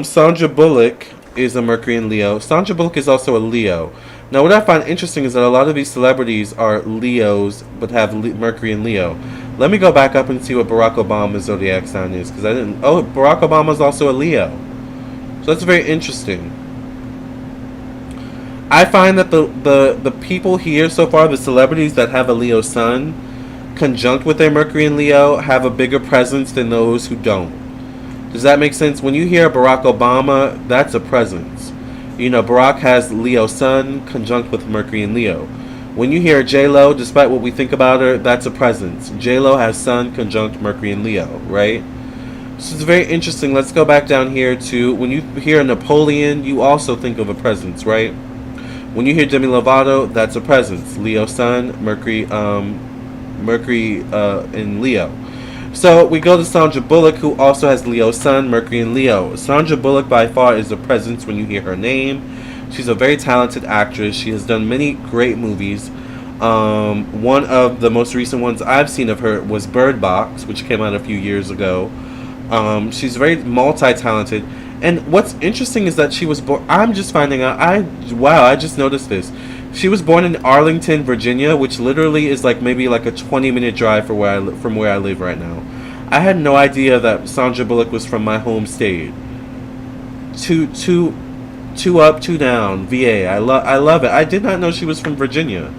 Speaker 1: Sandra Bullock is a Mercury in Leo. Sandra Bullock is also a Leo. Now, what I find interesting is that a lot of these celebrities are Leos, but have Mercury in Leo. Let me go back up and see what Barack Obama's zodiac sign is, because I didn't... Oh, Barack Obama's also a Leo. So that's very interesting. I find that the people here so far, the celebrities that have a Leo sun, conjunct with their Mercury in Leo, have a bigger presence than those who don't. Does that make sense? When you hear Barack Obama, that's a presence. Barack has Leo sun, conjunct with Mercury in Leo. When you hear J-Lo, despite what we think about her, that's a presence. J-Lo has Sun conjunct Mercury and Leo, right? So it's very interesting. Let's go back down here to, when you hear Napoleon, you also think of a presence, right? When you hear Demi Lovato, that's a presence. Leo Sun, Mercury in Leo. So we go to Sandra Bullock, who also has Leo Sun, Mercury in Leo. Sandra Bullock by far is a presence when you hear her name. She's a very talented actress. She has done many great movies. One of the most recent ones I've seen of her was Bird Box, which came out a few years ago. She's very multi-talented. And what's interesting is that she was born. I'm just finding out. Wow, I just noticed this. She was born in Arlington, Virginia, which literally is like maybe like a 20-minute drive from where I live right now. I had no idea that Sandra Bullock was from my home state. Two up, two down, VA. I love it. I did not know she was from Virginia.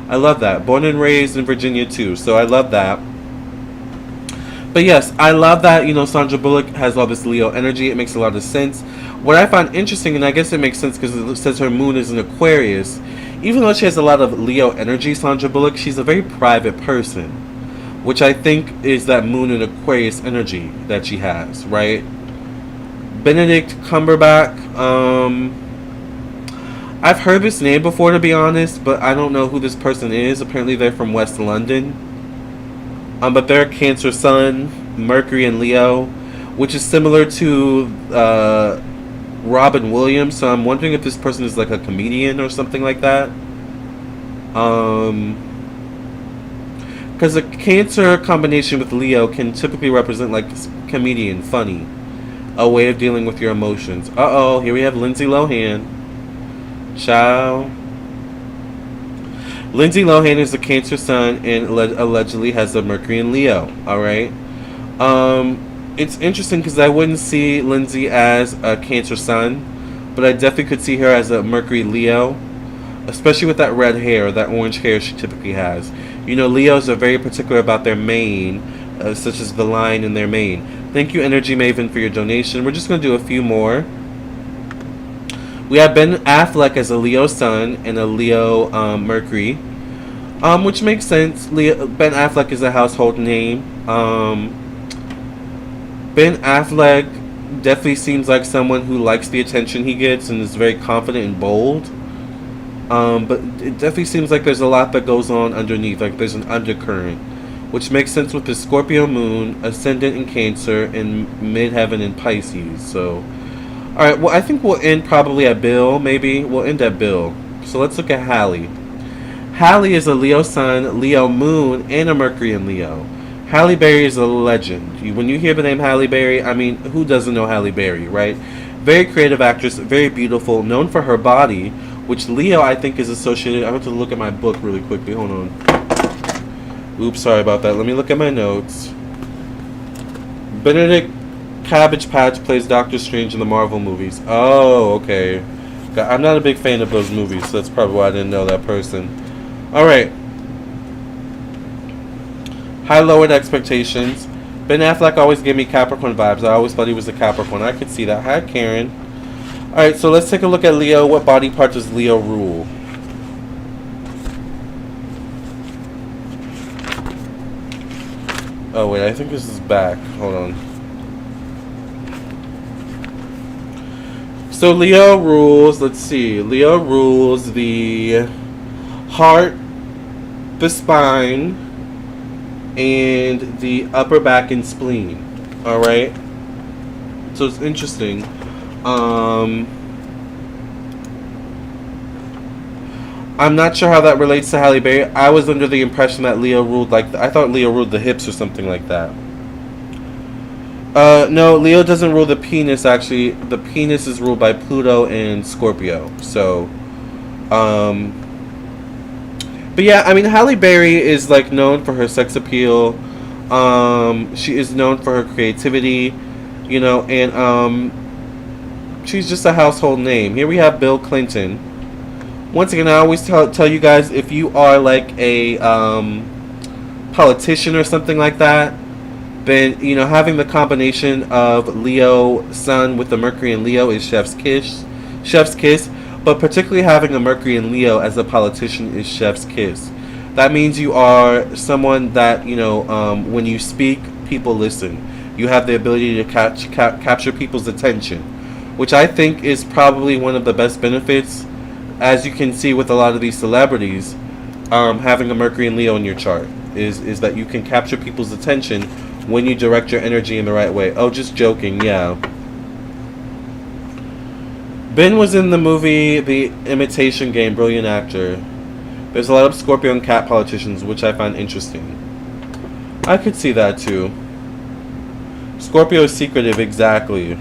Speaker 1: I love that. Born and raised in Virginia too, so I love that. But yes, I love that, Sandra Bullock has all this Leo energy. It makes a lot of sense. What I find interesting, and I guess it makes sense because it says her moon is in Aquarius, even though she has a lot of Leo energy, Sandra Bullock, she's a very private person, which I think is that moon in Aquarius energy that she has, right? Benedict Cumberbatch, I've heard this name before, to be honest, but I don't know who this person is. Apparently they're from West London. But they're Cancer Sun, Mercury and Leo, which is similar to Robin Williams. So I'm wondering if this person is like a comedian or something like that. Because a Cancer combination with Leo can typically represent like comedian, funny, a way of dealing with your emotions. Uh-oh, here we have Lindsay Lohan. Ciao. Lindsay Lohan is a Cancer Sun and allegedly has a Mercury in Leo. Alright. It's interesting because I wouldn't see Lindsay as a Cancer Sun, but I definitely could see her as a Mercury Leo, especially with that red hair, that orange hair she typically has. Leos are very particular about their mane, such as the line in their mane. Thank you, Energy Maven, for your donation. We're just going to do a few more. We have Ben Affleck as a Leo Sun and a Leo Mercury, which makes sense. Ben Affleck is a household name. Ben Affleck definitely seems like someone who likes the attention he gets and is very confident and bold. But it definitely seems like there's a lot that goes on underneath, like there's an undercurrent, which makes sense with the Scorpio moon, ascendant in Cancer, and midheaven in Pisces. So, alright, well, I think we'll end probably at Bill, maybe. We'll end at Bill. So let's look at Halle. Halle is a Leo Sun, Leo Moon, and a Mercury in Leo. Halle Berry is a legend. When you hear the name Halle Berry, I mean, who doesn't know Halle Berry, right? Very creative actress, very beautiful, known for her body, which Leo, I think, is associated. I have to look at my book really quickly. Hold on. Oops, sorry about that. Let me look at my notes. Benedict Cabbage Patch plays Doctor Strange in the Marvel movies. Oh, okay. I'm not a big fan of those movies, so that's probably why I didn't know that person. Alright. High lowered expectations. Ben Affleck always gave me Capricorn vibes. I always thought he was a Capricorn. I could see that. Hi, Karen. Alright, so let's take a look at Leo. What body part does Leo rule? Oh, wait. I think this is back. Hold on. So Leo rules, let's see. Leo rules the heart, the spine, and the upper back and spleen. Alright? So it's interesting. I'm not sure how that relates to Halle Berry. I was under the impression that Leo ruled I thought Leo ruled the hips or something like that. No, Leo doesn't rule the penis, actually. The penis is ruled by Pluto and Scorpio. So, but yeah, I mean, Halle Berry is, known for her sex appeal. She is known for her creativity, and, she's just a household name. Here we have Bill Clinton. Once again, I always tell you guys, if you are, a, politician or something like that, then, having the combination of Leo Sun with the Mercury and Leo is chef's kiss. But particularly having a Mercury and Leo as a politician is chef's kiss. That means you are someone that, when you speak, people listen. You have the ability to capture people's attention, which I think is probably one of the best benefits, as you can see with a lot of these celebrities, having a Mercury and Leo in your chart is that you can capture people's attention when you direct your energy in the right way. Oh, just joking, yeah. Ben was in the movie The Imitation Game, brilliant actor. There's a lot of Scorpio and Cat politicians, which I find interesting. I could see that too. Scorpio is secretive, exactly.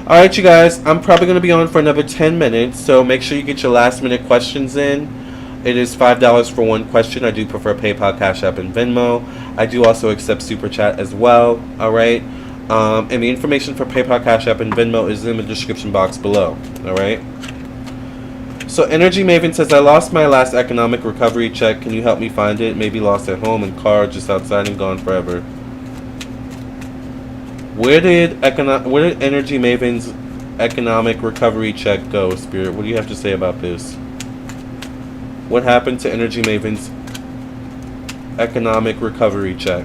Speaker 1: Alright, you guys, I'm probably going to be on for another 10 minutes, so make sure you get your last minute questions in. It is $5 for one question. I do prefer PayPal, Cash App, and Venmo. I do also accept Super Chat as well. Alright? And the information for PayPal, Cash App, and Venmo is in the description box below. Alright? So Energy Maven says, I lost my last economic recovery check. Can you help me find it? Maybe lost at home and car, just outside and gone forever. Where did Energy Maven's economic recovery check go, Spirit? What do you have to say about this? What happened to Energy Maven's economic recovery check?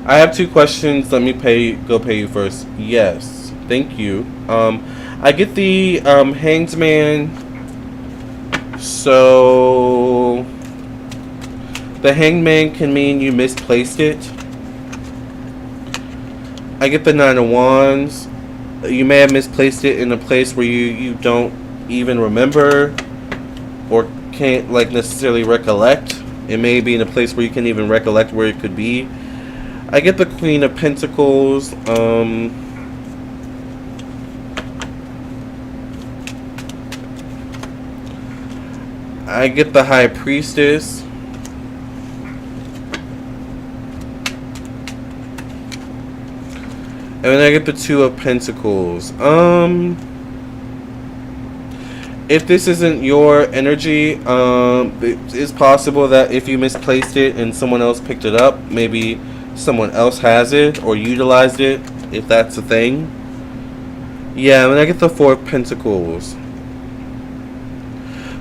Speaker 1: I have two questions. Let me go pay you first. Yes. Thank you. I get the Hanged Man. So the Hanged Man can mean you misplaced it. I get the Nine of Wands. You may have misplaced it in a place where you don't even remember or can't like necessarily recollect. It may be in a place where you can't even recollect where it could be. I get the Queen of Pentacles. I get the High Priestess. And then I get the Two of Pentacles. If this isn't your energy, it is possible that if you misplaced it and someone else picked it up, maybe someone else has it or utilized it, if that's a thing. Yeah, and I get the Four of Pentacles.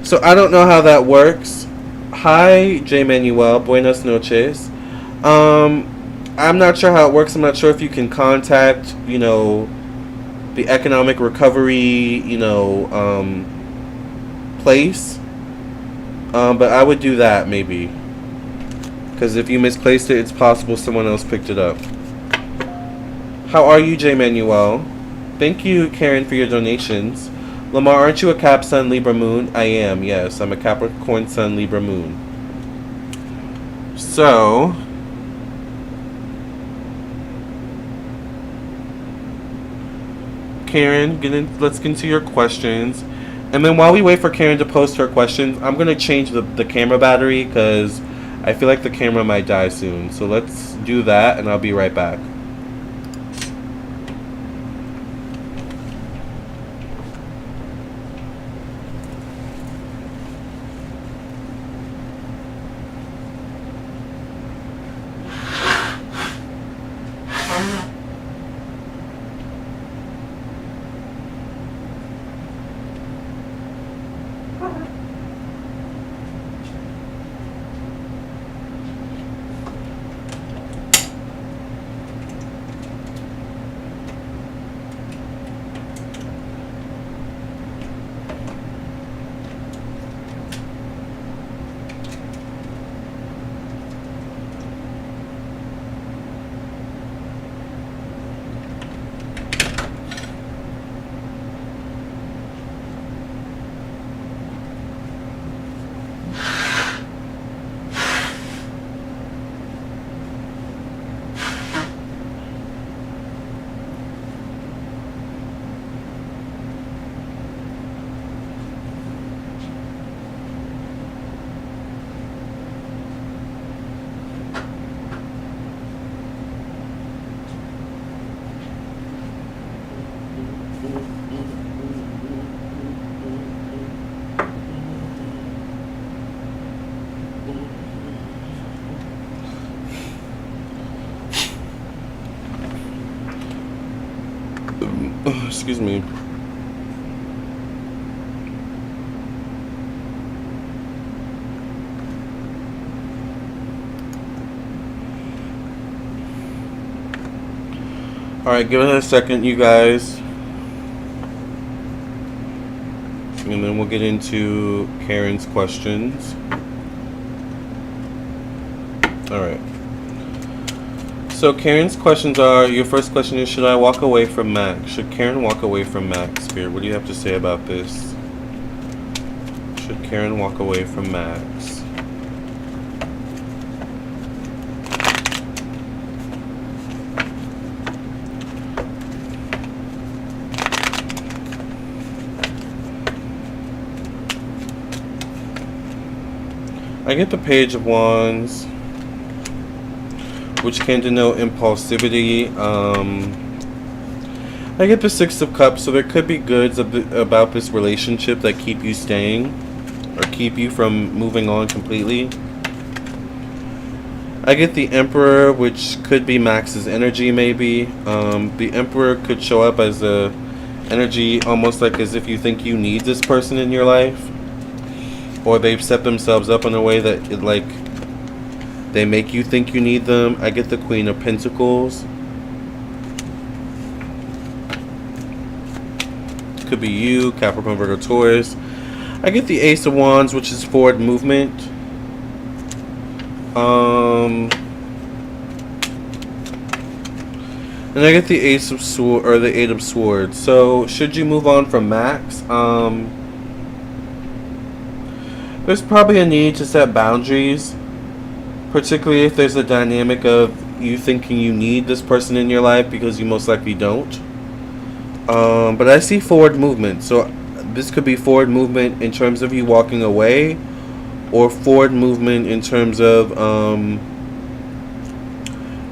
Speaker 1: So I don't know how that works. Hi, J. Manuel. Buenas noches. I'm not sure how it works. I'm not sure if you can contact, the economic recovery, place. But I would do that maybe. Because if you misplaced it, it's possible someone else picked it up. How are you, J. Manuel? Thank you, Karen, for your donations. Lamarr, aren't you a Cap Sun Libra Moon? I am, yes. I'm a Capricorn Sun Libra Moon. So, Karen, let's get into your questions. And then while we wait for Karen to post her questions, I'm going to change the camera battery because I feel like the camera might die soon. So let's do that and I'll be right back. Excuse me. Alright, give it a second, you guys. And then we'll get into Karen's questions. Alright. So Karen's questions are, your first question is, should I walk away from Max? Should Karen walk away from Max, Spirit? What do you have to say about this? Should Karen walk away from Max? I get the Page of Wands, which can denote impulsivity. I get the Six of Cups, so there could be goods about this relationship that keep you staying or keep you from moving on completely. I get the Emperor, which could be Max's energy, maybe. The Emperor could show up as a energy almost like as if you think you need this person in your life, or they've set themselves up in a way that they make you think you need them. I get the Queen of Pentacles. Could be you, Capricorn, Virgo, Taurus. I get the Ace of Wands, which is forward movement. And I get the Ace of Swords, or the Eight of Swords. So, should you move on from Max? There's probably a need to set boundaries, particularly if there's a dynamic of you thinking you need this person in your life because you most likely don't. But I see forward movement, so this could be forward movement in terms of you walking away, or forward movement in terms of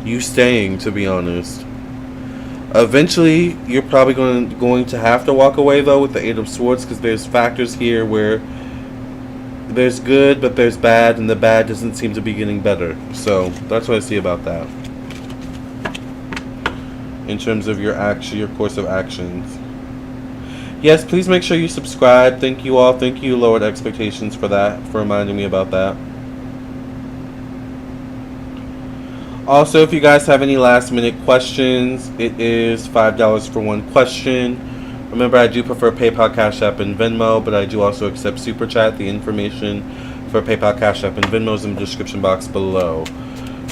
Speaker 1: you staying, to be honest. Eventually, you're probably going to have to walk away, though, with the Eight of Swords, because there's factors here where there's good, but there's bad, and the bad doesn't seem to be getting better. So, that's what I see about that. In terms of your course of actions. Yes, please make sure you subscribe. Thank you all. Thank you, Lowered Expectations, for that, for reminding me about that. Also, if you guys have any last minute questions, it is $5 for one question. Remember, I do prefer PayPal, Cash App, and Venmo, but I do also accept Super Chat. The information for PayPal, Cash App, and Venmo is in the description box below.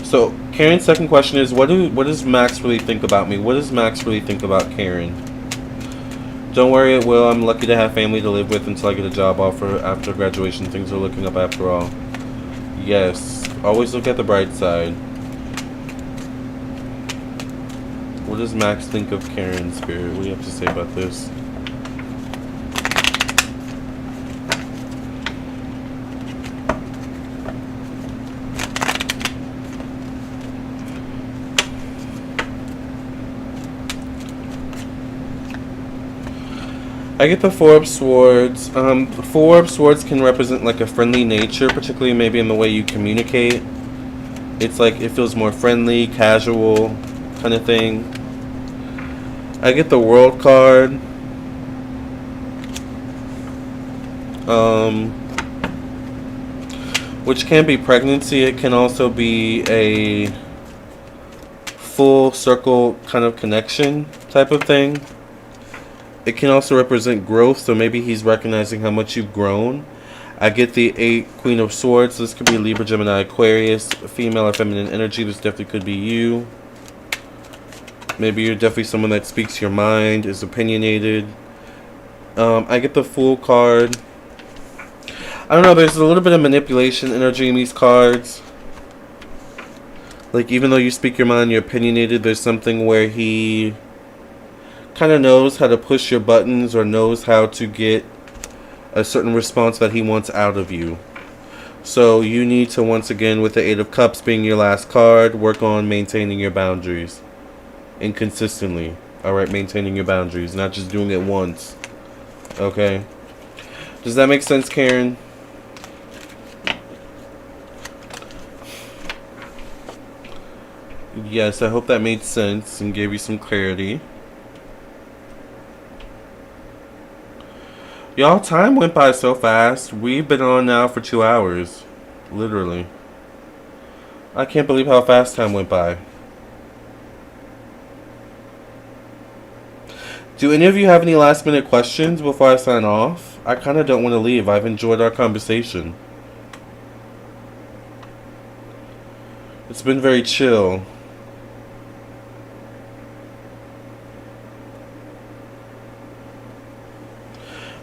Speaker 1: So, Karen's second question is, what does Max really think about me? What does Max really think about Karen? Don't worry, it will. I'm lucky to have family to live with until I get a job offer after graduation. Things are looking up after all. Yes, always look at the bright side. What does Max think of Karen, Spirit? What do you have to say about this? I get the Four of Swords. The Four of Swords can represent like a friendly nature, particularly maybe in the way you communicate. It's like it feels more friendly, casual kind of thing. I get the World card. Which can be pregnancy. It can also be a full circle kind of connection type of thing. It can also represent growth, so maybe he's recognizing how much you've grown. I get the 8 Queen of Swords. This could be Libra, Gemini, Aquarius, female or feminine energy. This definitely could be you. Maybe you're definitely someone that speaks your mind, is opinionated. I get the Fool card. I don't know, there's a little bit of manipulation energy in these cards. Like, even though you speak your mind, you're opinionated, there's something where he kind of knows how to push your buttons or knows how to get a certain response that he wants out of you. So you need to, once again, with the Eight of Cups being your last card, work on maintaining your boundaries. And consistently. Alright, maintaining your boundaries, not just doing it once. Okay? Does that make sense, Karen? Yes, I hope that made sense and gave you some clarity. Y'all, time went by so fast. We've been on now for 2 hours. Literally. I can't believe how fast time went by. Do any of you have any last minute questions before I sign off? I kind of don't want to leave. I've enjoyed our conversation. It's been very chill.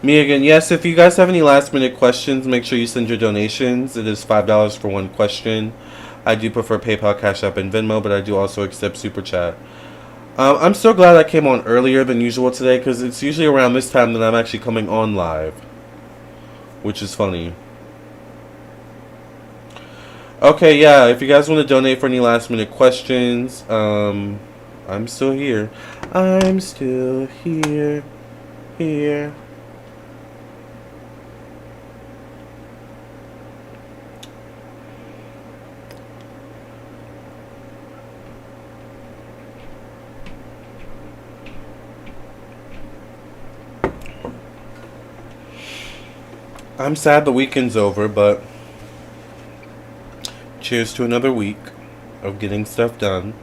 Speaker 1: Me again. Yes, if you guys have any last minute questions, make sure you send your donations. It is $5 for one question. I do prefer PayPal, Cash App, and Venmo, but I do also accept Super Chat. I'm so glad I came on earlier than usual today, because it's usually around this time that I'm actually coming on live, which is funny. Okay, yeah, if you guys want to donate for any last minute questions, I'm still here. I'm still here. Here. I'm sad the weekend's over, but cheers to another week of getting stuff done.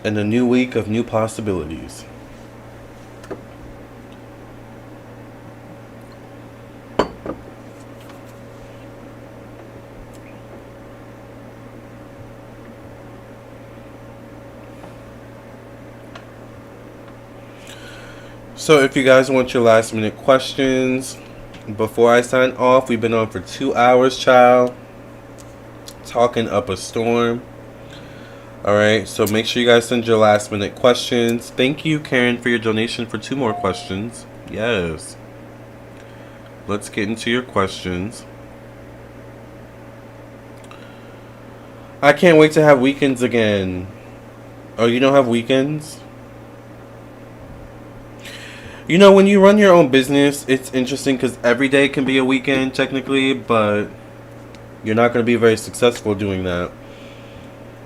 Speaker 1: And a new week of new possibilities. So if you guys want your last minute questions, before I sign off, we've been on for 2 hours, child. Talking up a storm. Alright, so make sure you guys send your last minute questions. Thank you, Karen, for your donation for 2 more questions. Yes. Let's get into your questions. I can't wait to have weekends again. Oh, you don't have weekends? You know, when you run your own business, it's interesting because every day can be a weekend, technically, but you're not going to be very successful doing that.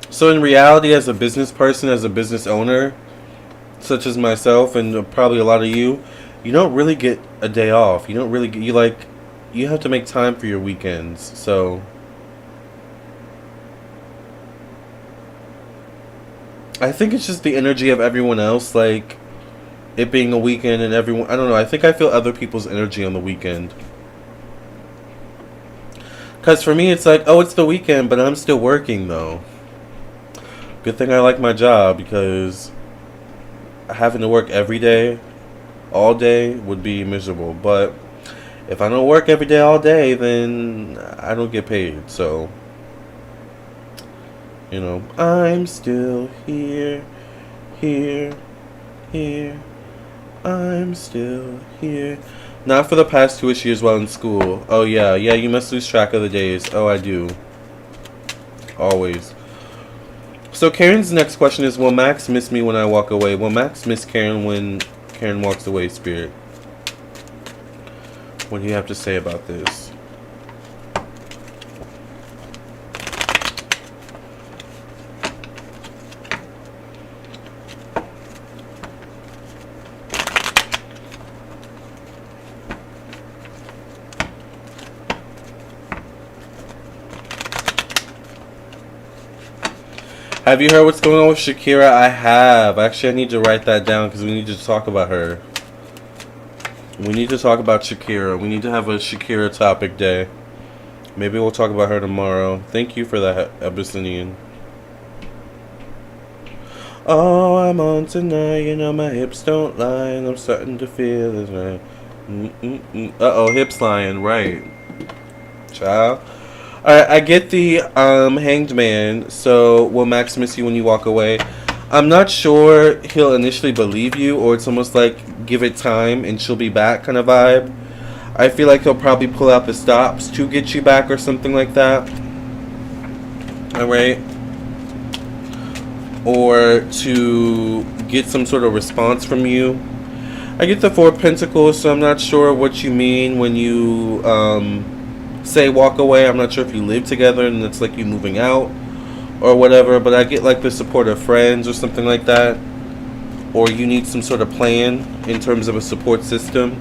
Speaker 1: So in reality, as a business person, as a business owner, such as myself and probably a lot of you, you don't really get a day off. You don't really get, you have to make time for your weekends. So I think it's just the energy of everyone else, like it being a weekend and everyone, I don't know, I think I feel other people's energy on the weekend. Because for me, it's like, oh, it's the weekend, but I'm still working, though. Good thing I like my job, because having to work every day, all day, would be miserable. But if I don't work every day, all day, then I don't get paid. So, you know, I'm still here, here, here. I'm still here. Not for the past 2-ish years while in school. Oh, yeah. Yeah, you must lose track of the days. Oh, I do. Always. So, Karen's next question is, will Max miss me when I walk away? Will Max miss Karen when Karen walks away, Spirit? What do you have to say about this? Have you heard what's going on with Shakira? I have. Actually, I need to write that down because we need to talk about her. We need to talk about Shakira. We need to have a Shakira topic day. Maybe we'll talk about her tomorrow. Thank you for that, Abyssinian. Oh, I'm on tonight. You know my hips don't lie, and I'm starting to feel this right. Uh-oh, hips lying. Right. Child. Alright, I get the Hanged Man. So, will Max miss you when you walk away? I'm not sure he'll initially believe you, or it's almost like give it time and she'll be back kind of vibe. I feel like he'll probably pull out the stops to get you back or something like that. Alright. Or to get some sort of response from you. I get the Four of Pentacles, so I'm not sure what you mean when you say walk away. I'm not sure if you live together and it's like you moving out or whatever, but I get like the support of friends or something like that, or you need some sort of plan in terms of a support system.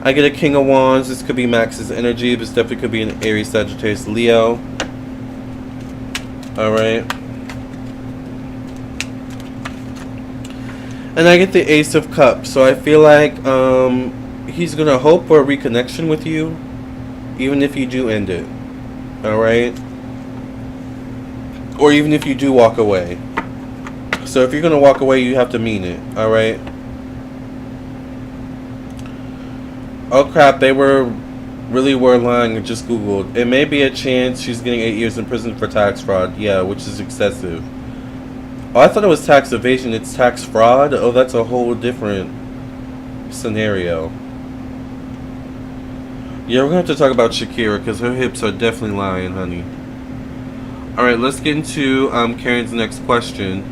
Speaker 1: I get a King of Wands. This could be Max's energy. This definitely could be an Aries, Sagittarius, Leo. Alright. And I get the Ace of Cups. So I feel like he's going to hope for a reconnection with you. even if you do end it. Alright? Or even if you do walk away. So if you're going to walk away, you have to mean it. Alright? Oh crap, they really were lying. I just Googled. It may be a chance she's getting 8 years in prison for tax fraud. Yeah, which is excessive. Oh, I thought it was tax evasion. It's tax fraud? Oh, that's a whole different scenario. Yeah, we're going to have to talk about Shakira because her hips are definitely lying, honey. Alright, let's get into Karen's next question.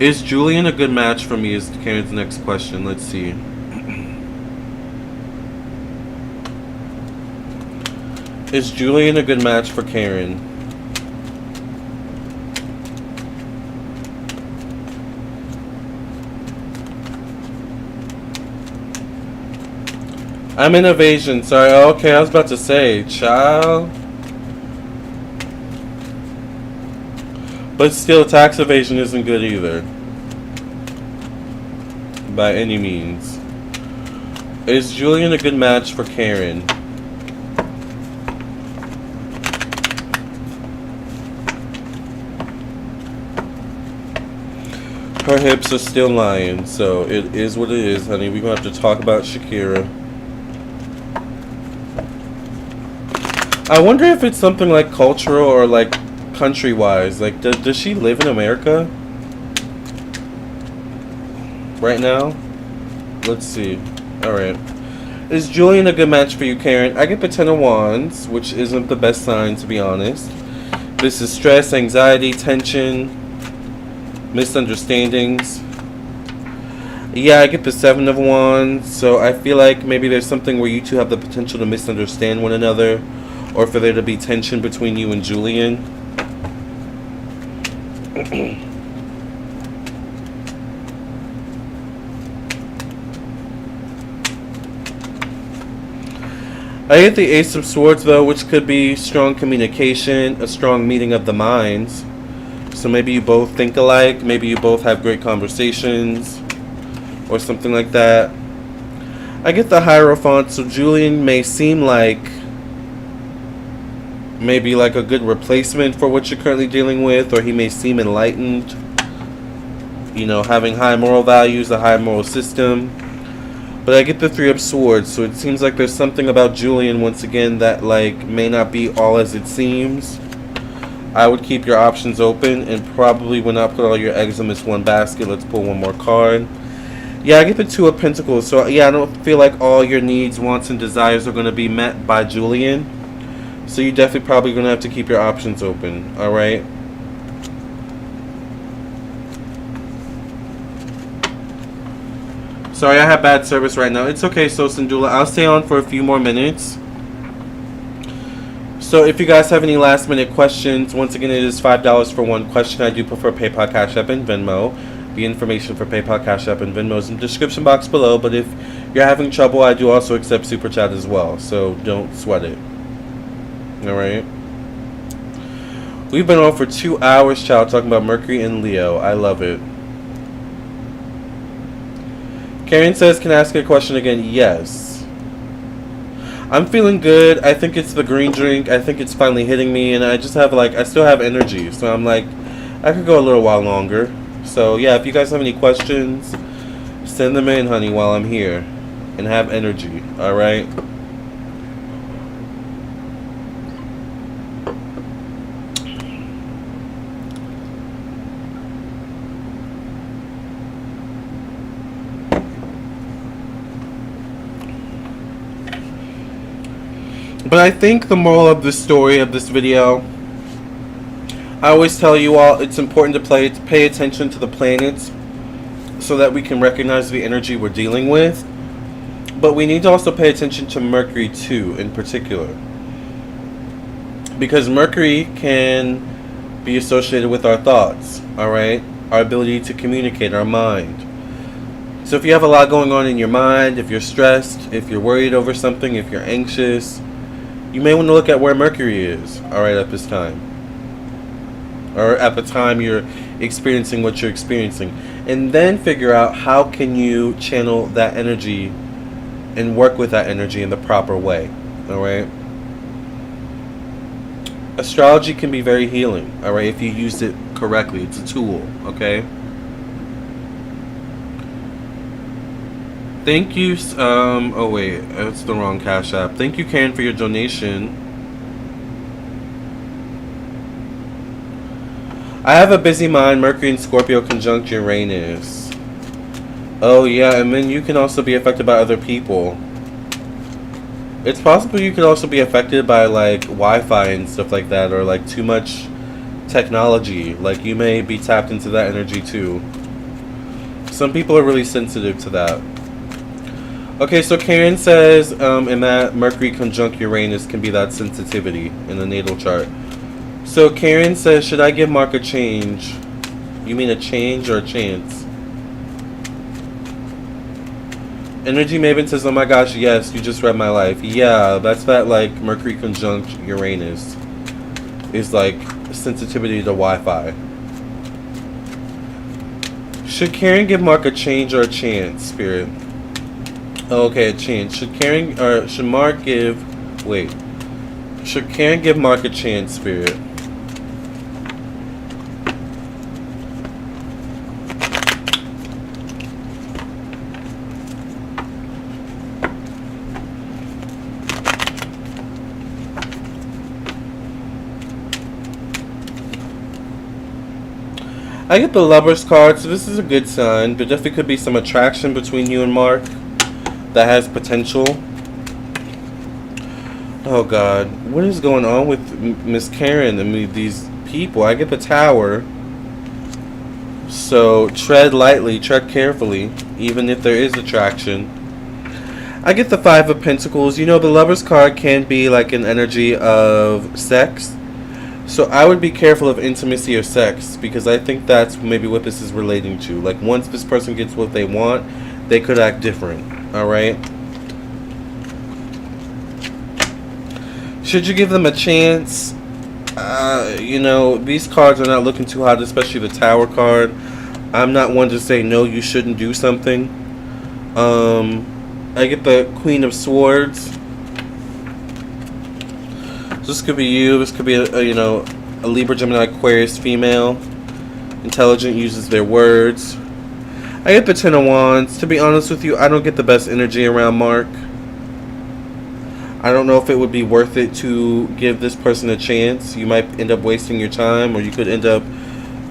Speaker 1: Is Julian a good match for me is Karen's next question. Let's see. Is Julian a good match for Karen? I'm in evasion, sorry. Okay, I was about to say, child. But still, tax evasion isn't good either. By any means. Is Julian a good match for Karen? Her hips are still lying, so it is what it is, honey. We're going to have to talk about Shakira. I wonder if it's something like cultural or like country-wise. Like, does she live in America right now? Let's see. Alright. Is Julian a good match for you, Karen? I get the 10 of Wands, which isn't the best sign, to be honest. This is stress, anxiety, tension, misunderstandings. Yeah, I get the 7 of Wands, so I feel like maybe there's something where you two have the potential to misunderstand one another, or for there to be tension between you and Julian. I get the Ace of Swords, though, which could be strong communication, a strong meeting of the minds. So maybe you both think alike, maybe you both have great conversations, or something like that. I get the Hierophant, so Julian may seem like maybe like a good replacement for what you're currently dealing with, or he may seem enlightened, you know, having high moral values, a high moral system. But I get the 3 of Swords, so it seems like there's something about Julian, once again, that like may not be all as it seems. I would keep your options open and probably would not put all your eggs in this one basket. Let's pull one more card. Yeah, I get the 2 of Pentacles, so yeah, I don't feel like all your needs, wants, and desires are going to be met by Julian. So you're definitely probably going to have to keep your options open, alright? Sorry, I have bad service right now. It's okay, So Sindula. I'll stay on for a few more minutes. So if you guys have any last minute questions, once again, it is $5 for one question. I do prefer PayPal, Cash App, and Venmo. The information for PayPal, Cash App, and Venmo is in the description box below. But if you're having trouble, I do also accept Super Chat as well. So don't sweat it. Alright. We've been on for 2 hours, child, talking about Mercury and Leo. I love it. Karen says, can I ask you a question again? Yes. I'm feeling good. I think it's the green drink. I think it's finally hitting me. And I just have, like, I still have energy. So I'm like, I could go a little while longer. So, yeah, if you guys have any questions, send them in, honey, while I'm here. And have energy. Alright? But I think the moral of the story of this video, I always tell you all, it's important to pay attention to the planets so that we can recognize the energy we're dealing with. But we need to also pay attention to Mercury too, in particular. Because Mercury can be associated with our thoughts, alright? Our ability to communicate, our mind. So if you have a lot going on in your mind, if you're stressed, if you're worried over something, if you're anxious, you may want to look at where Mercury is, alright, at this time. Or at the time you're experiencing what you're experiencing. And then figure out how can you channel that energy and work with that energy in the proper way. Alright? Astrology can be very healing, alright, if you use it correctly. It's a tool, okay? Thank you, oh wait, that's the wrong Cash App. Thank you, Karen, for your donation. I have a busy mind, Mercury and Scorpio conjunct Uranus. Oh yeah, and then you can also be affected by other people. It's possible you could also be affected by like Wi-Fi and stuff like that, or like too much technology. Like you may be tapped into that energy too. Some people are really sensitive to that. Okay, so Karen says in that Mercury conjunct Uranus can be that sensitivity in the natal chart. So Karen says, should I give Mark a change? You mean a change or a chance? Energy Maven says, oh my gosh, yes, you just read my life. Yeah, that's that like Mercury conjunct Uranus is like sensitivity to Wi-Fi. Should Karen give Mark a change or a chance, Spirit? Okay, a chance. Should Karen or should Mark give? Wait. Should Karen give Mark a chance, Spirit? I get the Lovers card, so this is a good sign. There definitely could be some attraction between you and Mark that has potential. Oh God, what is going on with Miss Karen and these people? I get the Tower. So tread lightly, tread carefully, even if there is attraction. I get the Five of Pentacles. You know, the Lovers card can be like an energy of sex. So I would be careful of intimacy or sex, because I think that's maybe what this is relating to. Like once this person gets what they want, they could act different. Alright? Should you give them a chance? You know, these cards are not looking too hot, especially the Tower card. I'm not one to say no, you shouldn't do something. I get the Queen of Swords. This could be you. This could be a Libra, Gemini, Aquarius female. Intelligent, uses their words. I get the Ten of Wands. To be honest with you, I don't get the best energy around Mark. I don't know if it would be worth it to give this person a chance. You might end up wasting your time, or you could end up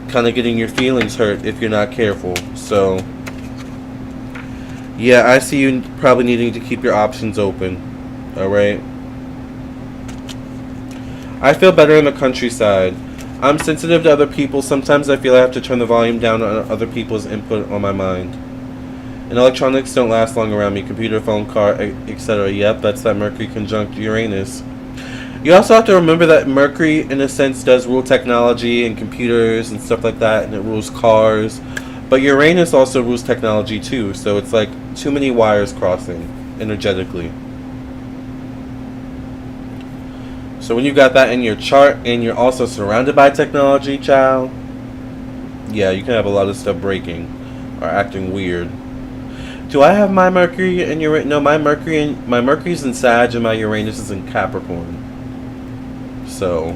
Speaker 1: kind of getting your feelings hurt if you're not careful. So, yeah, I see you probably needing to keep your options open. Alright? I feel better in the countryside. I'm sensitive to other people. Sometimes I feel I have to turn the volume down on other people's input on my mind. And electronics don't last long around me. Computer, phone, car, etc. Yep, that's that Mercury conjunct Uranus. You also have to remember that Mercury, in a sense, does rule technology and computers and stuff like that, and it rules cars. But Uranus also rules technology too, so it's like too many wires crossing energetically. So when you got that in your chart and you're also surrounded by technology, child, yeah, you can have a lot of stuff breaking or acting weird. Do I have my Mercury in Uranus? No, my Mercury's in Sag and my Uranus is in Capricorn. So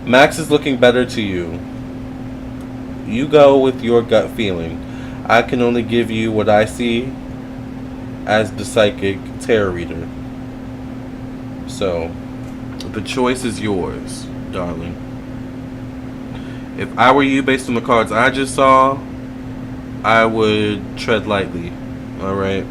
Speaker 1: Max is looking better to you. You go with your gut feeling. I can only give you what I see as the psychic tarot reader. So, the choice is yours, darling. If I were you, based on the cards I just saw, I would tread lightly. Alright?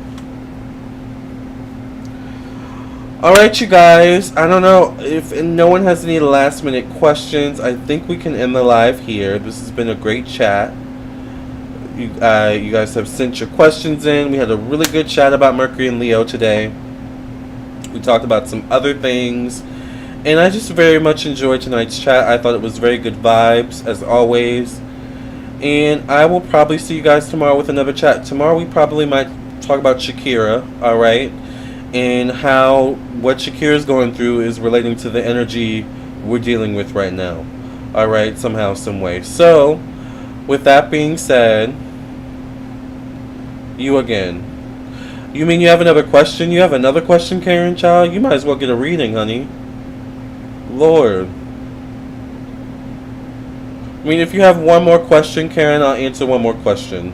Speaker 1: Alright, you guys. I don't know if no one has any last minute questions. I think we can end the live here. This has been a great chat. You guys have sent your questions in. We had a really good chat about Mercury and Leo today. We talked about some other things, and I just very much enjoyed tonight's chat. I thought it was very good vibes, as always, and I will probably see you guys tomorrow with another chat. Tomorrow we probably might talk about Shakira, alright, and how what Shakira's going through is relating to the energy we're dealing with right now, alright, somehow, some way. So, with that being said, you again. You mean you have another question? You have another question, Karen, child? You might as well get a reading, honey. Lord. I mean, if you have one more question, Karen, I'll answer one more question.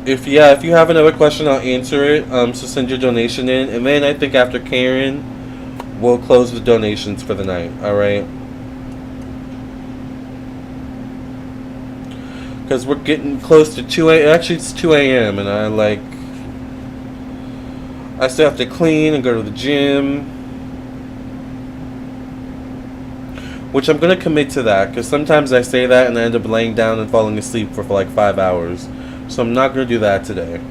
Speaker 1: If you have another question, I'll answer it. So send your donation in. And then I think after Karen, we'll close the donations for the night. Alright? Because we're getting close to 2 a.m. Actually, it's 2 a.m. And I still have to clean and go to the gym. Which I'm going to commit to that. Because sometimes I say that and I end up laying down and falling asleep for like 5 hours. So I'm not going to do that today.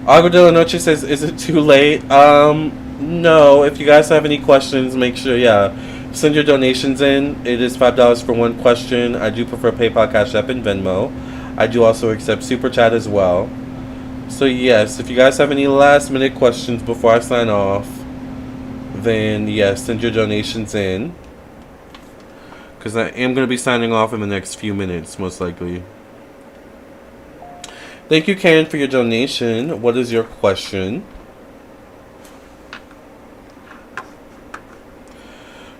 Speaker 1: Agua de la Noche says, is it too late? No. If you guys have any questions, make sure, send your donations in. It is $5 for one question. I do prefer PayPal, Cash App, and Venmo. I do also accept Super Chat as well. So yes, if you guys have any last minute questions before I sign off, then yes, send your donations in. Because I am going to be signing off in the next few minutes, most likely. Thank you, Karen, for your donation. What is your question?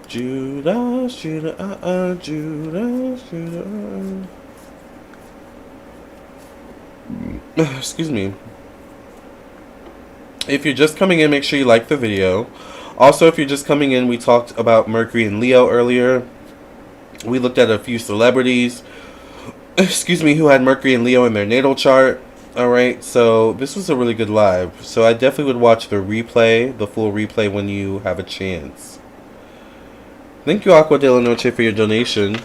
Speaker 1: Judas, Judas, Judas, Judas. Excuse me. If you're just coming in, make sure you like the video. Also, if you're just coming in, we talked about Mercury and Leo earlier. We looked at a few celebrities, who had Mercury and Leo in their natal chart. Alright, so this was a really good live. So I definitely would watch the replay, the full replay, when you have a chance. Thank you, Agua de la Noche, for your donation.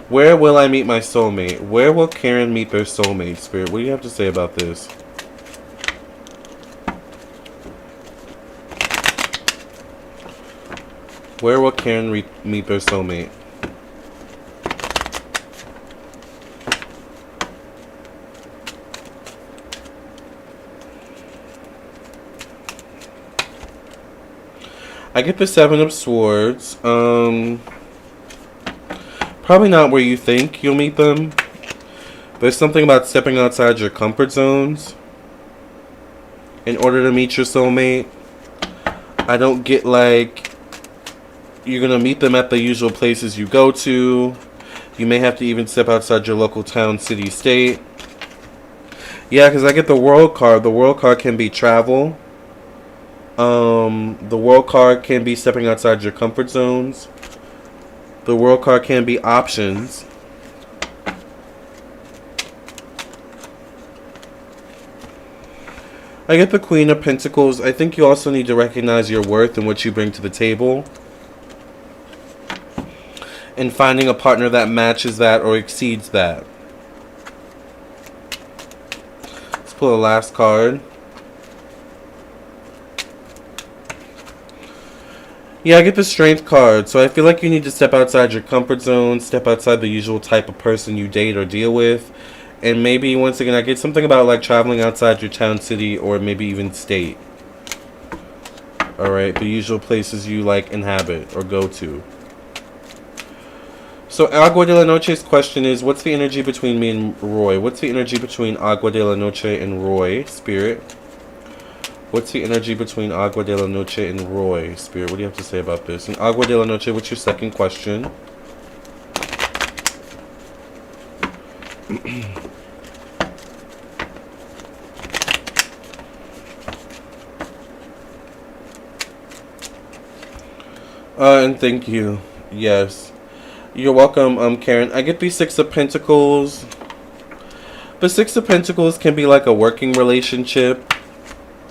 Speaker 1: Where will I meet my soulmate? Where will Karen meet their soulmate, Spirit? What do you have to say about this? Where will Karen meet their soulmate? I get the Seven of Swords. Probably not where you think you'll meet them. There's something about stepping outside your comfort zones in order to meet your soulmate. I don't get like you're gonna meet them at the usual places you go to. You may have to even step outside your local town, city, state. Yeah, because I get the World card. The World card can be travel. The World card can be stepping outside your comfort zones. The World card can be options. I get the Queen of Pentacles. I think you also need to recognize your worth and what you bring to the table. And finding a partner that matches that or exceeds that. Let's pull a last card. Yeah, I get the Strength card. So I feel like you need to step outside your comfort zone, step outside the usual type of person you date or deal with. And maybe, once again, I get something about like traveling outside your town, city, or maybe even state. Alright, the usual places you like inhabit or go to. So Agua de la Noche's question is, what's the energy between me and Roy? What's the energy between Agua de la Noche and Roy, Spirit? What's the energy between Agua de la Noche and Roy, Spirit? What do you have to say about this? And Agua de la Noche, what's your second question? And thank you. Yes. You're welcome, Karen. I get the Six of Pentacles. The Six of Pentacles can be like a working relationship.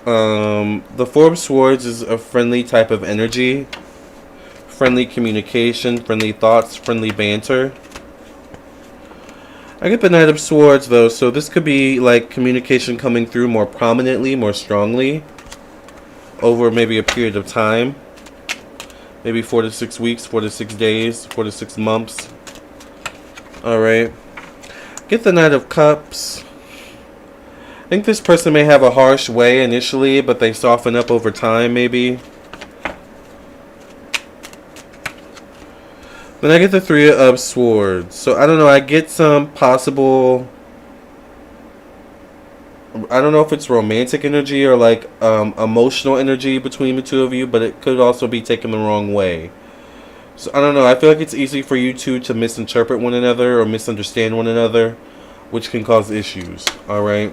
Speaker 1: The Four of Swords is a friendly type of energy. Friendly communication, friendly thoughts, friendly banter. I get the Knight of Swords, though, so this could be like communication coming through more prominently, more strongly, over maybe a period of time. Maybe 4 to 6 weeks, 4 to 6 days, 4 to 6 months. Alright. Get the Knight of Cups. I think this person may have a harsh way initially, but they soften up over time, maybe. Then I get the Three of Swords. So I don't know. I get some possible. I don't know if it's romantic energy or like emotional energy between the two of you, but it could also be taken the wrong way. So I don't know. I feel like it's easy for you two to misinterpret one another or misunderstand one another, which can cause issues. All right.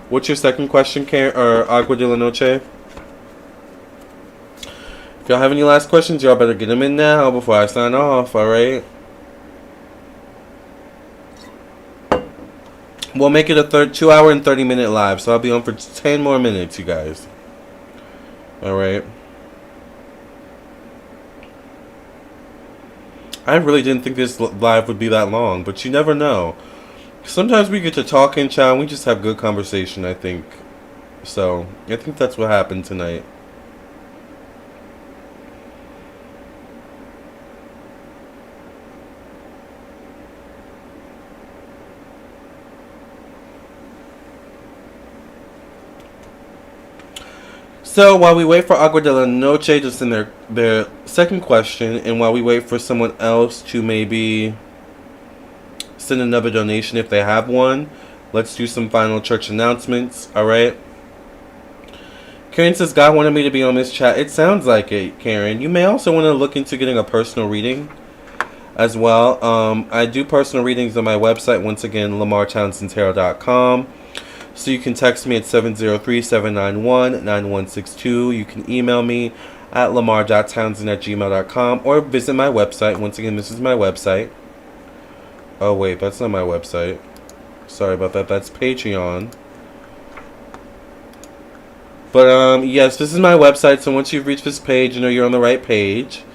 Speaker 1: What's your second question, Karen or Agua de la Noche? If y'all have any last questions, y'all better get them in now before I sign off. All right. We'll make it a 2-hour and 30-minute live, so I'll be on for 10 more minutes, you guys. All right. I really didn't think this live would be that long, but you never know. Sometimes we get to talking, child, and we just have good conversation, I think. So, I think that's what happened tonight. So while we wait for Agua de la Noche to send their second question, and while we wait for someone else to maybe send another donation if they have one, let's do some final church announcements. All right. Karen says, God wanted me to be on this chat. It sounds like it, Karen. You may also want to look into getting a personal reading as well. I do personal readings on my website, once again, lamarrtownsendtarot.com. So you can text me at 703-791-9162. You can email me at lamarrtownsend@gmail.com or visit my website. Once again, this is my website. Oh, wait, that's not my website. Sorry about that. That's Patreon. But, yes, this is my website. So once you've reached this page, you know you're on the right page.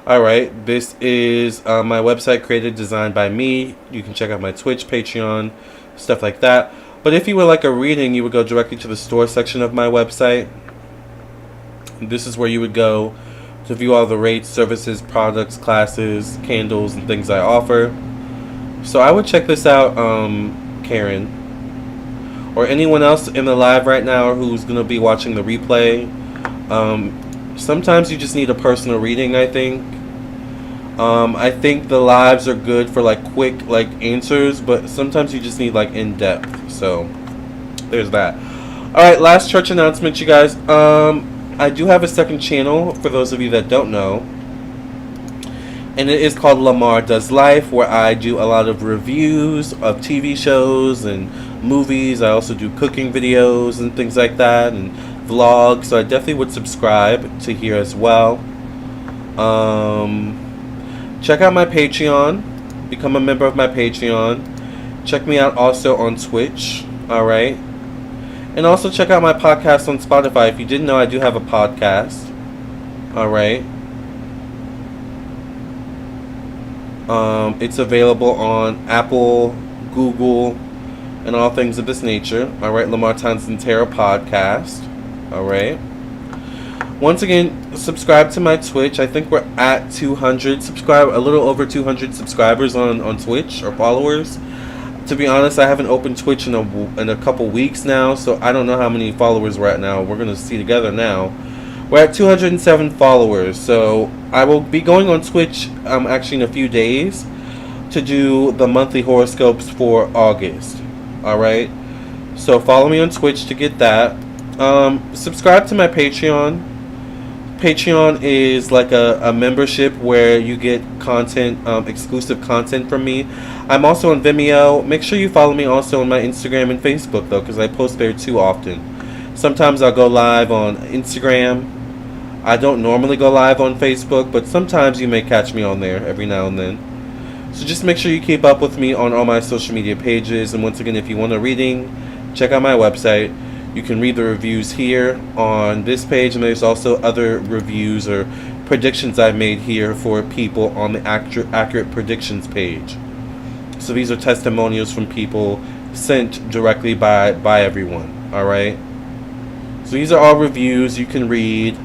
Speaker 1: Alright, this is my website created, designed by me. You can check out my Twitch, Patreon, stuff like that. But if you would like a reading, you would go directly to the store section of my website. This is where you would go to view all the rates, services, products, classes, candles, and things I offer. So I would check this out, Karen. Or anyone else in the live right now who's going to be watching the replay. Sometimes you just need a personal reading, I think. I think the lives are good for like quick answers, but sometimes you just need like in-depth. So there's that. Alright, last church announcement, you guys. I do have a second channel for those of you that don't know. And it is called Lamarr Does Life, where I do a lot of reviews of TV shows and movies. I also do cooking videos and things like that, and vlogs. So I definitely would subscribe to here as well. Check out my Patreon. Become a member of my Patreon. Check me out also on Twitch. Alright. And also check out my podcast on Spotify. If you didn't know, I do have a podcast. Alright. It's available on Apple, Google, and all things of this nature. Alright, Lamarr Townsend Tarot Podcast. Alright. Once again, subscribe to my Twitch. I think we're at 200 a little over 200 subscribers on Twitch, or followers. To be honest, I haven't opened Twitch in a couple weeks now, so I don't know how many followers we're at now. We're going to see together now. We're at 207 followers, so I will be going on Twitch actually in a few days to do the monthly horoscopes for August. Alright? So follow me on Twitch to get that. Subscribe to my Patreon. Patreon is like a membership where you get content, exclusive content from me. I'm also on Vimeo. Make sure you follow me also on my Instagram and Facebook, though, because I post there too often. Sometimes I'll go live on Instagram. I don't normally go live on Facebook, but sometimes you may catch me on there every now and then. So just make sure you keep up with me on all my social media pages. And once again, if you want a reading, check out my website. You can read the reviews here on this page, and there's also other reviews or predictions I've made here for people on the accurate predictions page. So these are testimonials from people sent directly by everyone. Alright? So these are all reviews you can read.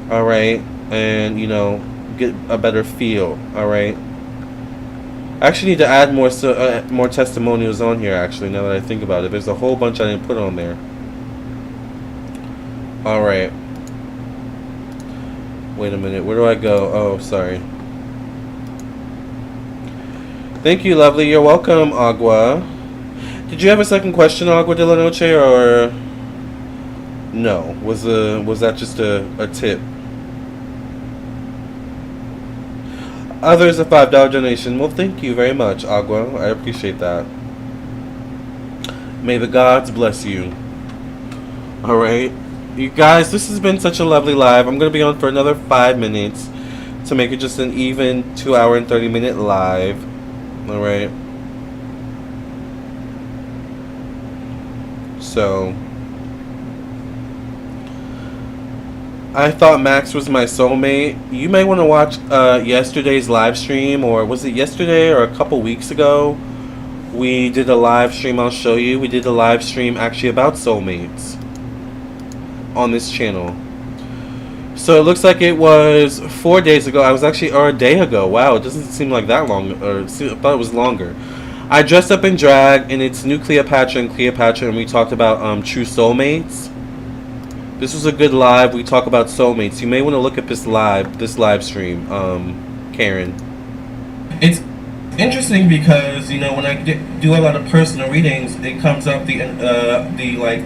Speaker 1: Alright? And, you know, get a better feel. Alright? I actually need to add more testimonials on here, actually, now that I think about it. There's a whole bunch I didn't put on there. Alright. Wait a minute. Where do I go? Oh, sorry. Thank you, lovely. You're welcome, Agua. Did you have a second question, Agua de la Noche, or no? Was that just a tip? Others a $5 donation. Well, thank you very much, Agua. I appreciate that. May the gods bless you. All right, you guys. This has been such a lovely live. I'm gonna be on for another 5 minutes to make it just an even 2 hour and 30 minute live. All right. So I thought Max was my soulmate. You may want to watch yesterday's live stream, or was it yesterday or a couple weeks ago? We did a live stream. I'll show you. We did a live stream actually about soulmates on this channel. So it looks like it was 4 days ago. I was actually, or a day ago. Wow, it doesn't seem like that long. Or I thought it was longer. I dressed up in drag, and it's New Cleopatra and Cleopatra, and we talked about true soulmates. This was a good live. We talk about soulmates. You may want to look at this live stream, Karen. It's interesting because when I do a lot of personal readings, it comes up the like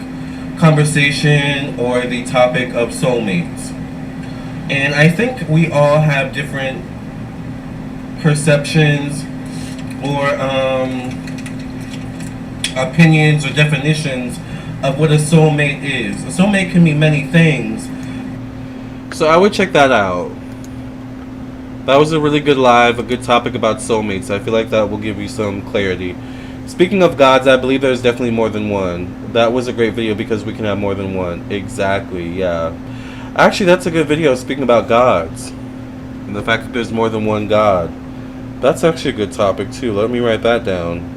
Speaker 1: conversation or the topic of soulmates, and I think we all have different perceptions or opinions or definitions of what a soulmate is. A soulmate can mean many things. So I would check that out. That was a really good live, a good topic about soulmates. I feel like that will give you some clarity. Speaking of gods, I believe there's definitely more than one. That was a great video because we can have more than one. Exactly, yeah. Actually, that's a good video speaking about gods. And the fact that there's more than one god. That's actually a good topic too. Let me write that down.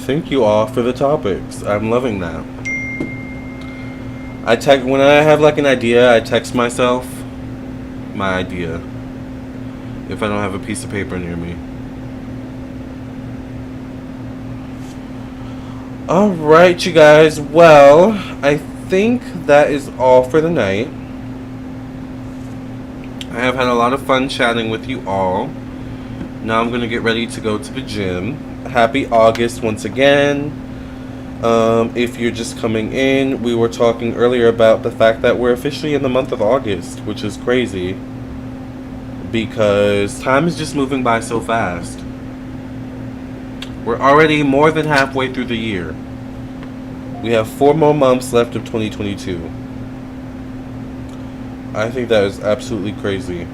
Speaker 1: Thank you all for the topics. I'm loving that. When I have like an idea, I text myself my idea if I don't have a piece of paper near me. Alright, you guys. Well, I think that is all for the night. I have had a lot of fun chatting with you all. Now I'm going to get ready to go to the gym. Happy August once again. If you're just coming in, we were talking earlier about the fact that we're officially in the month of August, which is crazy because time is just moving by so fast. We're already more than halfway through the year. We have 4 more months left of 2022. I think that is absolutely crazy.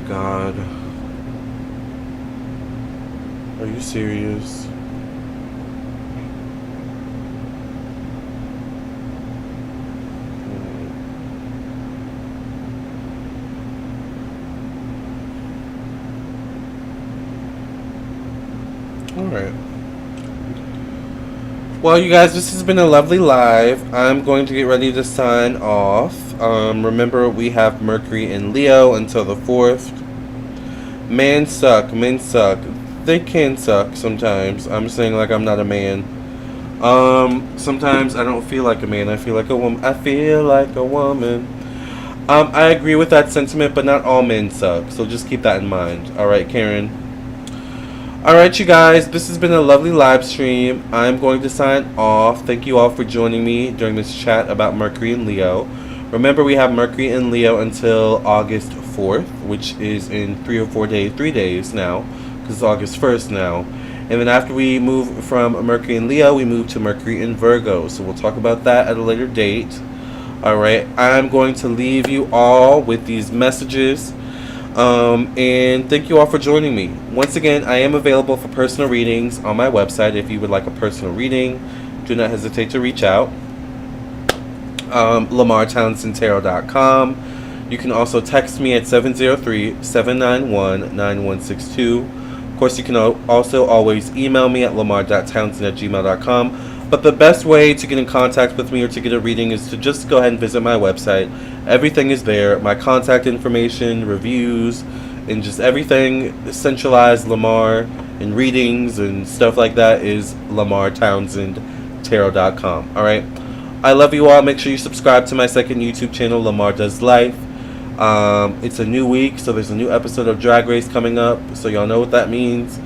Speaker 1: God. Are you serious? Alright. Well, you guys, this has been a lovely live. I'm going to get ready to sign off. Remember, we have Mercury in Leo until the 4th. Men suck. Men suck. They can suck sometimes. I'm saying like I'm not a man. Sometimes I don't feel like a man. I feel like a woman. I feel like a woman. I agree with that sentiment, but not all men suck. So just keep that in mind. Alright, Karen. Alright, you guys. This has been a lovely live stream. I'm going to sign off. Thank you all for joining me during this chat about Mercury and Leo. Remember, we have Mercury in Leo until August 4th, which is in 3 or 4 days, 3 days now, because it's August 1st now. And then after we move from Mercury in Leo, we move to Mercury in Virgo. So we'll talk about that at a later date. Alright, I'm going to leave you all with these messages. And thank you all for joining me. Once again, I am available for personal readings on my website. If you would like a personal reading, do not hesitate to reach out. lamarrtownsendtarot.com. You can also text me at 703-791-9162. Of course, you can also always email me at lamarrtownsend@gmail.com. But the best way to get in contact with me or to get a reading is to just go ahead and visit my website. Everything is there. My contact information, reviews, and just everything centralized Lamarr and readings and stuff like that is lamarrtownsendtarot.com. Alright? I love you all. Make sure you subscribe to my second YouTube channel, Lamarr Does Life. It's a new week, so there's a new episode of Drag Race coming up, so y'all know what that means.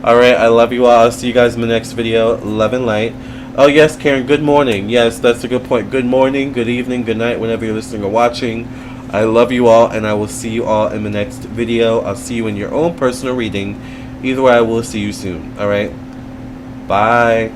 Speaker 1: Alright, I love you all. I'll see you guys in the next video. Love and light. Oh yes, Karen, good morning. Yes, that's a good point. Good morning, good evening, good night, whenever you're listening or watching. I love you all, and I will see you all in the next video. I'll see you in your own personal reading. Either way, I will see you soon. Alright? Bye.